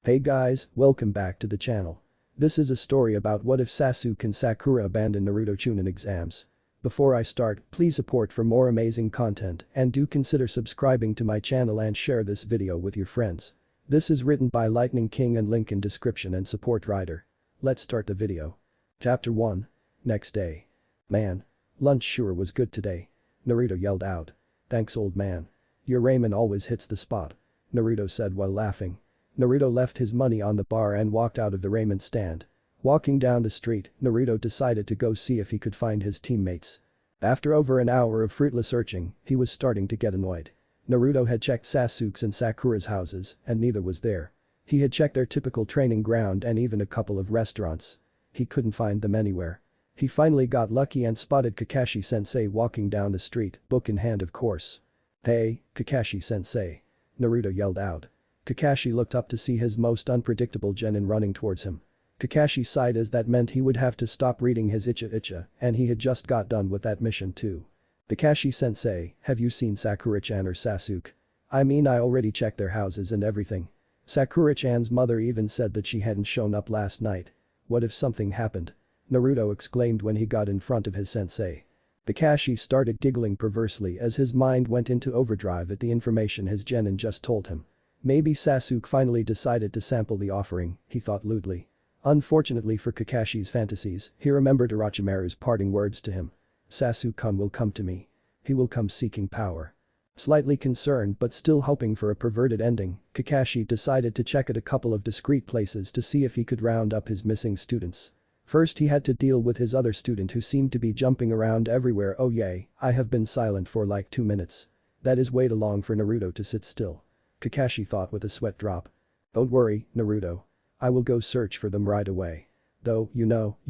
Hey guys, welcome back to the channel. This is a story about what if Sasuke and Sakura abandon Naruto Chunin exams. Before I start, please support for more amazing content and do consider subscribing to my channel and share this video with your friends. This is written by Lightning King and link in description and support writer. Let's start the video. Chapter 1. Next day. Man. Lunch sure was good today. Naruto yelled out. Thanks old man. Your ramen always hits the spot. Naruto said while laughing. Naruto left his money on the bar and walked out of the ramen stand. Walking down the street, Naruto decided to go see if he could find his teammates. After over an hour of fruitless searching, he was starting to get annoyed. Naruto had checked Sasuke's and Sakura's houses, and neither was there. He had checked their typical training ground and even a couple of restaurants. He couldn't find them anywhere. He finally got lucky and spotted Kakashi-sensei walking down the street, book in hand of course. Hey, Kakashi-sensei. Naruto yelled out. Kakashi looked up to see his most unpredictable genin running towards him. Kakashi sighed as that meant he would have to stop reading his icha, and he had just got done with that mission too. Kakashi-sensei, have you seen Sakura-chan or Sasuke? I mean I already checked their houses and everything. Sakura-chan's mother even said that she hadn't shown up last night. What if something happened? Naruto exclaimed when he got in front of his sensei. Kakashi started giggling perversely as his mind went into overdrive at the information his genin just told him. Maybe Sasuke finally decided to sample the offering, he thought lewdly. Unfortunately for Kakashi's fantasies, he remembered Orochimaru's parting words to him. Sasuke-kun will come to me. He will come seeking power. Slightly concerned but still hoping for a perverted ending, Kakashi decided to check at a couple of discreet places to see if he could round up his missing students. First he had to deal with his other student who seemed to be jumping around everywhere. Oh yay, I have been silent for like 2 minutes. That is way too long for Naruto to sit still. Kakashi thought with a sweat drop. Don't worry, Naruto. I will go search for them right away. Though, you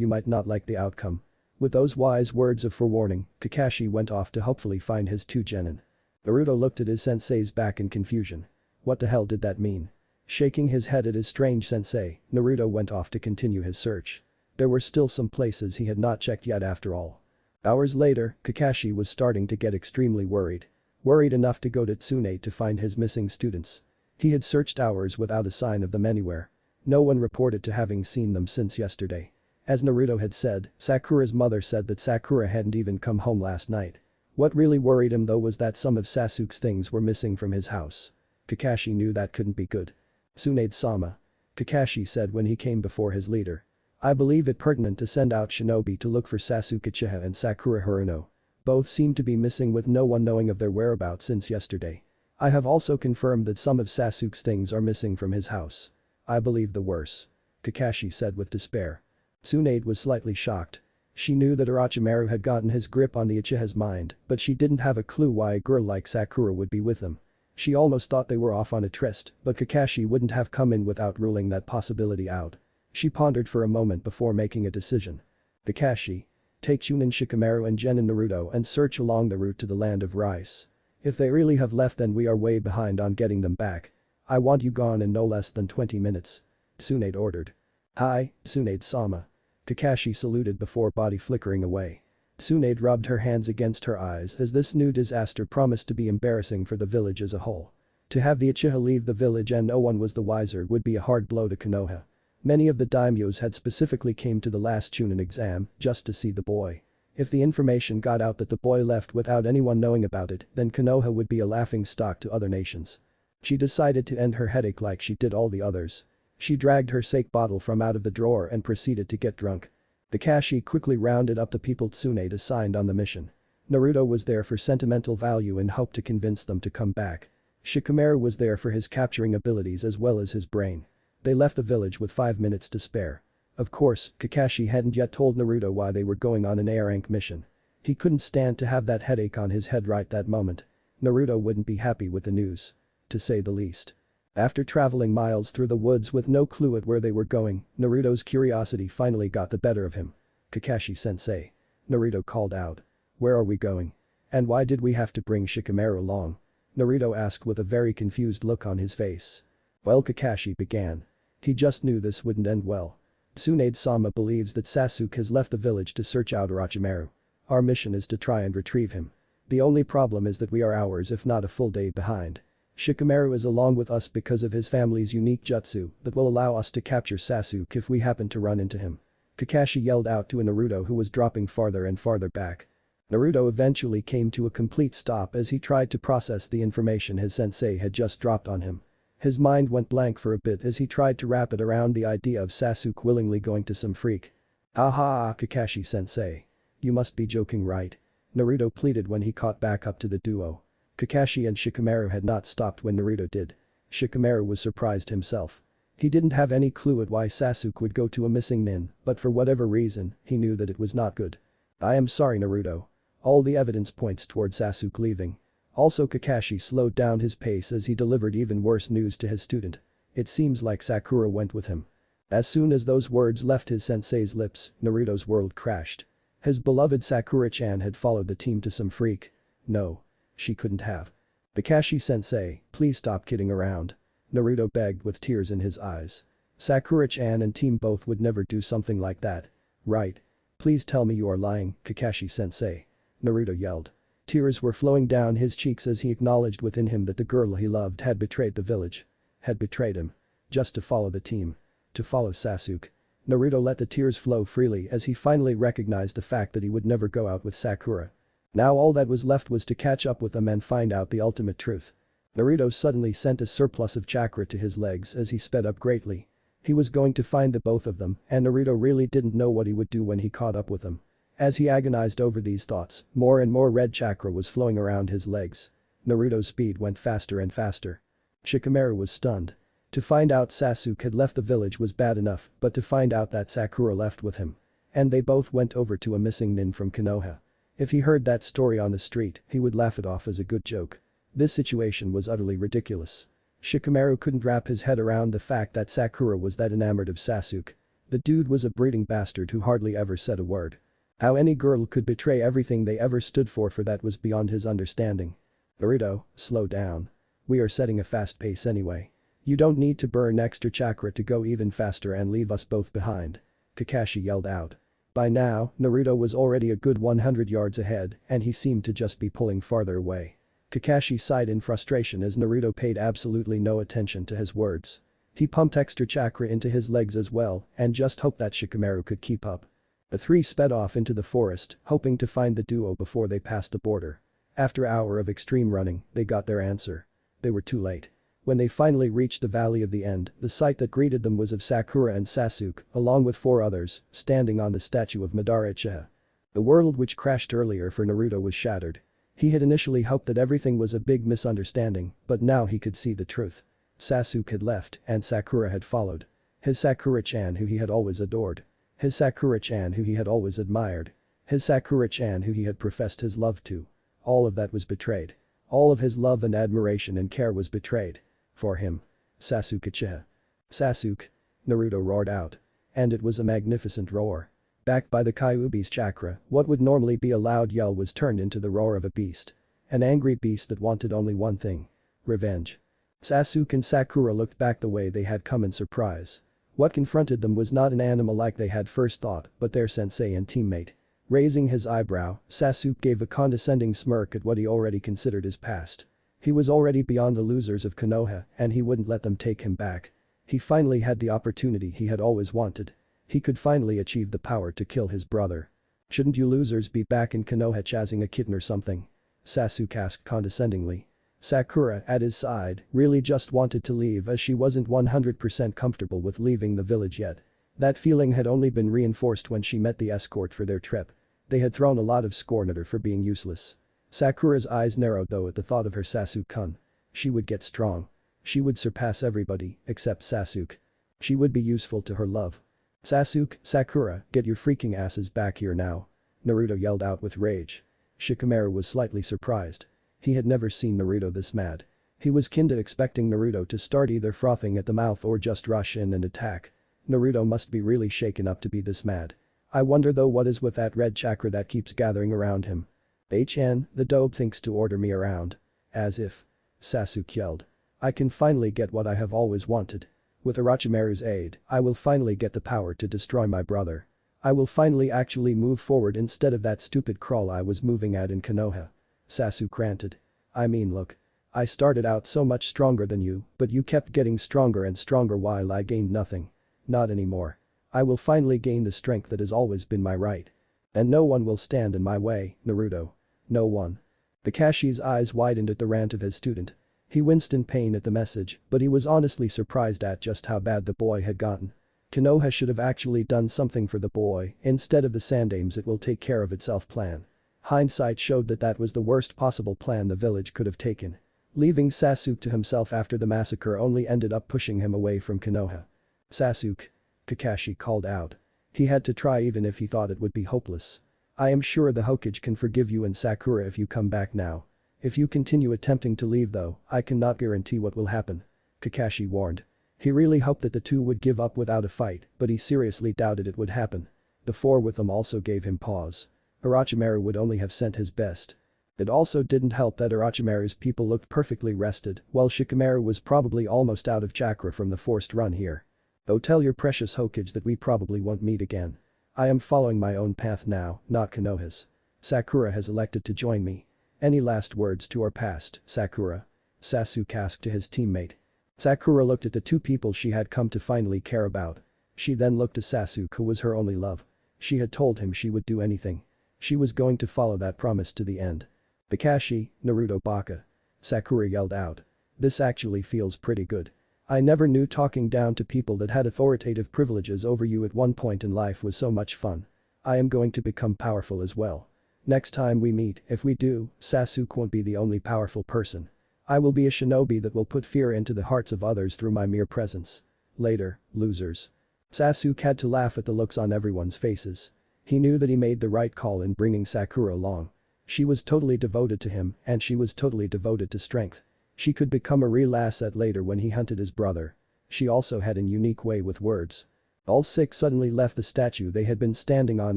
might not like the outcome. With those wise words of forewarning, Kakashi went off to hopefully find his two genin. Naruto looked at his sensei's back in confusion. What the hell did that mean? Shaking his head at his strange sensei, Naruto went off to continue his search. There were still some places he had not checked yet after all. Hours later, Kakashi was starting to get extremely worried. Worried enough to go to Tsunade to find his missing students. He had searched hours without a sign of them anywhere. No one reported to having seen them since yesterday. As Naruto had said, Sakura's mother said that Sakura hadn't even come home last night. What really worried him though was that some of Sasuke's things were missing from his house. Kakashi knew that couldn't be good. Tsunade-sama. Kakashi said when he came before his leader. I believe it pertinent to send out shinobi to look for Sasuke Uchiha and Sakura Haruno. Both seem to be missing with no one knowing of their whereabouts since yesterday. I have also confirmed that some of Sasuke's things are missing from his house. I believe the worst. Kakashi said with despair. Tsunade was slightly shocked. She knew that Orochimaru had gotten his grip on the Uchiha's mind, but she didn't have a clue why a girl like Sakura would be with them. She almost thought they were off on a tryst, but Kakashi wouldn't have come in without ruling that possibility out. She pondered for a moment before making a decision. Kakashi. Take Chunin Shikamaru and Genin Naruto and search along the route to the land of rice. If they really have left then we are way behind on getting them back. I want you gone in no less than 20 minutes. Tsunade ordered. Hi, Tsunade-sama. Kakashi saluted before body flickering away. Tsunade rubbed her hands against her eyes as this new disaster promised to be embarrassing for the village as a whole. To have the Uchiha leave the village and no one was the wiser would be a hard blow to Konoha. Many of the daimyos had specifically came to the last Chunin exam just to see the boy. If the information got out that the boy left without anyone knowing about it, then Konoha would be a laughingstock to other nations. She decided to end her headache like she did all the others. She dragged her sake bottle from out of the drawer and proceeded to get drunk. Kakashi quickly rounded up the people Tsunade assigned on the mission. Naruto was there for sentimental value and hoped to convince them to come back. Shikamaru was there for his capturing abilities as well as his brain. They left the village with 5 minutes to spare. Of course, Kakashi hadn't yet told Naruto why they were going on an A-rank mission. He couldn't stand to have that headache on his head right that moment. Naruto wouldn't be happy with the news. To say the least. After traveling miles through the woods with no clue at where they were going, Naruto's curiosity finally got the better of him. Kakashi-sensei. Naruto called out. Where are we going? And why did we have to bring Shikamaru along? Naruto asked with a very confused look on his face. Well, Kakashi began. He just knew this wouldn't end well. Tsunade-sama believes that Sasuke has left the village to search out Orochimaru. Our mission is to try and retrieve him. The only problem is that we are hours if not a full day behind. Shikamaru is along with us because of his family's unique jutsu that will allow us to capture Sasuke if we happen to run into him. Kakashi yelled out to a Naruto who was dropping farther and farther back. Naruto eventually came to a complete stop as he tried to process the information his sensei had just dropped on him. His mind went blank for a bit as he tried to wrap it around the idea of Sasuke willingly going to some freak. "Aha, Kakashi-sensei. You must be joking, right?" Naruto pleaded when he caught back up to the duo. Kakashi and Shikamaru had not stopped when Naruto did. Shikamaru was surprised himself. He didn't have any clue at why Sasuke would go to a missing nin, but for whatever reason, he knew that it was not good. "I am sorry, Naruto. All the evidence points toward Sasuke leaving." Also, Kakashi slowed down his pace as he delivered even worse news to his student. "It seems like Sakura went with him." As soon as those words left his sensei's lips, Naruto's world crashed. His beloved Sakura-chan had followed the team to some freak. No. She couldn't have. "Kakashi-sensei, please stop kidding around." Naruto begged with tears in his eyes. Sakura-chan and team both would never do something like that. "Right. Please tell me you are lying, Kakashi-sensei." Naruto yelled. Tears were flowing down his cheeks as he acknowledged within him that the girl he loved had betrayed the village. Had betrayed him. Just to follow the team. To follow Sasuke. Naruto let the tears flow freely as he finally recognized the fact that he would never go out with Sakura. Now all that was left was to catch up with them and find out the ultimate truth. Naruto suddenly sent a surplus of chakra to his legs as he sped up greatly. He was going to find the both of them, and Naruto really didn't know what he would do when he caught up with them. As he agonized over these thoughts, more and more red chakra was flowing around his legs. Naruto's speed went faster and faster. Shikamaru was stunned. To find out Sasuke had left the village was bad enough, but to find out that Sakura left with him. And they both went over to a missing nin from Konoha. If he heard that story on the street, he would laugh it off as a good joke. This situation was utterly ridiculous. Shikamaru couldn't wrap his head around the fact that Sakura was that enamored of Sasuke. The dude was a breeding bastard who hardly ever said a word. How any girl could betray everything they ever stood for that was beyond his understanding. "Naruto, slow down. We are setting a fast pace anyway. You don't need to burn extra chakra to go even faster and leave us both behind." Kakashi yelled out. By now, Naruto was already a good 100 yards ahead and he seemed to just be pulling farther away. Kakashi sighed in frustration as Naruto paid absolutely no attention to his words. He pumped extra chakra into his legs as well and just hoped that Shikamaru could keep up. The three sped off into the forest, hoping to find the duo before they passed the border. After an hour of extreme running, they got their answer. They were too late. When they finally reached the Valley of the End, the sight that greeted them was of Sakura and Sasuke, along with 4 others, standing on the statue of Madara Uchiha. The world which crashed earlier for Naruto was shattered. He had initially hoped that everything was a big misunderstanding, but now he could see the truth. Sasuke had left and Sakura had followed. His Sakura-chan who he had always adored. His Sakura-chan who he had always admired. His Sakura-chan who he had professed his love to. All of that was betrayed. All of his love and admiration and care was betrayed. For him. Sasuke Uchiha. "Sasuke!" Naruto roared out. And it was a magnificent roar. Backed by the Kyuubi's chakra, what would normally be a loud yell was turned into the roar of a beast. An angry beast that wanted only one thing. Revenge. Sasuke and Sakura looked back the way they had come in surprise. What confronted them was not an animal like they had first thought, but their sensei and teammate. Raising his eyebrow, Sasuke gave a condescending smirk at what he already considered his past. He was already beyond the losers of Konoha and he wouldn't let them take him back. He finally had the opportunity he had always wanted. He could finally achieve the power to kill his brother. "Shouldn't you losers be back in Konoha chasing a kitten or something?" Sasuke asked condescendingly. Sakura, at his side, really just wanted to leave as she wasn't 100% comfortable with leaving the village yet. That feeling had only been reinforced when she met the escort for their trip. They had thrown a lot of scorn at her for being useless. Sakura's eyes narrowed though at the thought of her Sasuke-kun. She would get strong. She would surpass everybody except Sasuke. She would be useful to her love. "Sasuke, Sakura, get your freaking asses back here now." Naruto yelled out with rage. Shikamaru was slightly surprised. He had never seen Naruto this mad. He was kinda expecting Naruto to start either frothing at the mouth or just rush in and attack. Naruto must be really shaken up to be this mad. I wonder though what is with that red chakra that keeps gathering around him. The dope thinks to order me around. As if. Sasuke yelled. I can finally get what I have always wanted. With Orochimaru's aid, I will finally get the power to destroy my brother. I will finally actually move forward instead of that stupid crawl I was moving at in Konoha. Sasuke ranted. I mean look. I started out so much stronger than you, but you kept getting stronger and stronger while I gained nothing. Not anymore. I will finally gain the strength that has always been my right. And no one will stand in my way, Naruto. No one. Kakashi's eyes widened at the rant of his student. He winced in pain at the message, but he was honestly surprised at just how bad the boy had gotten. Konoha should have actually done something for the boy instead of the Sandame's it will take care of itself plan. Hindsight showed that that was the worst possible plan the village could have taken. Leaving Sasuke to himself after the massacre only ended up pushing him away from Konoha. Sasuke. Kakashi called out. He had to try even if he thought it would be hopeless. I am sure the Hokage can forgive you and Sakura if you come back now. If you continue attempting to leave though, I cannot guarantee what will happen. Kakashi warned. He really hoped that the two would give up without a fight, but he seriously doubted it would happen. The four with them also gave him pause. Orochimaru would only have sent his best. It also didn't help that Orochimaru's people looked perfectly rested, while Shikamaru was probably almost out of chakra from the forced run here. Oh, tell your precious Hokage that we probably won't meet again. I am following my own path now, not Konoha's. Sakura has elected to join me. Any last words to our past, Sakura? Sasuke asked to his teammate. Sakura looked at the two people she had come to finally care about. She then looked to Sasuke who was her only love. She had told him she would do anything. She was going to follow that promise to the end. Kakashi, Naruto Baka. Sakura yelled out. This actually feels pretty good. I never knew talking down to people that had authoritative privileges over you at one point in life was so much fun. I am going to become powerful as well. Next time we meet, if we do, Sasuke won't be the only powerful person. I will be a shinobi that will put fear into the hearts of others through my mere presence. Later, losers. Sasuke had to laugh at the looks on everyone's faces. He knew that he made the right call in bringing Sakura along. She was totally devoted to him and she was totally devoted to strength. She could become a real asset later when he hunted his brother. She also had an unique way with words. All six suddenly left the statue they had been standing on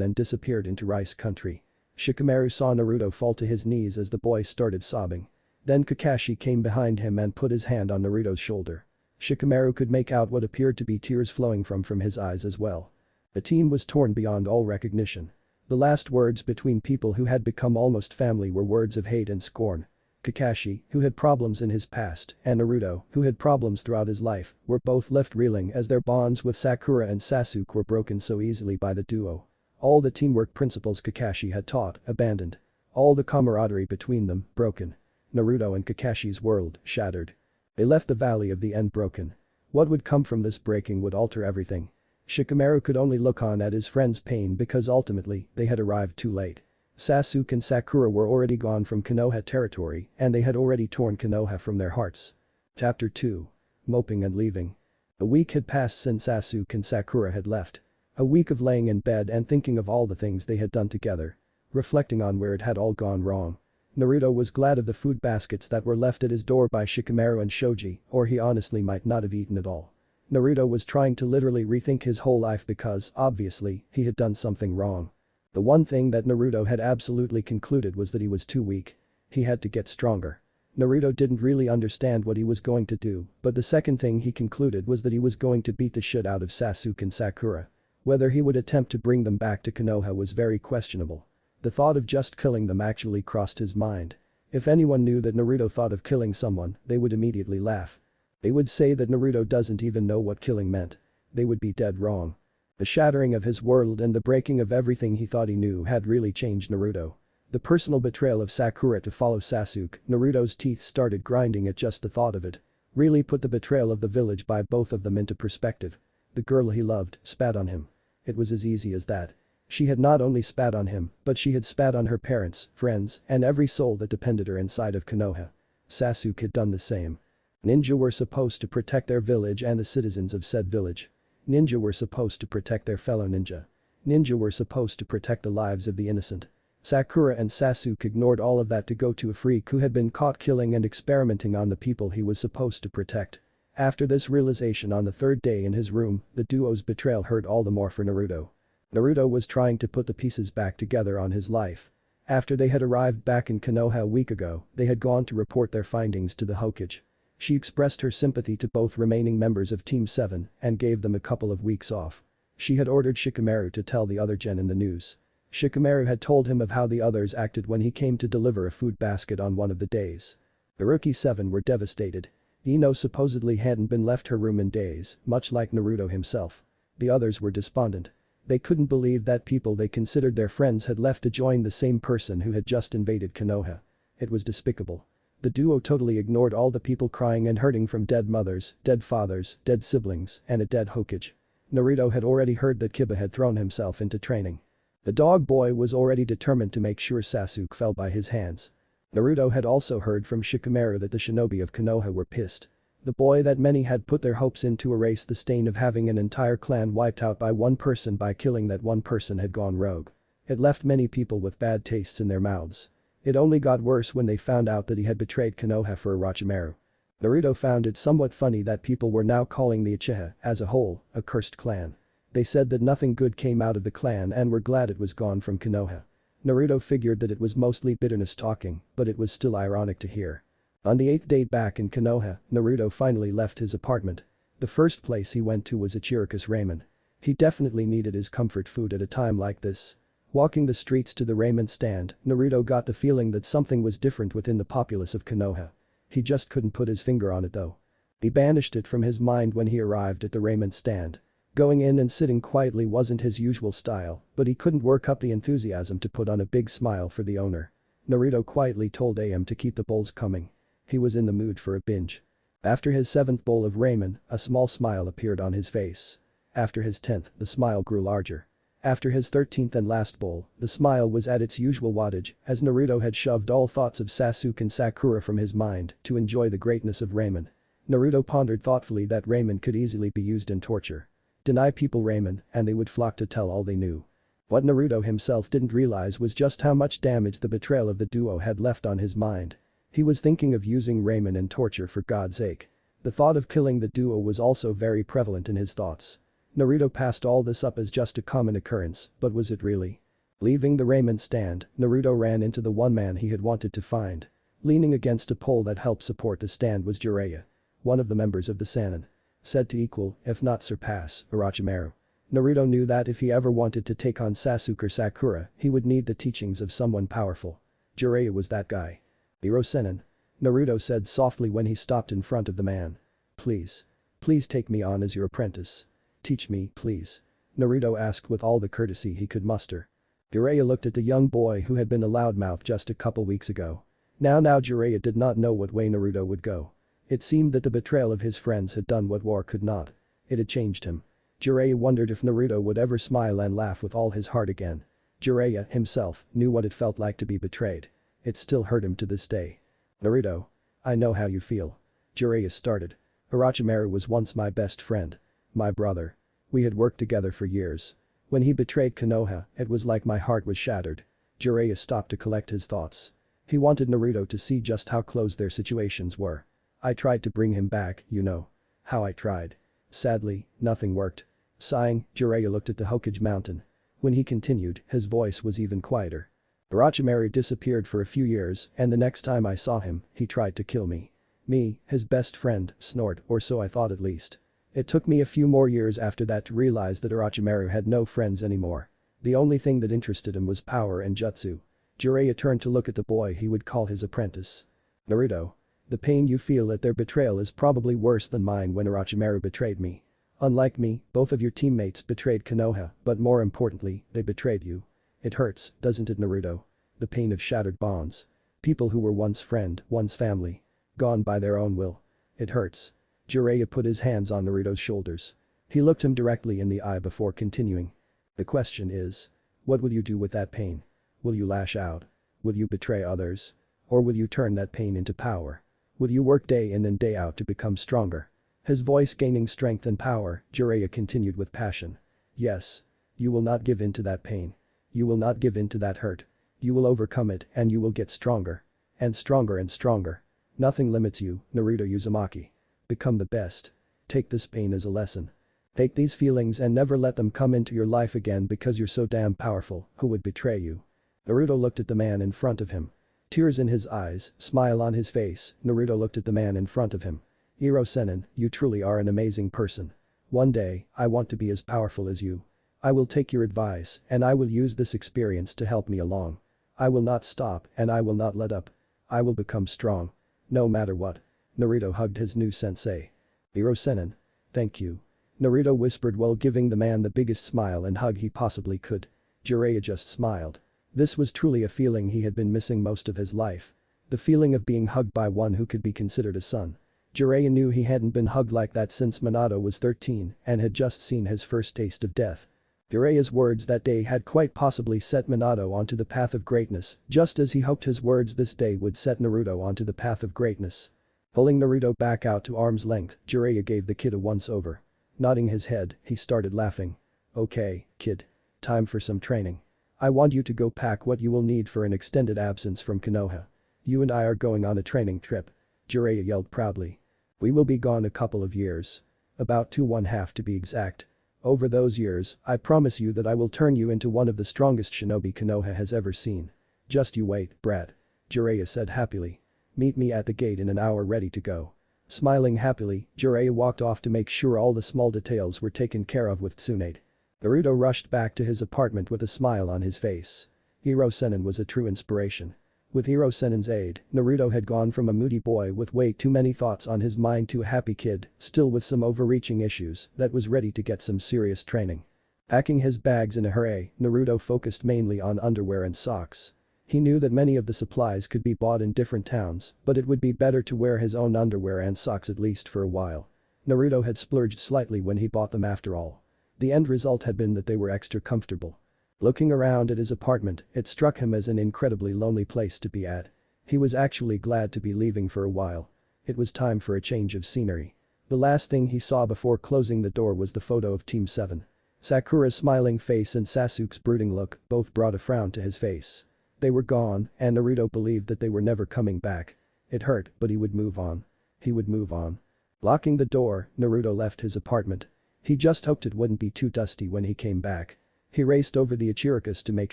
and disappeared into Rice Country. Shikamaru saw Naruto fall to his knees as the boy started sobbing. Then Kakashi came behind him and put his hand on Naruto's shoulder. Shikamaru could make out what appeared to be tears flowing from his eyes as well. The team was torn beyond all recognition. The last words between people who had become almost family were words of hate and scorn. Kakashi, who had problems in his past, and Naruto, who had problems throughout his life, were both left reeling as their bonds with Sakura and Sasuke were broken so easily by the duo. All the teamwork principles Kakashi had taught, abandoned. All the camaraderie between them, broken. Naruto and Kakashi's world, shattered. They left the Valley of the End broken. What would come from this breaking would alter everything. Shikamaru could only look on at his friend's pain because ultimately, they had arrived too late. Sasuke and Sakura were already gone from Konoha territory and they had already torn Konoha from their hearts. Chapter 2. Moping and leaving. A week had passed since Sasuke and Sakura had left. A week of laying in bed and thinking of all the things they had done together. Reflecting on where it had all gone wrong. Naruto was glad of the food baskets that were left at his door by Shikamaru and Shoji, or he honestly might not have eaten at all. Naruto was trying to literally rethink his whole life because, obviously, he had done something wrong. The one thing that Naruto had absolutely concluded was that he was too weak. He had to get stronger. Naruto didn't really understand what he was going to do, but the second thing he concluded was that he was going to beat the shit out of Sasuke and Sakura. Whether he would attempt to bring them back to Konoha was very questionable. The thought of just killing them actually crossed his mind. If anyone knew that Naruto thought of killing someone, they would immediately laugh. They would say that Naruto doesn't even know what killing meant. They would be dead wrong. The shattering of his world and the breaking of everything he thought he knew had really changed Naruto. The personal betrayal of Sakura to follow Sasuke, Naruto's teeth started grinding at just the thought of it. Really put the betrayal of the village by both of them into perspective. The girl he loved spat on him. It was as easy as that. She had not only spat on him, but she had spat on her parents, friends, and every soul that depended her inside of Konoha. Sasuke had done the same. Ninja were supposed to protect their village and the citizens of said village. Ninja were supposed to protect their fellow ninja. Ninja were supposed to protect the lives of the innocent. Sakura and Sasuke ignored all of that to go to a freak who had been caught killing and experimenting on the people he was supposed to protect. After this realization on the third day in his room, the duo's betrayal hurt all the more for Naruto. Naruto was trying to put the pieces back together on his life. After they had arrived back in Konoha a week ago, they had gone to report their findings to the Hokage. She expressed her sympathy to both remaining members of Team 7 and gave them a couple of weeks off. She had ordered Shikamaru to tell the other genin the news. Shikamaru had told him of how the others acted when he came to deliver a food basket on one of the days. The Rookie 7 were devastated. Ino supposedly hadn't been left her room in days, much like Naruto himself. The others were despondent. They couldn't believe that people they considered their friends had left to join the same person who had just invaded Konoha. It was despicable. The duo totally ignored all the people crying and hurting from dead mothers, dead fathers, dead siblings, and a dead Hokage. Naruto had already heard that Kiba had thrown himself into training. The dog boy was already determined to make sure Sasuke fell by his hands. Naruto had also heard from Shikamaru that the shinobi of Konoha were pissed. The boy that many had put their hopes in to erase the stain of having an entire clan wiped out by one person by killing that one person had gone rogue. It left many people with bad tastes in their mouths. It only got worse when they found out that he had betrayed Konoha for Orochimaru. Naruto found it somewhat funny that people were now calling the Uchiha, as a whole, a cursed clan. They said that nothing good came out of the clan and were glad it was gone from Konoha. Naruto figured that it was mostly bitterness talking, but it was still ironic to hear. On the 8th day back in Konoha, Naruto finally left his apartment. The first place he went to was Ichiraku's ramen. He definitely needed his comfort food at a time like this. Walking the streets to the ramen stand, Naruto got the feeling that something was different within the populace of Konoha. He just couldn't put his finger on it though. He banished it from his mind when he arrived at the ramen stand. Going in and sitting quietly wasn't his usual style, but he couldn't work up the enthusiasm to put on a big smile for the owner. Naruto quietly told AM to keep the bowls coming. He was in the mood for a binge. After his 7th bowl of ramen, a small smile appeared on his face. After his 10th, the smile grew larger. After his 13th and last bowl, the smile was at its usual wattage, as Naruto had shoved all thoughts of Sasuke and Sakura from his mind to enjoy the greatness of ramen. Naruto pondered thoughtfully that ramen could easily be used in torture. Deny people ramen, and they would flock to tell all they knew. What Naruto himself didn't realize was just how much damage the betrayal of the duo had left on his mind. He was thinking of using ramen in torture for God's sake. The thought of killing the duo was also very prevalent in his thoughts. Naruto passed all this up as just a common occurrence, but was it really? Leaving the ramen stand, Naruto ran into the one man he had wanted to find. Leaning against a pole that helped support the stand was Jiraiya, one of the members of the Sannin. Said to equal, if not surpass, Orochimaru. Naruto knew that if he ever wanted to take on Sasuke or Sakura, he would need the teachings of someone powerful. Jiraiya was that guy. Iro Sennin. Naruto said softly when he stopped in front of the man. Please. Please take me on as your apprentice. Teach me, please. Naruto asked with all the courtesy he could muster. Jiraiya looked at the young boy who had been a loudmouth just a couple weeks ago. Now Jiraiya did not know what way Naruto would go. It seemed that the betrayal of his friends had done what war could not. It had changed him. Jiraiya wondered if Naruto would ever smile and laugh with all his heart again. Jiraiya, himself, knew what it felt like to be betrayed. It still hurt him to this day. Naruto. I know how you feel. Jiraiya started. Orochimaru was once my best friend. My brother. We had worked together for years. When he betrayed Konoha, it was like my heart was shattered. Jiraiya stopped to collect his thoughts. He wanted Naruto to see just how close their situations were. I tried to bring him back, you know. How I tried. Sadly, nothing worked. Sighing, Jiraiya looked at the Hokage mountain. When he continued, his voice was even quieter. Orochimaru disappeared for a few years, and the next time I saw him, he tried to kill me. Me, his best friend, snort, or so I thought at least. It took me a few more years after that to realize that Orochimaru had no friends anymore. The only thing that interested him was power and jutsu. Jiraiya turned to look at the boy he would call his apprentice. Naruto. The pain you feel at their betrayal is probably worse than mine when Orochimaru betrayed me. Unlike me, both of your teammates betrayed Konoha, but more importantly, they betrayed you. It hurts, doesn't it, Naruto? The pain of shattered bonds. People who were once friend, once family. Gone by their own will. It hurts. Jiraiya put his hands on Naruto's shoulders. He looked him directly in the eye before continuing. The question is, what will you do with that pain? Will you lash out? Will you betray others? Or will you turn that pain into power? Will you work day in and day out to become stronger? His voice gaining strength and power, Jiraiya continued with passion. Yes. You will not give in to that pain. You will not give in to that hurt. You will overcome it and you will get stronger. And stronger and stronger. Nothing limits you, Naruto Uzumaki. Become the best. Take this pain as a lesson. Take these feelings and never let them come into your life again because you're so damn powerful. Who would betray you? Naruto looked at the man in front of him. Tears in his eyes, smile on his face, Naruto looked at the man in front of him. Iro Sennin, you truly are an amazing person. One day, I want to be as powerful as you. I will take your advice and I will use this experience to help me along. I will not stop and I will not let up. I will become strong. No matter what. Naruto hugged his new sensei. Hiro-senin. Thank you. Naruto whispered while giving the man the biggest smile and hug he possibly could. Jiraiya just smiled. This was truly a feeling he had been missing most of his life. The feeling of being hugged by one who could be considered a son. Jiraiya knew he hadn't been hugged like that since Minato was 13 and had just seen his first taste of death. Jiraiya's words that day had quite possibly set Minato onto the path of greatness, just as he hoped his words this day would set Naruto onto the path of greatness. Pulling Naruto back out to arm's length, Jiraiya gave the kid a once-over. Nodding his head, he started laughing. Okay, kid. Time for some training. I want you to go pack what you will need for an extended absence from Konoha. You and I are going on a training trip. Jiraiya yelled proudly. We will be gone a couple of years. About 2½ to be exact. Over those years, I promise you that I will turn you into one of the strongest shinobi Konoha has ever seen. Just you wait, brat. Jiraiya said happily. Meet me at the gate in an hour ready to go. Smiling happily, Jiraiya walked off to make sure all the small details were taken care of with Tsunade. Naruto rushed back to his apartment with a smile on his face. Hiro-senin was a true inspiration. With Hiro-senin's aid, Naruto had gone from a moody boy with way too many thoughts on his mind to a happy kid, still with some overreaching issues, that was ready to get some serious training. Packing his bags in a hurry, Naruto focused mainly on underwear and socks. He knew that many of the supplies could be bought in different towns, but it would be better to wear his own underwear and socks at least for a while. Naruto had splurged slightly when he bought them after all. The end result had been that they were extra comfortable. Looking around at his apartment, it struck him as an incredibly lonely place to be at. He was actually glad to be leaving for a while. It was time for a change of scenery. The last thing he saw before closing the door was the photo of Team 7. Sakura's smiling face and Sasuke's brooding look both brought a frown to his face. They were gone, and Naruto believed that they were never coming back. It hurt, but he would move on. He would move on. Locking the door, Naruto left his apartment. He just hoped it wouldn't be too dusty when he came back. He raced over the Ichirokas to make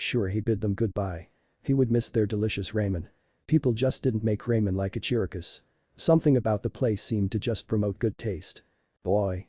sure he bid them goodbye. He would miss their delicious ramen. People just didn't make ramen like Ichirokas. Something about the place seemed to just promote good taste. Boy.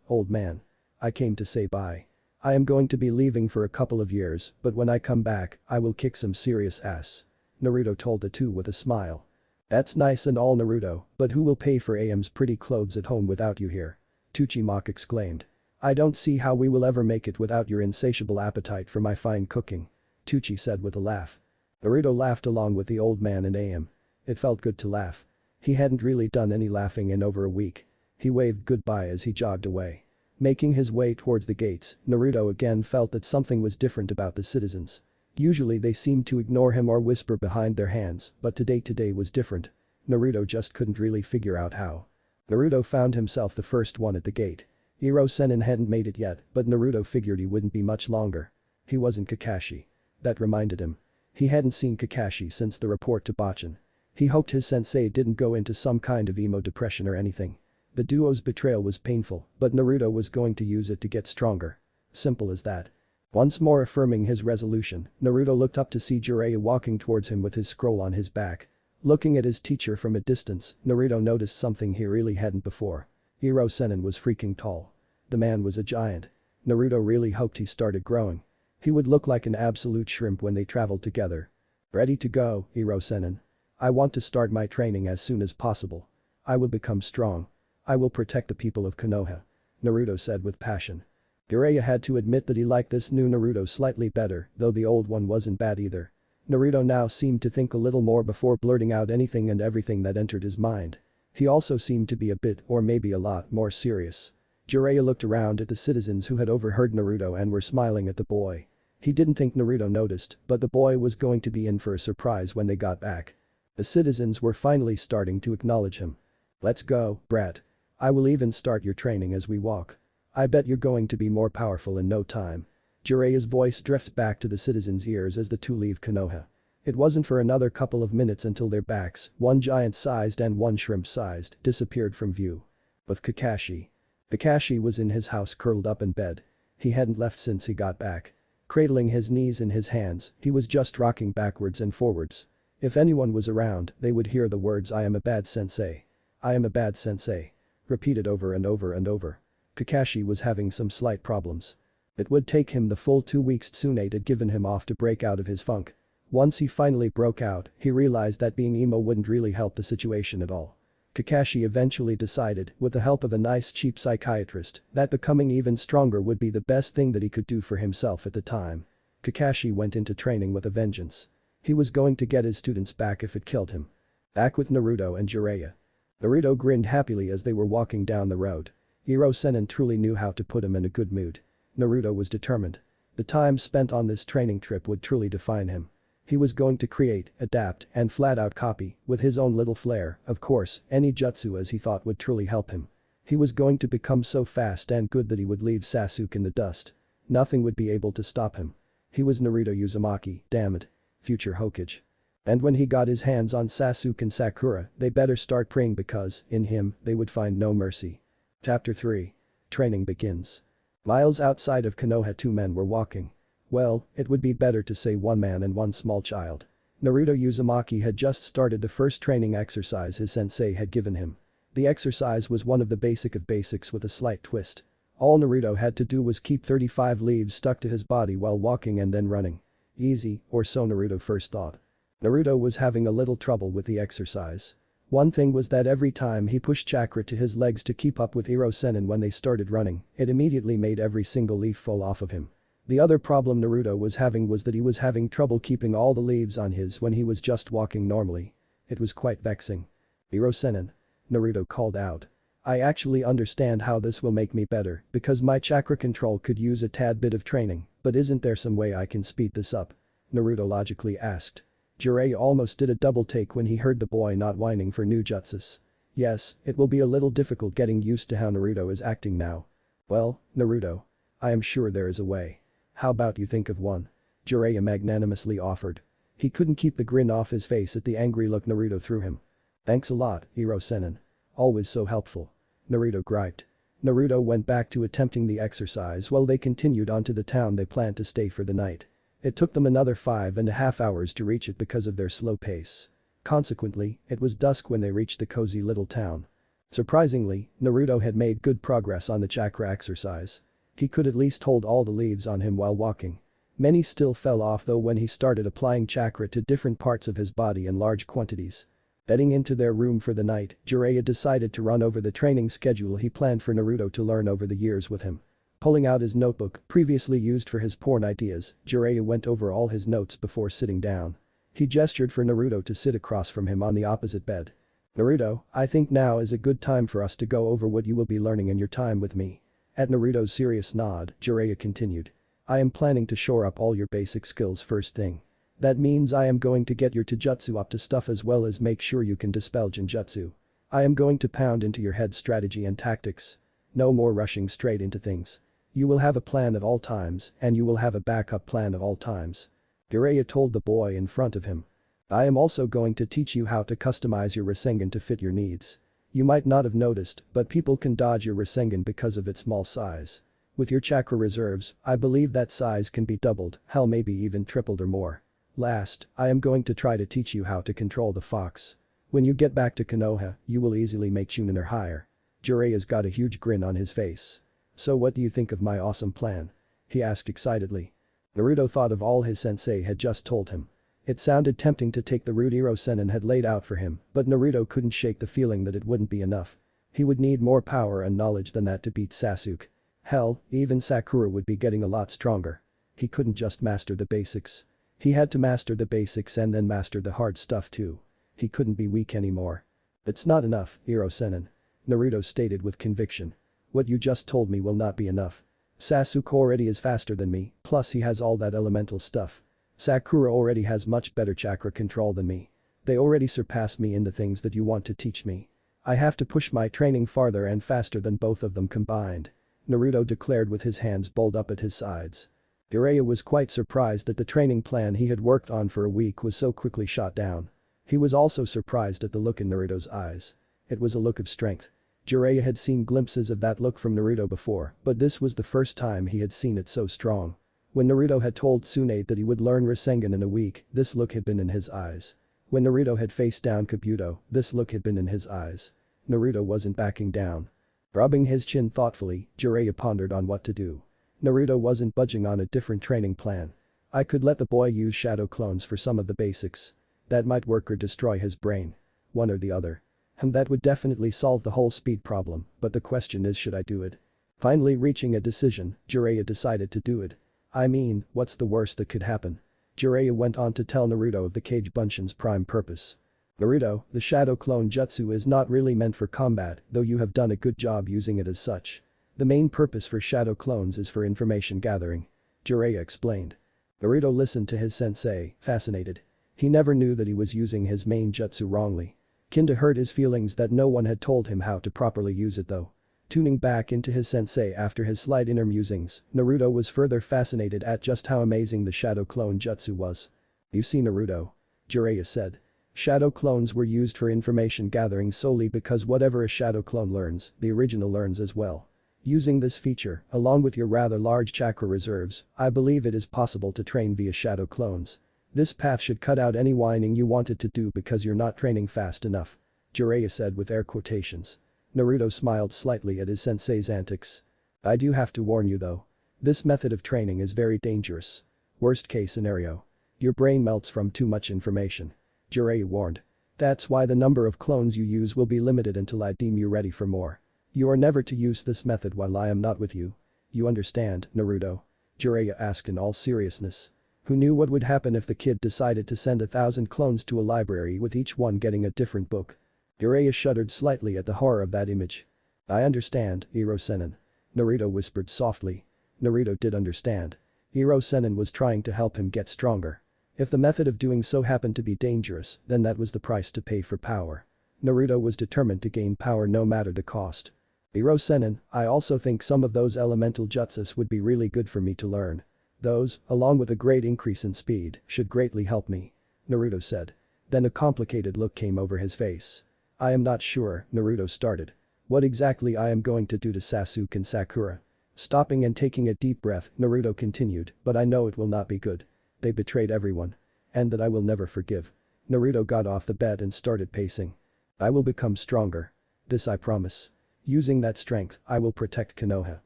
Old man. I came to say bye. I am going to be leaving for a couple of years, but when I come back, I will kick some serious ass. Naruto told the two with a smile. That's nice and all, Naruto, but who will pay for AM's pretty clothes at home without you here? Tsuchimaki exclaimed. I don't see how we will ever make it without your insatiable appetite for my fine cooking. Tsuchi said with a laugh. Naruto laughed along with the old man and AM. It felt good to laugh. He hadn't really done any laughing in over a week. He waved goodbye as he jogged away. Making his way towards the gates, Naruto again felt that something was different about the citizens. Usually they seemed to ignore him or whisper behind their hands, but today was different. Naruto just couldn't really figure out how. Naruto found himself the first one at the gate. Hiro-senin hadn't made it yet, but Naruto figured he wouldn't be much longer. He wasn't Kakashi. That reminded him. He hadn't seen Kakashi since the report to Bachin. He hoped his sensei didn't go into some kind of emo depression or anything. The duo's betrayal was painful, but Naruto was going to use it to get stronger. Simple as that. Once more affirming his resolution, Naruto looked up to see Jiraiya walking towards him with his scroll on his back. Looking at his teacher from a distance, Naruto noticed something he really hadn't before. Hiro-senin was freaking tall. The man was a giant. Naruto really hoped he started growing. He would look like an absolute shrimp when they traveled together. Ready to go, Hiro-senin. I want to start my training as soon as possible. I will become strong. I will protect the people of Konoha. Naruto said with passion. Jiraiya had to admit that he liked this new Naruto slightly better, though the old one wasn't bad either. Naruto now seemed to think a little more before blurting out anything and everything that entered his mind. He also seemed to be a bit, or maybe a lot, more serious. Jiraiya looked around at the citizens who had overheard Naruto and were smiling at the boy. He didn't think Naruto noticed, but the boy was going to be in for a surprise when they got back. The citizens were finally starting to acknowledge him. Let's go, brat. I will even start your training as we walk. I bet you're going to be more powerful in no time. Jiraiya's voice drifted back to the citizens' ears as the two leave Konoha. It wasn't for another couple of minutes until their backs, one giant-sized and one shrimp-sized, disappeared from view. With Kakashi. Kakashi was in his house curled up in bed. He hadn't left since he got back. Cradling his knees in his hands, he was just rocking backwards and forwards. If anyone was around, they would hear the words "I am a bad sensei. I am a bad sensei." Repeated over and over and over. Kakashi was having some slight problems. It would take him the full 2 weeks Tsunade had given him off to break out of his funk. Once he finally broke out, he realized that being emo wouldn't really help the situation at all. Kakashi eventually decided, with the help of a nice cheap psychiatrist, that becoming even stronger would be the best thing that he could do for himself at the time. Kakashi went into training with a vengeance. He was going to get his students back if it killed him. Back with Naruto and Jiraiya. Naruto grinned happily as they were walking down the road. Sennin truly knew how to put him in a good mood. Naruto was determined. The time spent on this training trip would truly define him. He was going to create, adapt, and flat-out copy, with his own little flair, of course, any jutsu as he thought would truly help him. He was going to become so fast and good that he would leave Sasuke in the dust. Nothing would be able to stop him. He was Naruto Uzumaki, damn it. Future Hokage. And when he got his hands on Sasuke and Sakura, they better start praying because, in him, they would find no mercy. Chapter 3. Training begins. Miles outside of Konoha, two men were walking. Well, it would be better to say one man and one small child. Naruto Uzumaki had just started the first training exercise his sensei had given him. The exercise was one of the basic of basics with a slight twist. All Naruto had to do was keep 35 leaves stuck to his body while walking and then running. Easy, or so Naruto first thought. Naruto was having a little trouble with the exercise. One thing was that every time he pushed chakra to his legs to keep up with Sennin when they started running, it immediately made every single leaf fall off of him. The other problem Naruto was having was that he was having trouble keeping all the leaves on his when he was just walking normally. It was quite vexing. Sennin. Naruto called out. I actually understand how this will make me better because my chakra control could use a tad bit of training, but isn't there some way I can speed this up? Naruto logically asked. Jiraiya almost did a double take when he heard the boy not whining for new jutsus. Yes, it will be a little difficult getting used to how Naruto is acting now. Well, Naruto. I am sure there is a way. How about you think of one? Jiraiya magnanimously offered. He couldn't keep the grin off his face at the angry look Naruto threw him. Thanks a lot, Sennin. Always so helpful. Naruto griped. Naruto went back to attempting the exercise while they continued on to the town they planned to stay for the night. It took them another 5.5 hours to reach it because of their slow pace. Consequently, it was dusk when they reached the cozy little town. Surprisingly, Naruto had made good progress on the chakra exercise. He could at least hold all the leaves on him while walking. Many still fell off though when he started applying chakra to different parts of his body in large quantities. Heading into their room for the night, Jiraiya decided to run over the training schedule he planned for Naruto to learn over the years with him. Pulling out his notebook, previously used for his porn ideas, Jiraiya went over all his notes before sitting down. He gestured for Naruto to sit across from him on the opposite bed. Naruto, I think now is a good time for us to go over what you will be learning in your time with me. At Naruto's serious nod, Jiraiya continued. I am planning to shore up all your basic skills first thing. That means I am going to get your taijutsu up to stuff as well as make sure you can dispel genjutsu. I am going to pound into your head strategy and tactics. No more rushing straight into things. You will have a plan at all times and you will have a backup plan at all times. Jiraiya told the boy in front of him. I am also going to teach you how to customize your Rasengan to fit your needs. You might not have noticed, but people can dodge your Rasengan because of its small size. With your chakra reserves, I believe that size can be doubled, hell maybe even tripled or more. Last, I am going to try to teach you how to control the fox. When you get back to Konoha, you will easily make Chunin or higher. Jiraiya's got a huge grin on his face. So what do you think of my awesome plan? He asked excitedly. Naruto thought of all his sensei had just told him. It sounded tempting to take the route Sennin had laid out for him, but Naruto couldn't shake the feeling that it wouldn't be enough. He would need more power and knowledge than that to beat Sasuke. Hell, even Sakura would be getting a lot stronger. He couldn't just master the basics. He had to master the basics and then master the hard stuff too. He couldn't be weak anymore. It's not enough, Sennin. Naruto stated with conviction. What you just told me will not be enough. Sasuke already is faster than me, plus he has all that elemental stuff. Sakura already has much better chakra control than me. They already surpass me in the things that you want to teach me. I have to push my training farther and faster than both of them combined. Naruto declared with his hands balled up at his sides. Jiraiya was quite surprised that the training plan he had worked on for a week was so quickly shot down. He was also surprised at the look in Naruto's eyes. It was a look of strength. Jiraiya had seen glimpses of that look from Naruto before, but this was the first time he had seen it so strong. When Naruto had told Tsunade that he would learn Rasengan in a week, this look had been in his eyes. When Naruto had faced down Kabuto, this look had been in his eyes. Naruto wasn't backing down. Rubbing his chin thoughtfully, Jiraiya pondered on what to do. Naruto wasn't budging on a different training plan. I could let the boy use shadow clones for some of the basics. That might work or destroy his brain. One or the other. And that would definitely solve the whole speed problem, but the question is, should I do it? Finally reaching a decision, Jiraiya decided to do it. I mean, what's the worst that could happen? Jiraiya went on to tell Naruto of the Kage Bunshin's prime purpose. Naruto, the shadow clone jutsu is not really meant for combat, though you have done a good job using it as such. The main purpose for shadow clones is for information gathering. Jiraiya explained. Naruto listened to his sensei, fascinated. He never knew that he was using his main jutsu wrongly. Kinda hurt his feelings that no one had told him how to properly use it though. Tuning back into his sensei after his slight inner musings, Naruto was further fascinated at just how amazing the shadow clone jutsu was. You see Naruto? Jiraiya said. Shadow clones were used for information gathering solely because whatever a shadow clone learns, the original learns as well. Using this feature, along with your rather large chakra reserves, I believe it is possible to train via shadow clones. This path should cut out any whining you wanted to do because you're not training fast enough. Jiraiya said with air quotations. Naruto smiled slightly at his sensei's antics. I do have to warn you though. This method of training is very dangerous. Worst case scenario. Your brain melts from too much information. Jiraiya warned. That's why the number of clones you use will be limited until I deem you ready for more. You are never to use this method while I am not with you. You understand, Naruto? Jiraiya asked in all seriousness. Who knew what would happen if the kid decided to send 1,000 clones to a library with each one getting a different book? Jiraiya shuddered slightly at the horror of that image. I understand, Iro-sennin. Naruto whispered softly. Naruto did understand. Iro-sennin was trying to help him get stronger. If the method of doing so happened to be dangerous, then that was the price to pay for power. Naruto was determined to gain power no matter the cost. Iro-sennin, I also think some of those elemental jutsus would be really good for me to learn. Those, along with a great increase in speed, should greatly help me. Naruto said. Then a complicated look came over his face. I am not sure, Naruto started. What exactly I am going to do to Sasuke and Sakura. Stopping and taking a deep breath, Naruto continued, but I know it will not be good. They betrayed everyone. And that I will never forgive. Naruto got off the bed and started pacing. I will become stronger. This I promise. Using that strength, I will protect Konoha.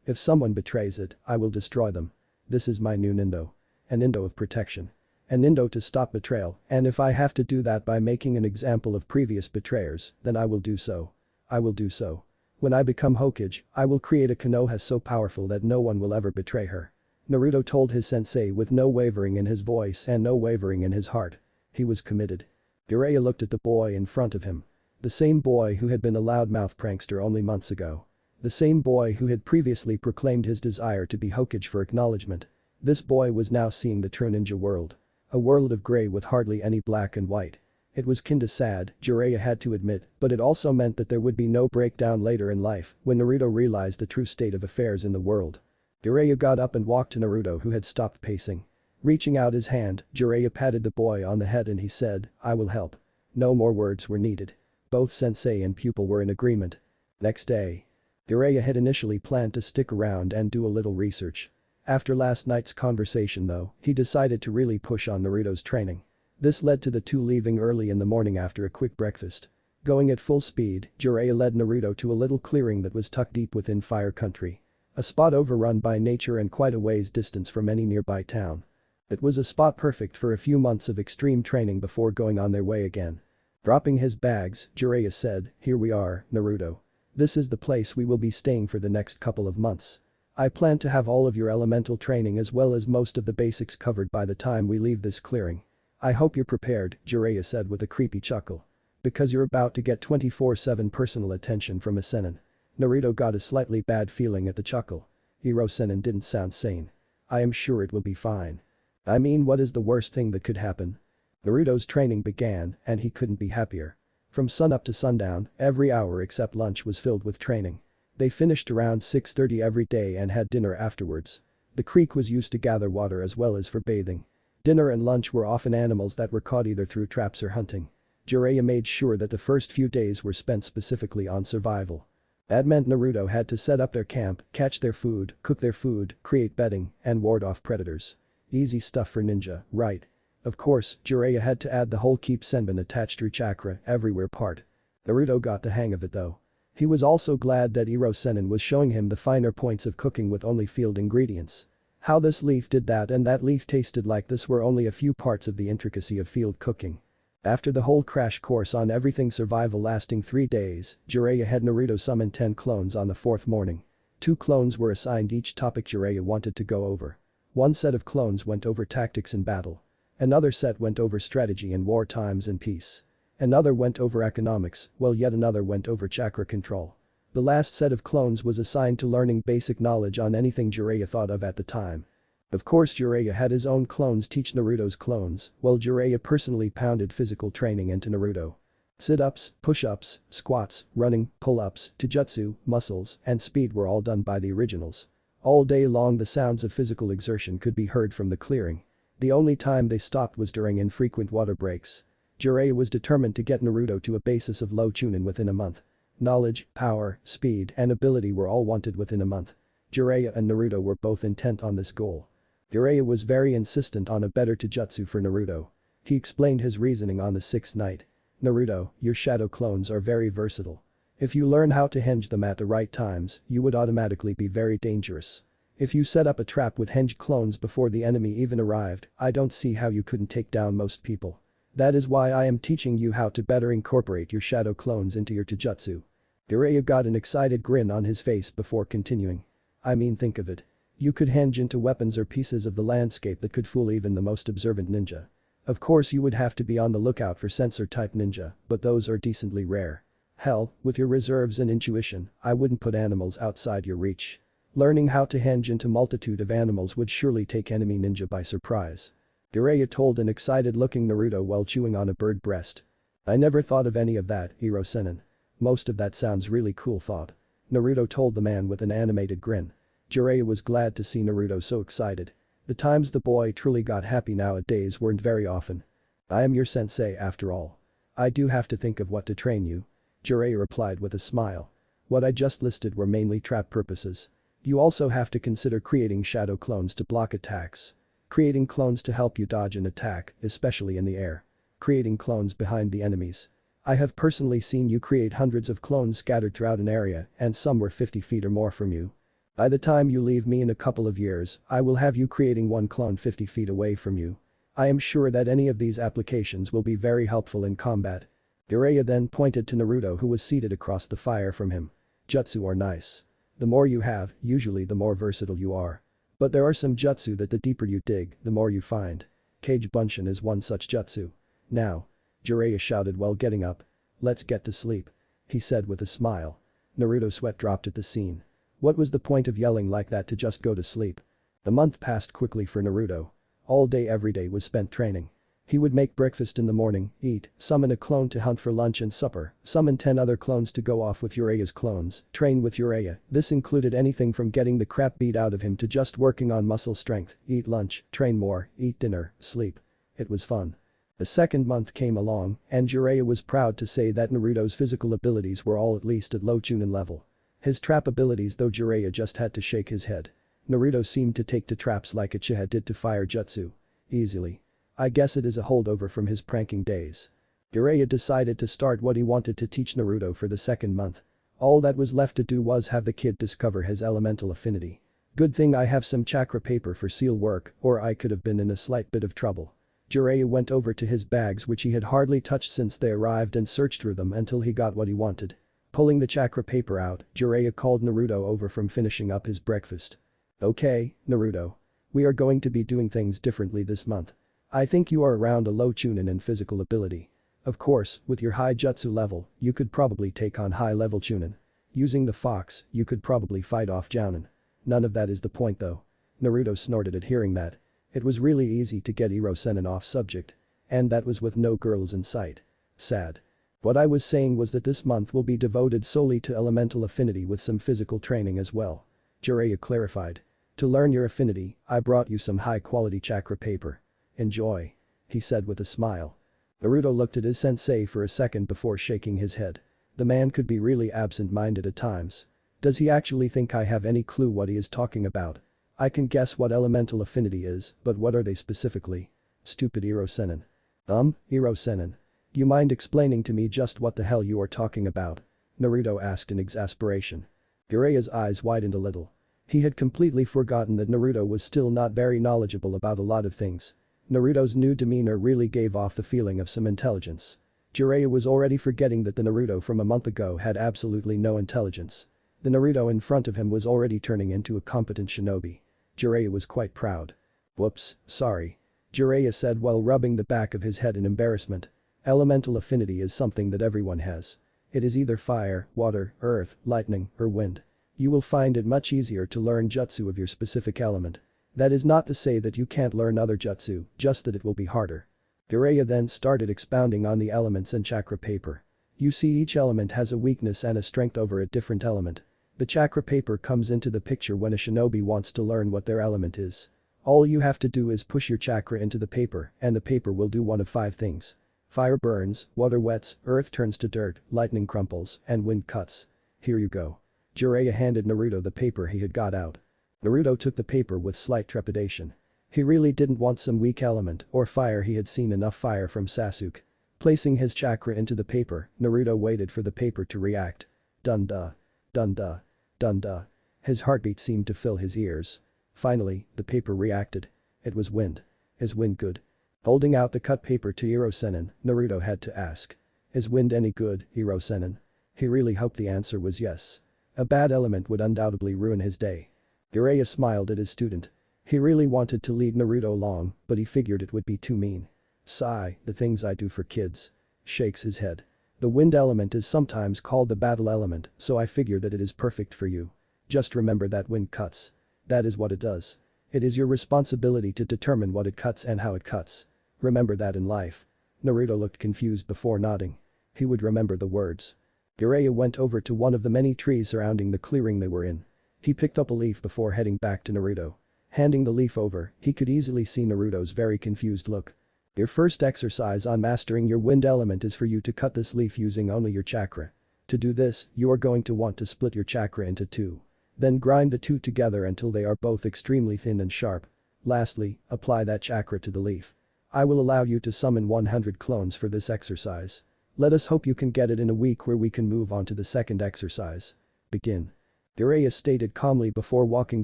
If someone betrays it, I will destroy them. This is my new Nindo. An Nindo of protection. An Nindo to stop betrayal, and if I have to do that by making an example of previous betrayers, then I will do so. I will do so. When I become Hokage, I will create a Konoha so powerful that no one will ever betray her. Naruto told his sensei with no wavering in his voice and no wavering in his heart. He was committed. Jiraiya looked at the boy in front of him. The same boy who had been a loudmouth prankster only months ago. The same boy who had previously proclaimed his desire to be Hokage for acknowledgement. This boy was now seeing the true ninja world. A world of grey with hardly any black and white. It was kinda sad, Jiraiya had to admit, but it also meant that there would be no breakdown later in life when Naruto realized the true state of affairs in the world. Jiraiya got up and walked to Naruto who had stopped pacing. Reaching out his hand, Jiraiya patted the boy on the head and he said, I will help. No more words were needed. Both sensei and pupil were in agreement. Next day. Jiraiya had initially planned to stick around and do a little research. After last night's conversation though, he decided to really push on Naruto's training. This led to the two leaving early in the morning after a quick breakfast. Going at full speed, Jiraiya led Naruto to a little clearing that was tucked deep within Fire Country. A spot overrun by nature and quite a ways distance from any nearby town. It was a spot perfect for a few months of extreme training before going on their way again. Dropping his bags, Jiraiya said, here we are, Naruto. This is the place we will be staying for the next couple of months. I plan to have all of your elemental training as well as most of the basics covered by the time we leave this clearing. I hope you're prepared, Jiraiya said with a creepy chuckle. Because you're about to get 24/7 personal attention from a Sennin. Naruto got a slightly bad feeling at the chuckle. Iro-sennin didn't sound sane. I am sure it will be fine. I mean, what is the worst thing that could happen? Naruto's training began and he couldn't be happier. From sunup to sundown, every hour except lunch was filled with training. They finished around 6:30 every day and had dinner afterwards. The creek was used to gather water as well as for bathing. Dinner and lunch were often animals that were caught either through traps or hunting. Jiraiya made sure that the first few days were spent specifically on survival. That meant Naruto had to set up their camp, catch their food, cook their food, create bedding, and ward off predators. Easy stuff for ninja, right? Of course, Jiraiya had to add the whole keep senbon attached through chakra everywhere part. Naruto got the hang of it though. He was also glad that Iro-sennin was showing him the finer points of cooking with only field ingredients. How this leaf did that and that leaf tasted like this were only a few parts of the intricacy of field cooking. After the whole crash course on everything survival lasting 3 days, Jiraiya had Naruto summon 10 clones on the 4th morning. 2 clones were assigned each topic Jiraiya wanted to go over. One set of clones went over tactics in battle. Another set went over strategy in war times and peace. Another went over economics, while yet another went over chakra control. The last set of clones was assigned to learning basic knowledge on anything Jiraiya thought of at the time. Of course Jiraiya had his own clones teach Naruto's clones, while Jiraiya personally pounded physical training into Naruto. Sit-ups, push-ups, squats, running, pull-ups, taijutsu, muscles, and speed were all done by the originals. All day long the sounds of physical exertion could be heard from the clearing. The only time they stopped was during infrequent water breaks. Jiraiya was determined to get Naruto to a basis of low Chunin within a month. Knowledge, power, speed, and ability were all wanted within a month. Jiraiya and Naruto were both intent on this goal. Jiraiya was very insistent on a better taijutsu for Naruto. He explained his reasoning on the 6th night. Naruto, your shadow clones are very versatile. If you learn how to henge them at the right times, you would automatically be very dangerous. If you set up a trap with henge clones before the enemy even arrived, I don't see how you couldn't take down most people. That is why I am teaching you how to better incorporate your shadow clones into your taijutsu. Jiraiya got an excited grin on his face before continuing. I mean, think of it. You could henge into weapons or pieces of the landscape that could fool even the most observant ninja. Of course you would have to be on the lookout for sensor-type ninja, but those are decently rare. Hell, with your reserves and intuition, I wouldn't put animals outside your reach. Learning how to henge into multitude of animals would surely take enemy ninja by surprise. Jiraiya told an excited-looking Naruto while chewing on a bird breast. I never thought of any of that, Hiro Sennin. Most of that sounds really cool thought. Naruto told the man with an animated grin. Jiraiya was glad to see Naruto so excited. The times the boy truly got happy nowadays weren't very often. I am your sensei after all. I do have to think of what to train you. Jiraiya replied with a smile. What I just listed were mainly trap purposes. You also have to consider creating shadow clones to block attacks. Creating clones to help you dodge an attack, especially in the air. Creating clones behind the enemies. I have personally seen you create hundreds of clones scattered throughout an area and some were 50 feet or more from you. By the time you leave me in a couple of years, I will have you creating one clone 50 feet away from you. I am sure that any of these applications will be very helpful in combat. Jiraiya then pointed to Naruto who was seated across the fire from him. Jutsu are nice. The more you have, usually the more versatile you are. But there are some jutsu that the deeper you dig, the more you find. Kage Bunshin is one such jutsu. Now. Jiraiya shouted while getting up. Let's get to sleep. He said with a smile. Naruto's sweat dropped at the scene. What was the point of yelling like that to just go to sleep? The month passed quickly for Naruto. All day every day was spent training. He would make breakfast in the morning, eat, summon a clone to hunt for lunch and supper, summon 10 other clones to go off with Jiraiya's clones, train with Jiraiya. This included anything from getting the crap beat out of him to just working on muscle strength, eat lunch, train more, eat dinner, sleep. It was fun. The 2nd month came along, and Jiraiya was proud to say that Naruto's physical abilities were all at least at low Chunin level. His trap abilities though Jiraiya just had to shake his head. Naruto seemed to take to traps like Uchiha did to fire jutsu. Easily. I guess it is a holdover from his pranking days. Jiraiya decided to start what he wanted to teach Naruto for the 2nd month. All that was left to do was have the kid discover his elemental affinity. Good thing I have some chakra paper for seal work or I could have been in a slight bit of trouble. Jiraiya went over to his bags which he had hardly touched since they arrived and searched through them until he got what he wanted. Pulling the chakra paper out, Jiraiya called Naruto over from finishing up his breakfast. Okay, Naruto. We are going to be doing things differently this month. I think you are around a low Chunin in physical ability. Of course, with your high jutsu level, you could probably take on high level Chunin. Using the fox, you could probably fight off Jounin. None of that is the point though. Naruto snorted at hearing that. It was really easy to get Hiro Sennin off subject. And that was with no girls in sight. Sad. What I was saying was that this month will be devoted solely to elemental affinity with some physical training as well. Jiraiya clarified. To learn your affinity, I brought you some high-quality chakra paper. Enjoy. He said with a smile. Naruto looked at his sensei for a second before shaking his head. The man could be really absent-minded at times. Does he actually think I have any clue what he is talking about? I can guess what elemental affinity is, but what are they specifically? Stupid Hiro Sennin. Hiro Sennin. You mind explaining to me just what the hell you are talking about? Naruto asked in exasperation. Jiraiya's eyes widened a little. He had completely forgotten that Naruto was still not very knowledgeable about a lot of things. Naruto's new demeanor really gave off the feeling of some intelligence. Jiraiya was already forgetting that the Naruto from a month ago had absolutely no intelligence. The Naruto in front of him was already turning into a competent shinobi. Jiraiya was quite proud. "Whoops, sorry." Jiraiya said while rubbing the back of his head in embarrassment. Elemental affinity is something that everyone has. It is either fire, water, earth, lightning, or wind. You will find it much easier to learn jutsu of your specific element. That is not to say that you can't learn other jutsu, just that it will be harder. Jiraiya then started expounding on the elements and chakra paper. You see, each element has a weakness and a strength over a different element. The chakra paper comes into the picture when a shinobi wants to learn what their element is. All you have to do is push your chakra into the paper and the paper will do one of 5 things. Fire burns, water wets, earth turns to dirt, lightning crumples, and wind cuts. Here you go. Jiraiya handed Naruto the paper he had got out. Naruto took the paper with slight trepidation. He really didn't want some weak element or fire. He had seen enough fire from Sasuke. Placing his chakra into the paper, Naruto waited for the paper to react. Dun-duh. Dun-duh. Dun-duh. His heartbeat seemed to fill his ears. Finally, the paper reacted. It was wind. Is wind good? Holding out the cut paper to Hirosenin, Naruto had to ask. Is wind any good, Hirosenin? He really hoped the answer was yes. A bad element would undoubtedly ruin his day. Jiraiya smiled at his student. He really wanted to lead Naruto along, but he figured it would be too mean. Sigh, the things I do for kids. Shakes his head. The wind element is sometimes called the battle element, so I figure that it is perfect for you. Just remember that wind cuts. That is what it does. It is your responsibility to determine what it cuts and how it cuts. Remember that in life. Naruto looked confused before nodding. He would remember the words. Jiraiya went over to one of the many trees surrounding the clearing they were in. He picked up a leaf before heading back to Naruto. Handing the leaf over, he could easily see Naruto's very confused look. Your first exercise on mastering your wind element is for you to cut this leaf using only your chakra. To do this, you are going to want to split your chakra into 2. Then grind the 2 together until they are both extremely thin and sharp. Lastly, apply that chakra to the leaf. I will allow you to summon 100 clones for this exercise. Let us hope you can get it in a week where we can move on to the second exercise. Begin. Jiraiya stated calmly before walking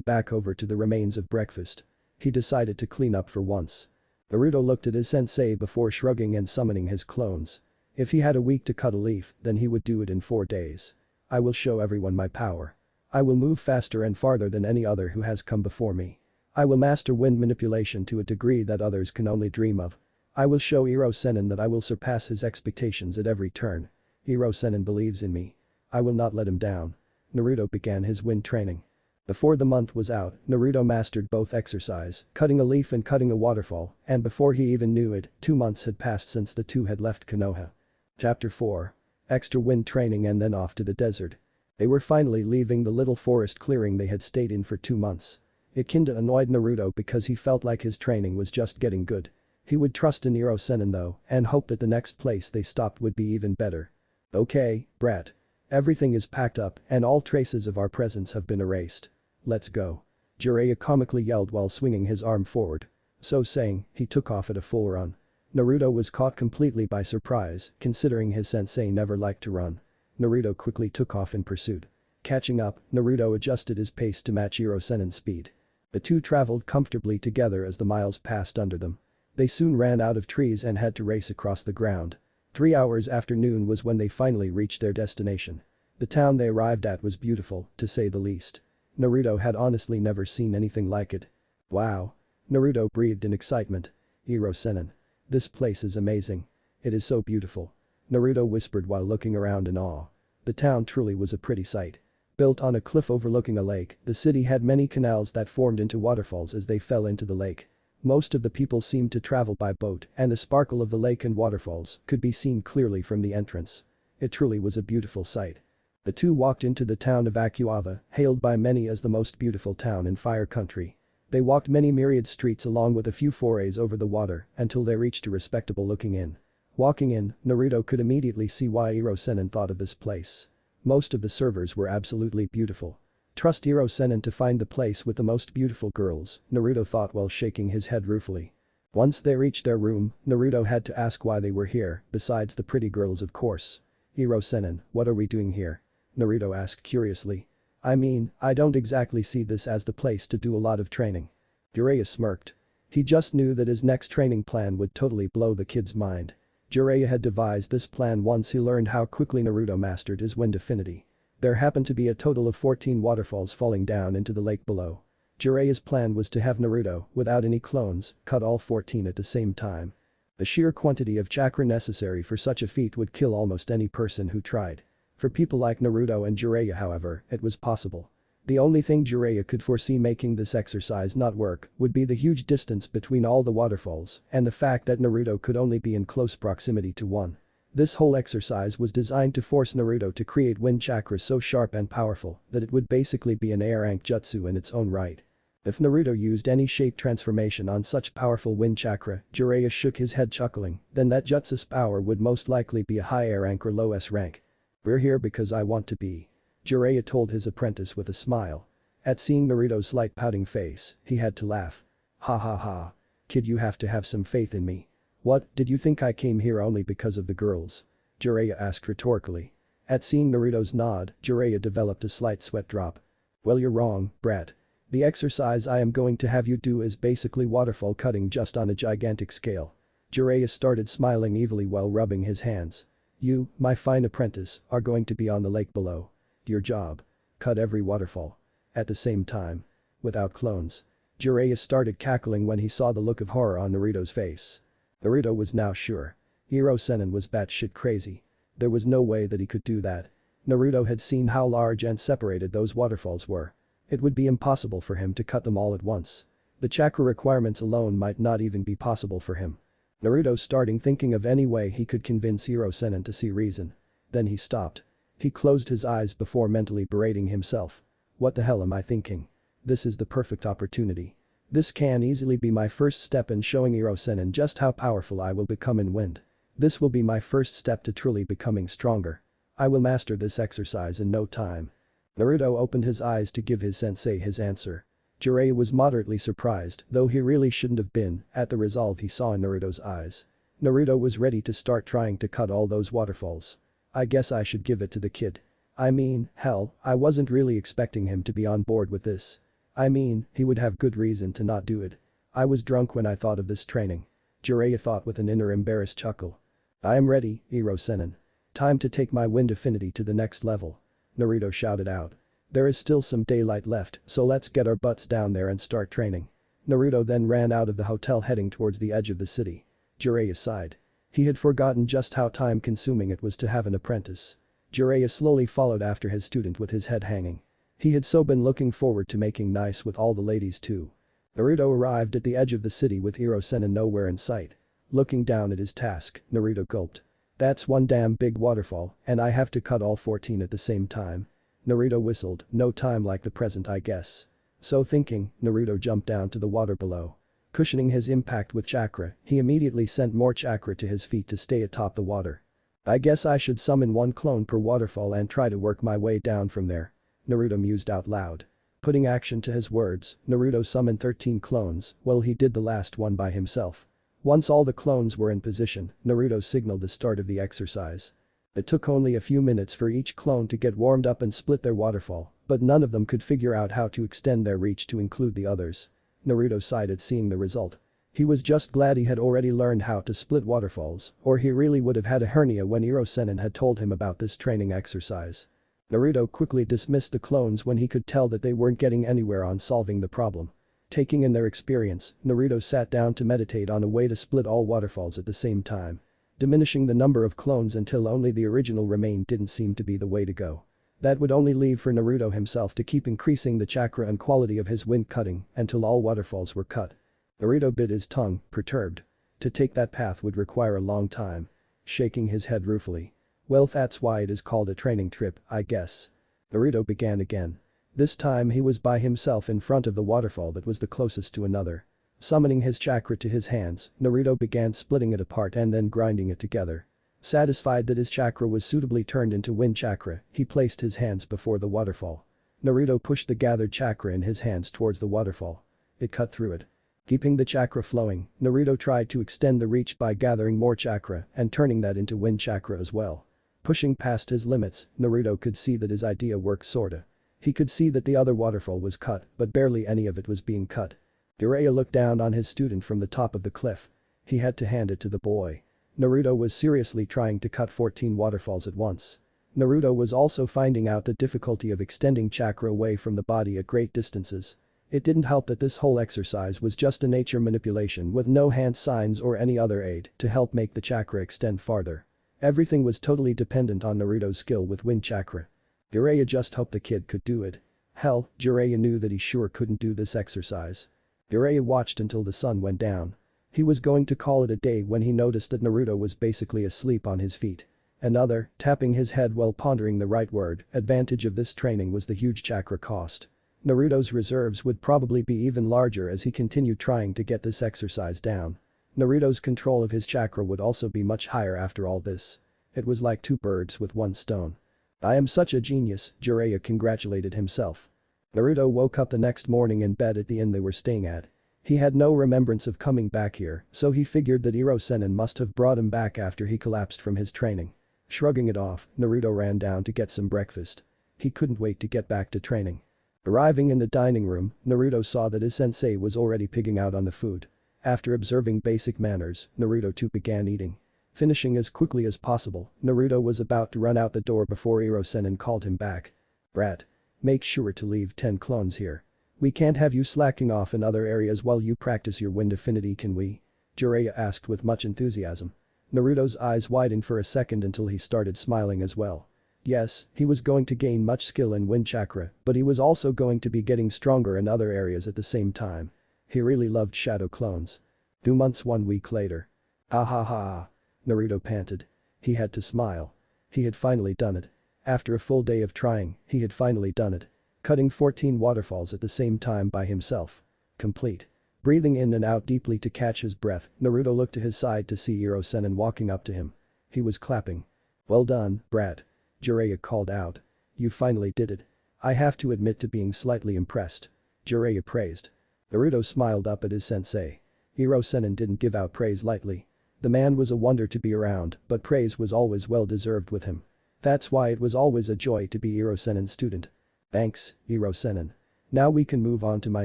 back over to the remains of breakfast. He decided to clean up for once. Naruto looked at his sensei before shrugging and summoning his clones. If he had a week to cut a leaf, then he would do it in 4 days. I will show everyone my power. I will move faster and farther than any other who has come before me. I will master wind manipulation to a degree that others can only dream of. I will show Hirosenin that I will surpass his expectations at every turn. Hirosenin believes in me. I will not let him down. Naruto began his wind training. Before the month was out, Naruto mastered both exercise, cutting a leaf and cutting a waterfall, and before he even knew it, 2 months had passed since the 2 had left Konoha. Chapter 4. Extra wind training and then off to the desert. They were finally leaving the little forest clearing they had stayed in for 2 months. It kinda annoyed Naruto because he felt like his training was just getting good. He would trust in Hirosenin though and hope that the next place they stopped would be even better. Okay, brat. Everything is packed up and all traces of our presence have been erased. Let's go. Jiraiya comically yelled while swinging his arm forward. So saying, he took off at a full run. Naruto was caught completely by surprise, considering his sensei never liked to run. Naruto quickly took off in pursuit. Catching up, Naruto adjusted his pace to match Hirosenin's speed. The 2 traveled comfortably together as the miles passed under them. They soon ran out of trees and had to race across the ground. 3 hours after noon was when they finally reached their destination. The town they arrived at was beautiful, to say the least. Naruto had honestly never seen anything like it. Wow. Naruto breathed in excitement. Hirosenin. This place is amazing. It is so beautiful. Naruto whispered while looking around in awe. The town truly was a pretty sight. Built on a cliff overlooking a lake, the city had many canals that formed into waterfalls as they fell into the lake. Most of the people seemed to travel by boat and the sparkle of the lake and waterfalls could be seen clearly from the entrance. It truly was a beautiful sight. The 2 walked into the town of Akuava, hailed by many as the most beautiful town in Fire Country. They walked many myriad streets along with a few forays over the water until they reached a respectable looking inn. Walking in, Naruto could immediately see why Hirosenin thought of this place. Most of the servers were absolutely beautiful. Trust Hirosenin to find the place with the most beautiful girls, Naruto thought while shaking his head ruefully. Once they reached their room, Naruto had to ask why they were here, besides the pretty girls of course. Hirosenin, what are we doing here? Naruto asked curiously. I mean, I don't exactly see this as the place to do a lot of training. Jiraiya smirked. He just knew that his next training plan would totally blow the kid's mind. Jiraiya had devised this plan once he learned how quickly Naruto mastered his wind affinity. There happened to be a total of 14 waterfalls falling down into the lake below. Jiraiya's plan was to have Naruto, without any clones, cut all 14 at the same time. The sheer quantity of chakra necessary for such a feat would kill almost any person who tried. For people like Naruto and Jiraiya, however, it was possible. The only thing Jiraiya could foresee making this exercise not work would be the huge distance between all the waterfalls and the fact that Naruto could only be in close proximity to one. This whole exercise was designed to force Naruto to create wind chakra so sharp and powerful that it would basically be an A-rank jutsu in its own right. If Naruto used any shape transformation on such powerful wind chakra, Jiraiya shook his head chuckling, then that jutsu's power would most likely be a high A-rank or low S-rank. "We're here because I want to be," Jiraiya told his apprentice with a smile. At seeing Naruto's slight pouting face, he had to laugh. "Ha ha ha. Kid, you have to have some faith in me. What, did you think I came here only because of the girls?" Jiraiya asked rhetorically. At seeing Naruto's nod, Jiraiya developed a slight sweat drop. "Well, you're wrong, brat. The exercise I am going to have you do is basically waterfall cutting just on a gigantic scale." Jiraiya started smiling evilly while rubbing his hands. "You, my fine apprentice, are going to be on the lake below. Your job. Cut every waterfall. At the same time. Without clones." Jiraiya started cackling when he saw the look of horror on Naruto's face. Naruto was now sure. Hiro-sennin was batshit crazy. There was no way that he could do that. Naruto had seen how large and separated those waterfalls were. It would be impossible for him to cut them all at once. The chakra requirements alone might not even be possible for him. Naruto starting thinking of any way he could convince Hiro-sennin to see reason. Then he stopped. He closed his eyes before mentally berating himself. "What the hell am I thinking? This is the perfect opportunity. This can easily be my first step in showing Hiro-sennin just how powerful I will become in wind. This will be my first step to truly becoming stronger. I will master this exercise in no time." Naruto opened his eyes to give his sensei his answer. Jiraiya was moderately surprised, though he really shouldn't have been, at the resolve he saw in Naruto's eyes. Naruto was ready to start trying to cut all those waterfalls. "I guess I should give it to the kid. I mean, hell, I wasn't really expecting him to be on board with this. I mean, he would have good reason to not do it. I was drunk when I thought of this training." Jiraiya thought with an inner embarrassed chuckle. "I am ready, Hiro-sennin. Time to take my wind affinity to the next level," Naruto shouted out. "There is still some daylight left, so let's get our butts down there and start training." Naruto then ran out of the hotel heading towards the edge of the city. Jiraiya sighed. He had forgotten just how time-consuming it was to have an apprentice. Jiraiya slowly followed after his student with his head hanging. He had so been looking forward to making nice with all the ladies too. Naruto arrived at the edge of the city with Hiro-sennin nowhere in sight. Looking down at his task, Naruto gulped. "That's one damn big waterfall, and I have to cut all 14 at the same time." Naruto whistled, "No time like the present, I guess." So thinking, Naruto jumped down to the water below. Cushioning his impact with chakra, he immediately sent more chakra to his feet to stay atop the water. "I guess I should summon one clone per waterfall and try to work my way down from there," Naruto mused out loud. Putting action to his words, Naruto summoned 13 clones, while he did the last one by himself. Once all the clones were in position, Naruto signaled the start of the exercise. It took only a few minutes for each clone to get warmed up and split their waterfall, but none of them could figure out how to extend their reach to include the others. Naruto sighed at seeing the result. He was just glad he had already learned how to split waterfalls, or he really would have had a hernia when Hiro-sennin had told him about this training exercise. Naruto quickly dismissed the clones when he could tell that they weren't getting anywhere on solving the problem. Taking in their experience, Naruto sat down to meditate on a way to split all waterfalls at the same time. Diminishing the number of clones until only the original remained didn't seem to be the way to go. That would only leave for Naruto himself to keep increasing the chakra and quality of his wind cutting until all waterfalls were cut. Naruto bit his tongue, perturbed. To take that path would require a long time. Shaking his head ruefully. "Well, that's why it is called a training trip, I guess." Naruto began again. This time he was by himself in front of the waterfall that was the closest to another. Summoning his chakra to his hands, Naruto began splitting it apart and then grinding it together. Satisfied that his chakra was suitably turned into wind chakra, he placed his hands before the waterfall. Naruto pushed the gathered chakra in his hands towards the waterfall. It cut through it. Keeping the chakra flowing, Naruto tried to extend the reach by gathering more chakra and turning that into wind chakra as well. Pushing past his limits, Naruto could see that his idea worked sorta. He could see that the other waterfall was cut, but barely any of it was being cut. Jiraiya looked down on his student from the top of the cliff. He had to hand it to the boy. Naruto was seriously trying to cut 14 waterfalls at once. Naruto was also finding out the difficulty of extending chakra away from the body at great distances. It didn't help that this whole exercise was just a nature manipulation with no hand signs or any other aid to help make the chakra extend farther. Everything was totally dependent on Naruto's skill with wind chakra. Jiraiya just hoped the kid could do it. Hell, Jiraiya knew that he sure couldn't do this exercise. Jiraiya watched until the sun went down. He was going to call it a day when he noticed that Naruto was basically asleep on his feet. Another, tapping his head while pondering the right word, advantage of this training was the huge chakra cost. Naruto's reserves would probably be even larger as he continued trying to get this exercise down. Naruto's control of his chakra would also be much higher after all this. It was like two birds with one stone. I am such a genius, Jiraiya congratulated himself. Naruto woke up the next morning in bed at the inn they were staying at. He had no remembrance of coming back here, so he figured that Iro-sennin must have brought him back after he collapsed from his training. Shrugging it off, Naruto ran down to get some breakfast. He couldn't wait to get back to training. Arriving in the dining room, Naruto saw that his sensei was already pigging out on the food. After observing basic manners, Naruto too began eating. Finishing as quickly as possible, Naruto was about to run out the door before Iro-sennin called him back. "Brat. Make sure to leave 10 clones here. We can't have you slacking off in other areas while you practice your wind affinity, can we?" Jiraiya asked with much enthusiasm. Naruto's eyes widened for a second until he started smiling as well. Yes, he was going to gain much skill in wind chakra, but he was also going to be getting stronger in other areas at the same time. He really loved shadow clones. 2 months 1 week later. Ah ha ha. Naruto panted. He had to smile. He had finally done it. After a full day of trying, he had finally done it. Cutting 14 waterfalls at the same time by himself. Complete. Breathing in and out deeply to catch his breath, Naruto looked to his side to see Iro-sennin walking up to him. He was clapping. "Well done, brat," Jiraiya called out. "You finally did it. I have to admit to being slightly impressed," Jiraiya praised. Naruto smiled up at his sensei. Iro-sennin didn't give out praise lightly. The man was a wonder to be around, but praise was always well deserved with him. That's why it was always a joy to be Iro-sennin's student. "Thanks, Iro-sennin. Now we can move on to my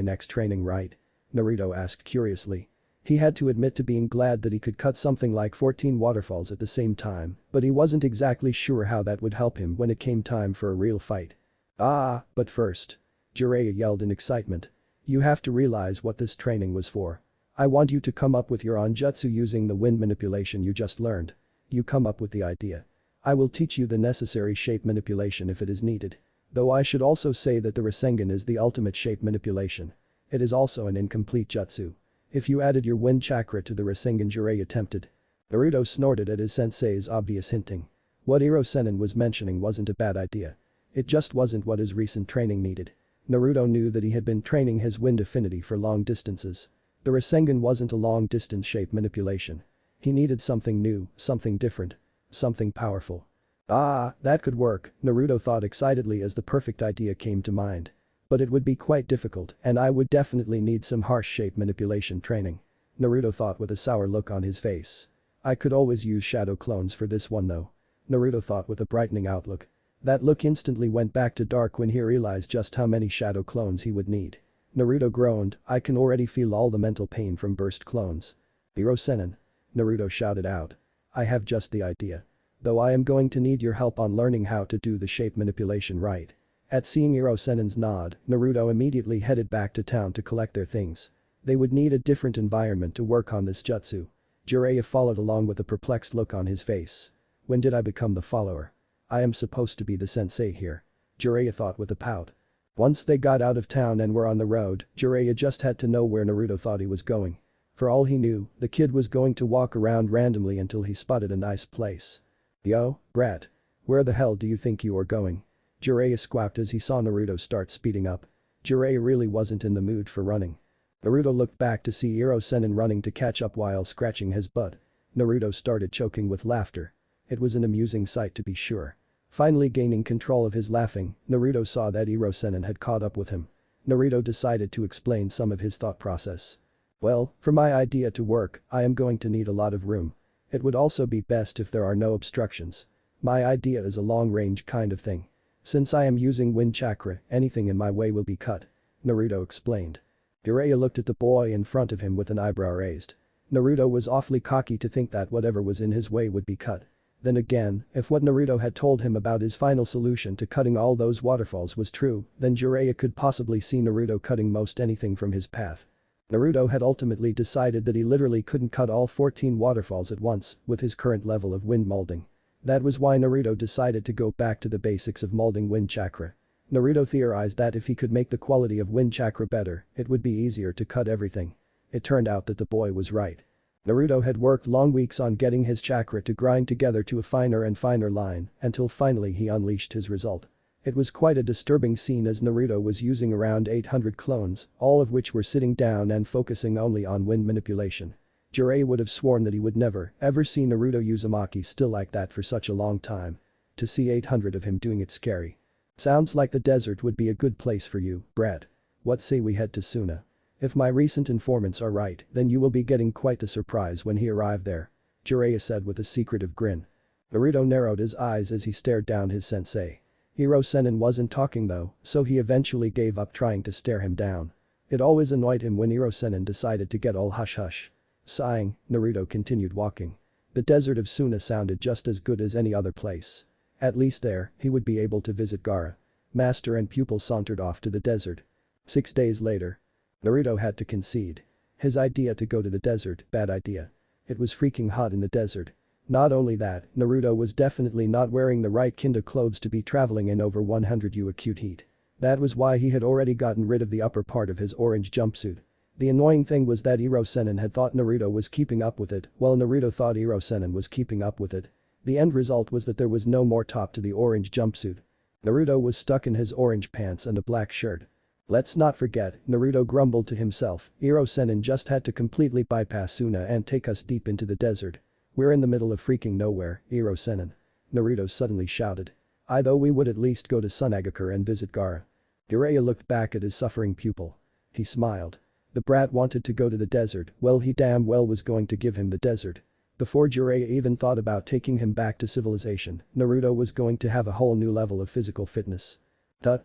next training, right?" Naruto asked curiously. He had to admit to being glad that he could cut something like 14 waterfalls at the same time, but he wasn't exactly sure how that would help him when it came time for a real fight. "Ah, but first," Jiraiya yelled in excitement. "You have to realize what this training was for. I want you to come up with your own jutsu using the wind manipulation you just learned. You come up with the idea. I will teach you the necessary shape manipulation if it is needed. Though I should also say that the Rasengan is the ultimate shape manipulation. It is also an incomplete jutsu. If you added your wind chakra to the Rasengan," Jiraiya attempted. Naruto snorted at his sensei's obvious hinting. What Iro-sennin was mentioning wasn't a bad idea. It just wasn't what his recent training needed. Naruto knew that he had been training his wind affinity for long distances. The Rasengan wasn't a long-distance shape manipulation. He needed something new, something different. Something powerful. "Ah, that could work," Naruto thought excitedly as the perfect idea came to mind. "But it would be quite difficult and I would definitely need some harsh shape manipulation training," Naruto thought with a sour look on his face. "I could always use shadow clones for this one though," Naruto thought with a brightening outlook. That look instantly went back to dark when he realized just how many shadow clones he would need. Naruto groaned, "I can already feel all the mental pain from burst clones." "Iro-sennin," Naruto shouted out. "I have just the idea. Though I am going to need your help on learning how to do the shape manipulation right." At seeing Iro-sennin's nod, Naruto immediately headed back to town to collect their things. They would need a different environment to work on this jutsu. Jiraiya followed along with a perplexed look on his face. "When did I become the follower? I am supposed to be the sensei here," Jiraiya thought with a pout. Once they got out of town and were on the road, Jiraiya just had to know where Naruto thought he was going. For all he knew, the kid was going to walk around randomly until he spotted a nice place. "Yo, brat. Where the hell do you think you are going?" Jiraiya squawked as he saw Naruto start speeding up. Jiraiya really wasn't in the mood for running. Naruto looked back to see Iro-sennin running to catch up while scratching his butt. Naruto started choking with laughter. It was an amusing sight to be sure. Finally gaining control of his laughing, Naruto saw that Iro-sennin had caught up with him. Naruto decided to explain some of his thought process. "Well, for my idea to work, I am going to need a lot of room. It would also be best if there are no obstructions. My idea is a long-range kind of thing. Since I am using wind chakra, anything in my way will be cut. Naruto explained. Jiraiya looked at the boy in front of him with an eyebrow raised. Naruto was awfully cocky to think that whatever was in his way would be cut. Then again, if what Naruto had told him about his final solution to cutting all those waterfalls was true, then Jiraiya could possibly see Naruto cutting most anything from his path. Naruto had ultimately decided that he literally couldn't cut all 14 waterfalls at once with his current level of wind molding. That was why Naruto decided to go back to the basics of molding wind chakra. Naruto theorized that if he could make the quality of wind chakra better, it would be easier to cut everything. It turned out that the boy was right. Naruto had worked long weeks on getting his chakra to grind together to a finer and finer line until finally he unleashed his result. It was quite a disturbing scene as Naruto was using around 800 clones, all of which were sitting down and focusing only on wind manipulation. Jiraiya would have sworn that he would never, ever see Naruto Uzumaki still like that for such a long time. To see 800 of him doing it scary. Sounds like the desert would be a good place for you, Brad. What say we head to Suna? If my recent informants are right, then you will be getting quite the surprise when he arrived there. Jiraiya said with a secretive grin. Naruto narrowed his eyes as he stared down his sensei. Hirosenin wasn't talking though, so he eventually gave up trying to stare him down. It always annoyed him when Hirosenin decided to get all hush-hush. Sighing, Naruto continued walking. The desert of Suna sounded just as good as any other place. At least there, he would be able to visit Gaara. Master and pupil sauntered off to the desert. 6 days later. Naruto had to concede. His idea to go to the desert, bad idea. It was freaking hot in the desert. Not only that, Naruto was definitely not wearing the right kinda clothes to be traveling in over 100 U acute heat. That was why he had already gotten rid of the upper part of his orange jumpsuit. The annoying thing was that Hirosenin had thought Naruto was keeping up with it, while Naruto thought Hirosenin was keeping up with it. The end result was that there was no more top to the orange jumpsuit. Naruto was stuck in his orange pants and a black shirt. Let's not forget, Naruto grumbled to himself, Hirosenin just had to completely bypass Suna and take us deep into the desert. We're in the middle of freaking nowhere, Hirosenin. Naruto suddenly shouted. Though we would at least go to Sunagakure and visit Gaara. Jiraiya looked back at his suffering pupil. He smiled. The brat wanted to go to the desert, well he damn well was going to give him the desert. Before Jiraiya even thought about taking him back to civilization, Naruto was going to have a whole new level of physical fitness. Tut,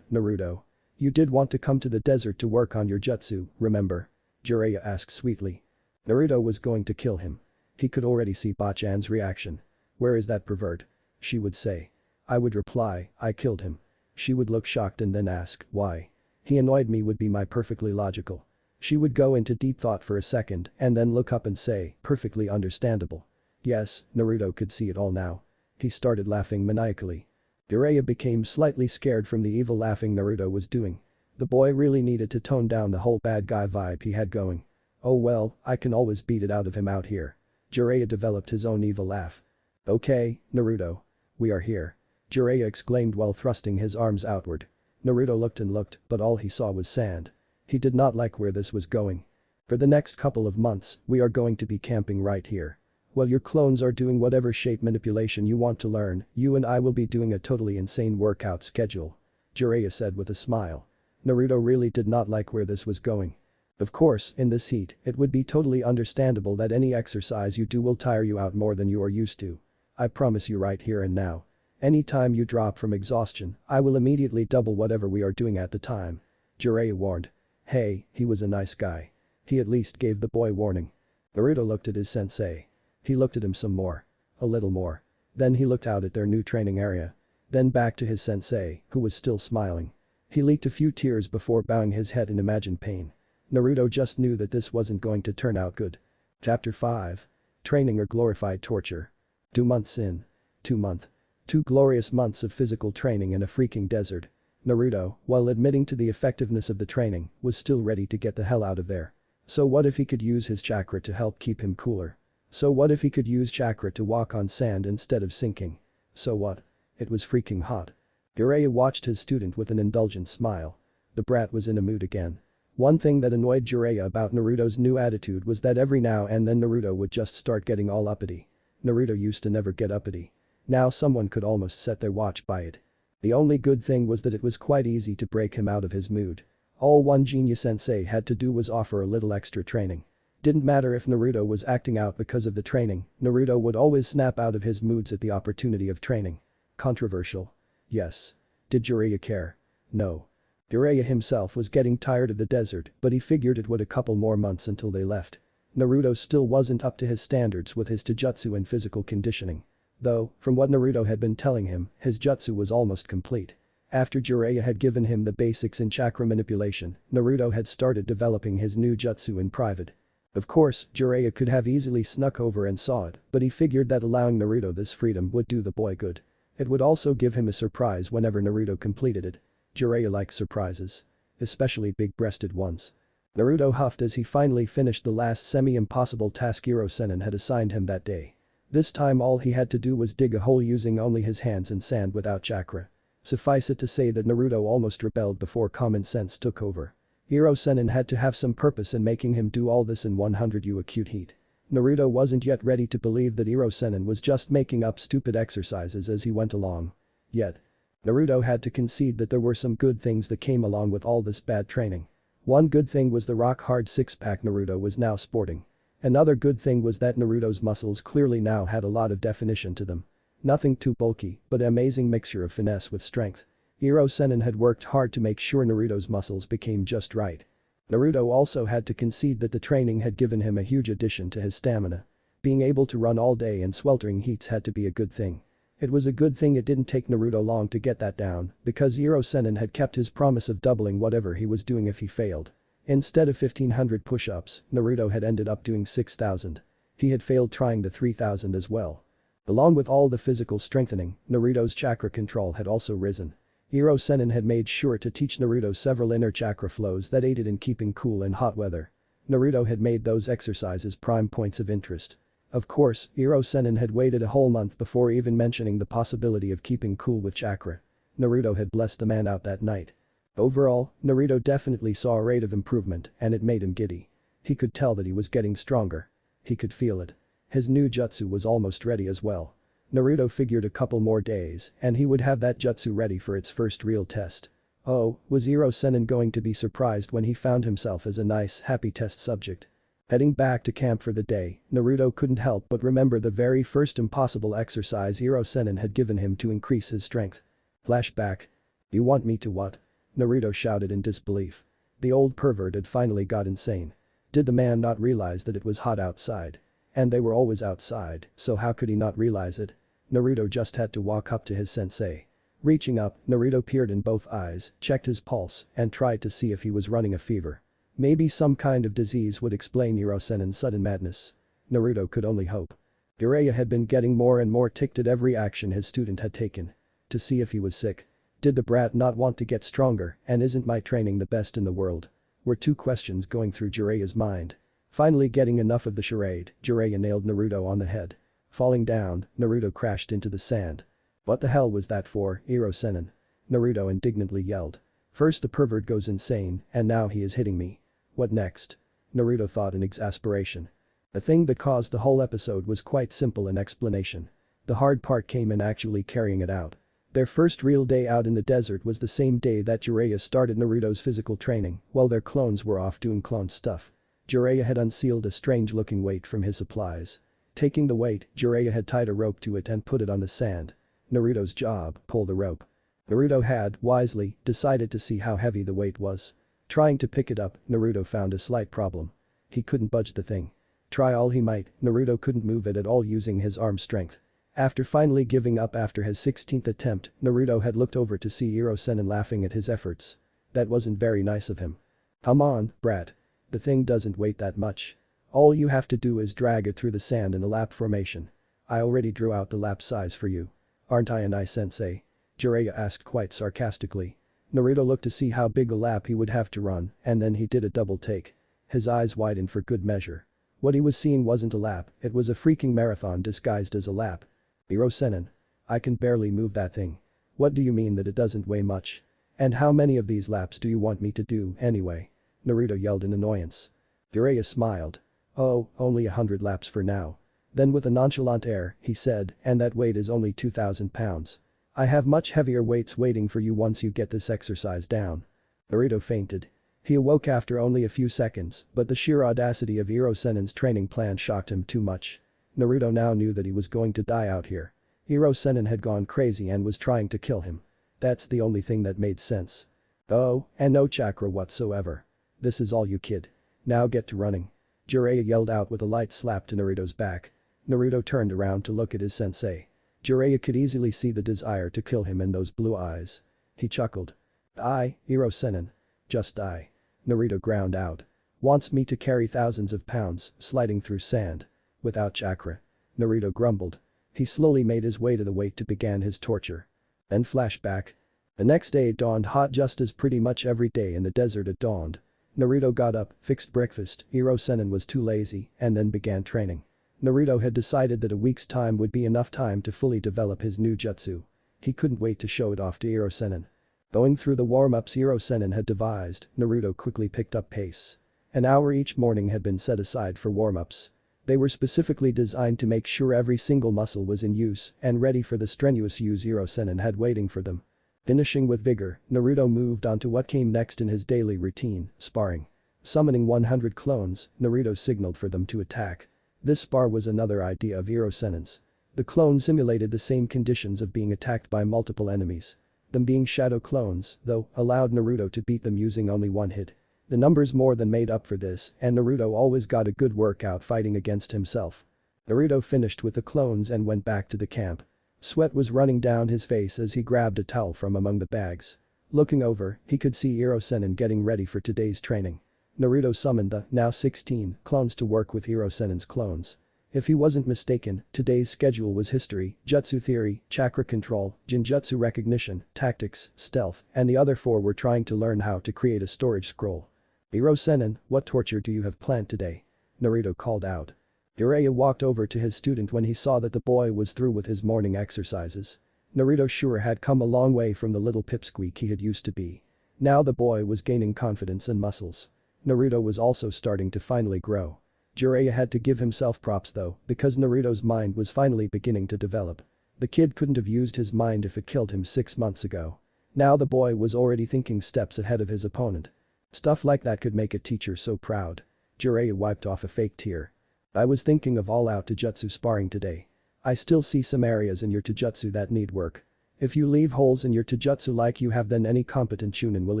Naruto. You did want to come to the desert to work on your jutsu, remember? Jiraiya asked sweetly. Naruto was going to kill him. He could already see Bachan's reaction. Where is that pervert? She would say. I would reply, I killed him. She would look shocked and then ask, why? He annoyed me would be my perfectly logical. She would go into deep thought for a second and then look up and say, perfectly understandable. Yes, Naruto could see it all now. He started laughing maniacally. Jiraiya became slightly scared from the evil laughing Naruto was doing. The boy really needed to tone down the whole bad guy vibe he had going. Oh well, I can always beat it out of him out here. Jiraiya developed his own evil laugh. Okay, Naruto. We are here. Jiraiya exclaimed while thrusting his arms outward. Naruto looked and looked, but all he saw was sand. He did not like where this was going. For the next couple of months, we are going to be camping right here. While your clones are doing whatever shape manipulation you want to learn, you and I will be doing a totally insane workout schedule. Jiraiya said with a smile. Naruto really did not like where this was going. Of course, in this heat, it would be totally understandable that any exercise you do will tire you out more than you are used to. I promise you right here and now. Anytime you drop from exhaustion, I will immediately double whatever we are doing at the time. Jiraiya warned. Hey, he was a nice guy. He at least gave the boy warning. Naruto looked at his sensei. He looked at him some more. A little more. Then he looked out at their new training area. Then back to his sensei, who was still smiling. He leaked a few tears before bowing his head in imagined pain. Naruto just knew that this wasn't going to turn out good. Chapter 5. Training or glorified torture. 2 months in. 2 months. 2 glorious months of physical training in a freaking desert. Naruto, while admitting to the effectiveness of the training, was still ready to get the hell out of there. So what if he could use his chakra to help keep him cooler? So what if he could use chakra to walk on sand instead of sinking? So what? It was freaking hot. Jiraiya watched his student with an indulgent smile. The brat was in a mood again. One thing that annoyed Jiraiya about Naruto's new attitude was that every now and then Naruto would just start getting all uppity. Naruto used to never get uppity. Now someone could almost set their watch by it. The only good thing was that it was quite easy to break him out of his mood. All one genius sensei had to do was offer a little extra training. Didn't matter if Naruto was acting out because of the training, Naruto would always snap out of his moods at the opportunity of training. Controversial? Yes. Did Jiraiya care? No. Jiraiya himself was getting tired of the desert, but he figured it would a couple more months until they left. Naruto still wasn't up to his standards with his taijutsu and physical conditioning. Though, from what Naruto had been telling him, his jutsu was almost complete. After Jiraiya had given him the basics in chakra manipulation, Naruto had started developing his new jutsu in private. Of course, Jiraiya could have easily snuck over and saw it, but he figured that allowing Naruto this freedom would do the boy good. It would also give him a surprise whenever Naruto completed it. Jiraiya likes surprises. Especially big-breasted ones. Naruto huffed as he finally finished the last semi-impossible task Sennin had assigned him that day. This time all he had to do was dig a hole using only his hands and sand without chakra. Suffice it to say that Naruto almost rebelled before common sense took over. Sennin had to have some purpose in making him do all this in 100 acute heat. Naruto wasn't yet ready to believe that Sennin was just making up stupid exercises as he went along. Yet. Naruto had to concede that there were some good things that came along with all this bad training. One good thing was the rock-hard six-pack Naruto was now sporting. Another good thing was that Naruto's muscles clearly now had a lot of definition to them. Nothing too bulky, but an amazing mixture of finesse with strength. Sennin had worked hard to make sure Naruto's muscles became just right. Naruto also had to concede that the training had given him a huge addition to his stamina. Being able to run all day in sweltering heats had to be a good thing. It was a good thing it didn't take Naruto long to get that down, because Sennin had kept his promise of doubling whatever he was doing if he failed. Instead of 1500 push-ups, Naruto had ended up doing 6000. He had failed trying the 3000 as well. Along with all the physical strengthening, Naruto's chakra control had also risen. Sennin had made sure to teach Naruto several inner chakra flows that aided in keeping cool in hot weather. Naruto had made those exercises prime points of interest. Of course, Sennin had waited a whole month before even mentioning the possibility of keeping cool with chakra. Naruto had blessed the man out that night. Overall, Naruto definitely saw a rate of improvement and it made him giddy. He could tell that he was getting stronger. He could feel it. His new jutsu was almost ready as well. Naruto figured a couple more days and he would have that jutsu ready for its first real test. Oh, was Sennin going to be surprised when he found himself as a nice, happy test subject? Heading back to camp for the day, Naruto couldn't help but remember the very first impossible exercise Sennin had given him to increase his strength. Flashback. You want me to what? Naruto shouted in disbelief. The old pervert had finally got insane. Did the man not realize that it was hot outside? And they were always outside, so how could he not realize it? Naruto just had to walk up to his sensei. Reaching up, Naruto peered in both eyes, checked his pulse, and tried to see if he was running a fever. Maybe some kind of disease would explain Sennin's sudden madness. Naruto could only hope. Jiraiya had been getting more and more ticked at every action his student had taken. To see if he was sick. Did the brat not want to get stronger, and isn't my training the best in the world? Were two questions going through Jiraiya's mind. Finally getting enough of the charade, Jiraiya nailed Naruto on the head. Falling down, Naruto crashed into the sand. What the hell was that for, Sennin? Naruto indignantly yelled. First the pervert goes insane, and now he is hitting me. What next? Naruto thought in exasperation. The thing that caused the whole episode was quite simple in explanation. The hard part came in actually carrying it out. Their first real day out in the desert was the same day that Jiraiya started Naruto's physical training, while their clones were off doing clone stuff. Jiraiya had unsealed a strange-looking weight from his supplies. Taking the weight, Jiraiya had tied a rope to it and put it on the sand. Naruto's job, pull the rope. Naruto had, wisely, decided to see how heavy the weight was. Trying to pick it up, Naruto found a slight problem. He couldn't budge the thing. Try all he might, Naruto couldn't move it at all using his arm strength. After finally giving up after his 16th attempt, Naruto had looked over to see Sennin laughing at his efforts. That wasn't very nice of him. Come on, brat. The thing doesn't weigh that much. All you have to do is drag it through the sand in a lap formation. I already drew out the lap size for you. Aren't I a nice sensei? Jiraiya asked quite sarcastically. Naruto looked to see how big a lap he would have to run, and then he did a double take. His eyes widened for good measure. What he was seeing wasn't a lap, it was a freaking marathon disguised as a lap. Sennin. I can barely move that thing. What do you mean that it doesn't weigh much? And how many of these laps do you want me to do, anyway? Naruto yelled in annoyance. Jiraiya smiled. Oh, only 100 laps for now. Then with a nonchalant air, he said, and that weight is only 2,000 pounds. I have much heavier weights waiting for you once you get this exercise down. Naruto fainted. He awoke after only a few seconds, but the sheer audacity of Sennin's training plan shocked him too much. Naruto now knew that he was going to die out here. Sennin had gone crazy and was trying to kill him. That's the only thing that made sense. Oh, and no chakra whatsoever. This is all you kid. Now get to running. Jiraiya yelled out with a light slap to Naruto's back. Naruto turned around to look at his sensei. Jiraiya could easily see the desire to kill him in those blue eyes. He chuckled. "I, Hirosenin. Just die." Naruto ground out. "Wants me to carry thousands of pounds, sliding through sand. Without chakra." Naruto grumbled. He slowly made his way to the weight to begin his torture. Then flashback. The next day dawned hot just as pretty much every day in the desert had dawned. Naruto got up, fixed breakfast, Hirosenin was too lazy, and then began training. Naruto had decided that a week's time would be enough time to fully develop his new jutsu. He couldn't wait to show it off to Hirosenin. Going through the warm-ups Hirosenin had devised, Naruto quickly picked up pace. An hour each morning had been set aside for warm-ups. They were specifically designed to make sure every single muscle was in use and ready for the strenuous use Hirosenin had waiting for them. Finishing with vigor, Naruto moved on to what came next in his daily routine, sparring. Summoning 100 clones, Naruto signaled for them to attack. This spar was another idea of Hirosenin's. The clones simulated the same conditions of being attacked by multiple enemies. Them being shadow clones, though, allowed Naruto to beat them using only one hit. The numbers more than made up for this, and Naruto always got a good workout fighting against himself. Naruto finished with the clones and went back to the camp. Sweat was running down his face as he grabbed a towel from among the bags. Looking over, he could see Hirosenin getting ready for today's training. Naruto summoned the, now 16, clones to work with Hirosenin's clones. If he wasn't mistaken, today's schedule was history, jutsu theory, chakra control, jinjutsu recognition, tactics, stealth, and the other 4 were trying to learn how to create a storage scroll. "Hirosenin, what torture do you have planned today?" Naruto called out. Jiraiya walked over to his student when he saw that the boy was through with his morning exercises. Naruto sure had come a long way from the little pipsqueak he had used to be. Now the boy was gaining confidence and muscles. Naruto was also starting to finally grow. Jiraiya had to give himself props though, because Naruto's mind was finally beginning to develop. The kid couldn't have used his mind if it killed him 6 months ago. Now the boy was already thinking steps ahead of his opponent. Stuff like that could make a teacher so proud. Jiraiya wiped off a fake tear. "I was thinking of all-out Taijutsu sparring today. I still see some areas in your Taijutsu that need work. If you leave holes in your Taijutsu like you have, then any competent Chunin will